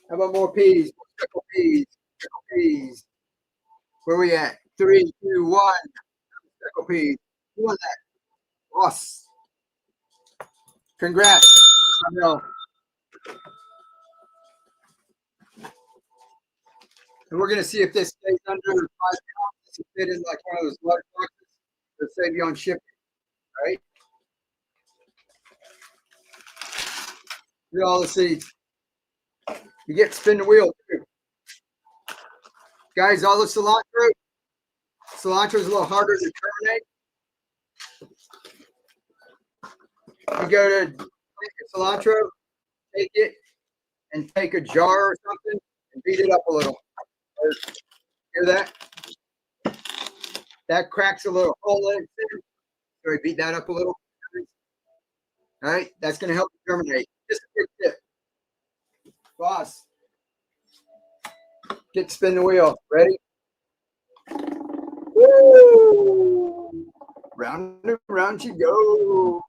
How about more peas? More pickle peas. Pickle peas. Where we at? 3, 2, 1. Pickle peas. Who won that? Ross. Congrats. And we're going to see if this stays under 5 pounds. To fit in like one of those large boxes to save you on shipping. All right. Look at all the seeds. You get to spin the wheel too. Guys, all the cilantro. Cilantro is a little harder to terminate. You go to cilantro, take it, and take a jar or something and beat it up a little. Hear that? That cracks a little hole in it. So we beat that up a little. All right, that's going to help it germinate. Just a quick tip. Boss, get spin the wheel. Ready? Woo! Round and round you go.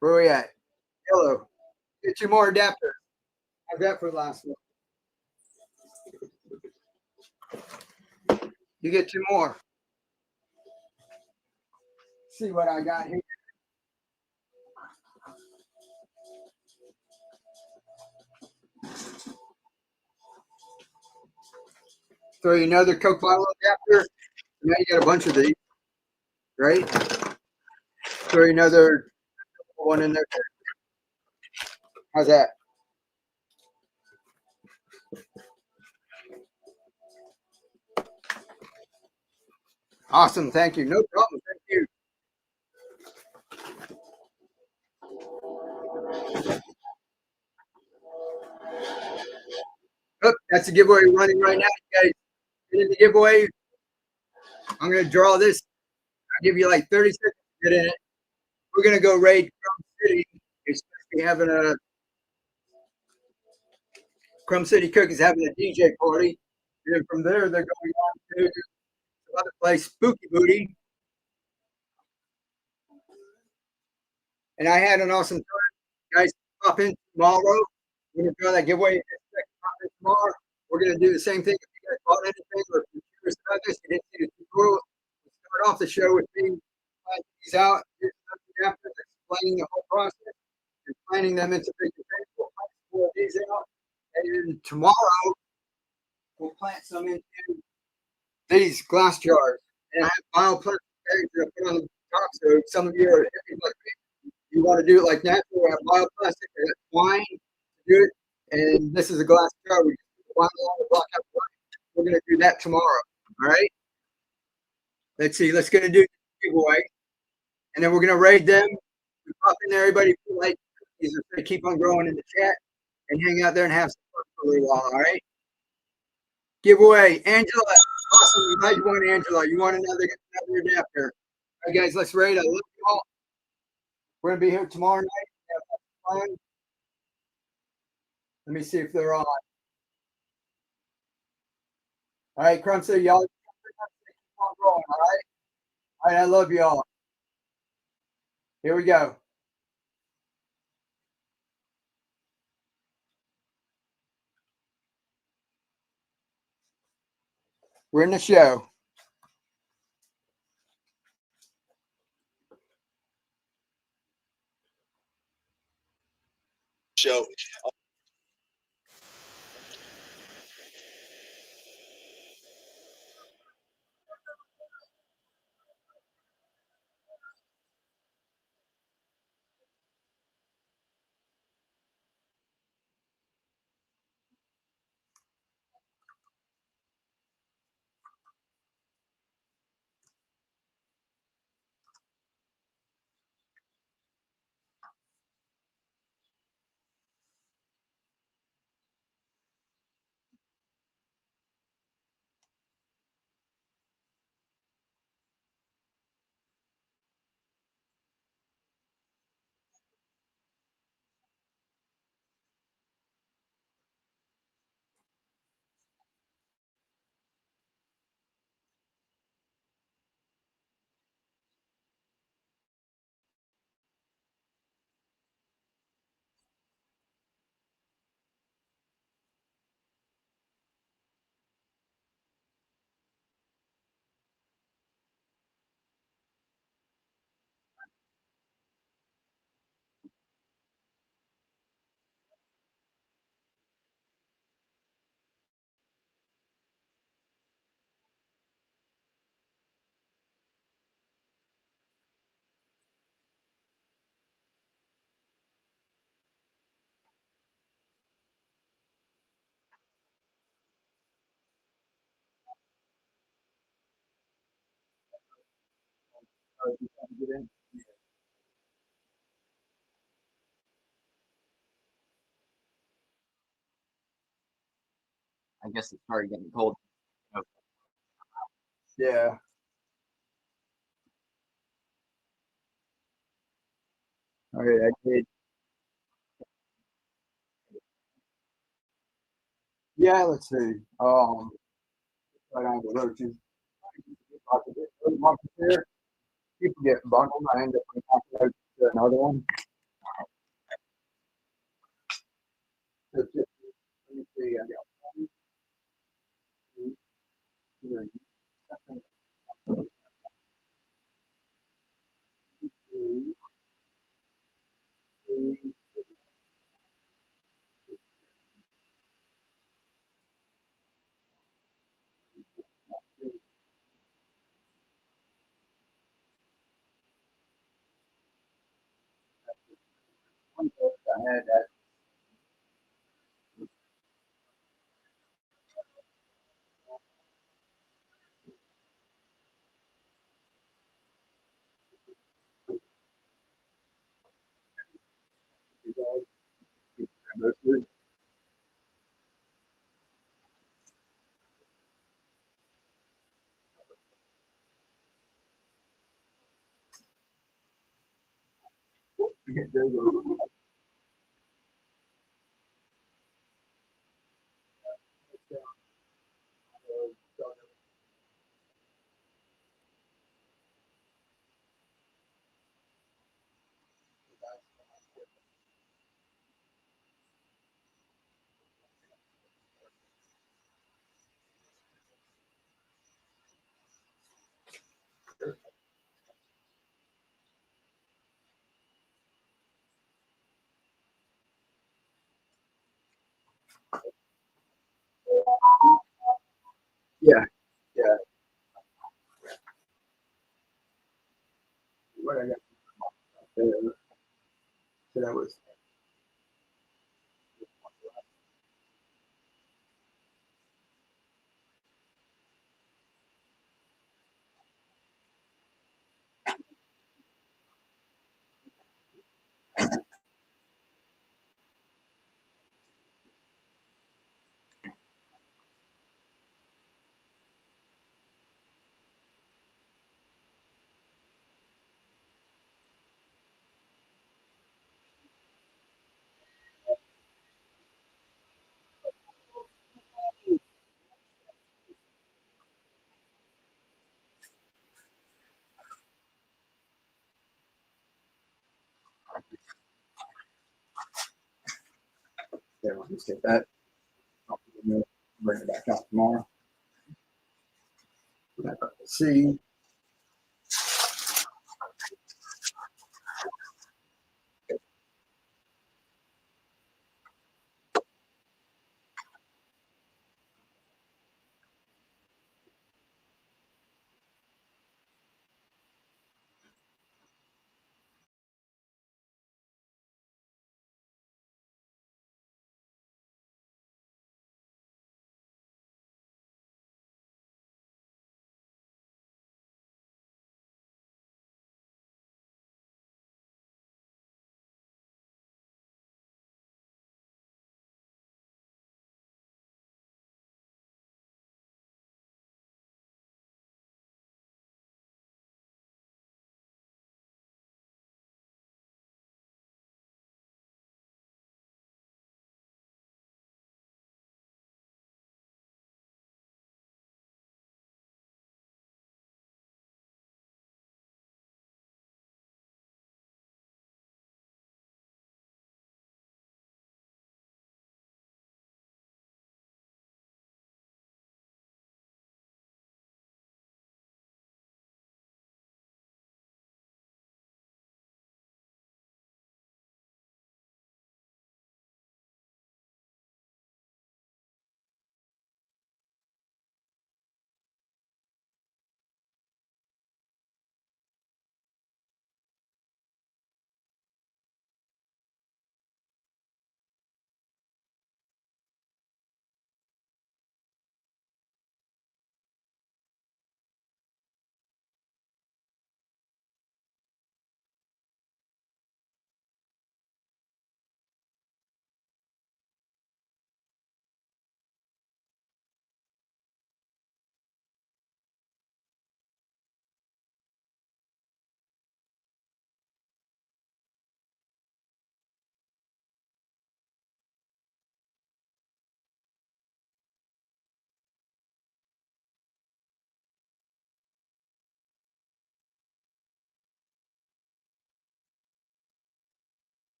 Where are we at? Yellow. Get 2 more adapters. How's that for the last one? You get 2 more. See what I got here. Throw you another Coke bottle adapter. Now you got a bunch of these, right? Throw you another one in there. How's that? Awesome. Thank you. No problem. Thank you. Oh, that's a giveaway running right now. You guys get in the giveaway. I'm going to draw this. I'll give you like 30 seconds to get in it. We're going to go raid Crum City. It's supposed to be having a Crum City Cookies having a DJ party. And then from there, they're going on to some other place, Spooky Booty. And I had an awesome time. Guys, pop in tomorrow. We're going to draw that giveaway. Pop in tomorrow. We're going to do the same thing. If you guys bought anything or if you're curious about this, you didn't see the tutorial, we'll start off the show with me planting these out, after explaining the whole process and planting them into big things. We'll plant some more of these out. And then tomorrow, we'll plant some into these glass jars. And I have bioplastic bags that I put on the top. So some of you are like me. You want to do it like natural. I have bioplastic. I got twine to do it. And this is a glass jar. We just put one along the block out the line. We're going to do that tomorrow. All right. Let's see. Let's get to do the giveaway. And then we're going to raid them. We pop in there. Everybody feel like cookies are going to keep on growing in the chat and hang out there and have some fun for a little while. All right. Giveaway. Angela. Awesome. I'm glad you won, Angela. You want another adapter. All right, guys. Let's raid. I love you all. We're going to be here tomorrow night. Have fun. Let me see if they're on. All right, Crum City, y'all keep on growing, all right? All right, I love y'all. Here we go. We're in the show. Show. I guess it started getting cold. Yeah. Okay, I did. Yeah, let's see. Right on the roaches. Here. People get bundled. I end up with another one. So just, let me see. I got one, two, three, two, three. I had that. Yeah, yeah. What I got there. So that was. Yeah, let me get that. I'll bring it back out tomorrow. See.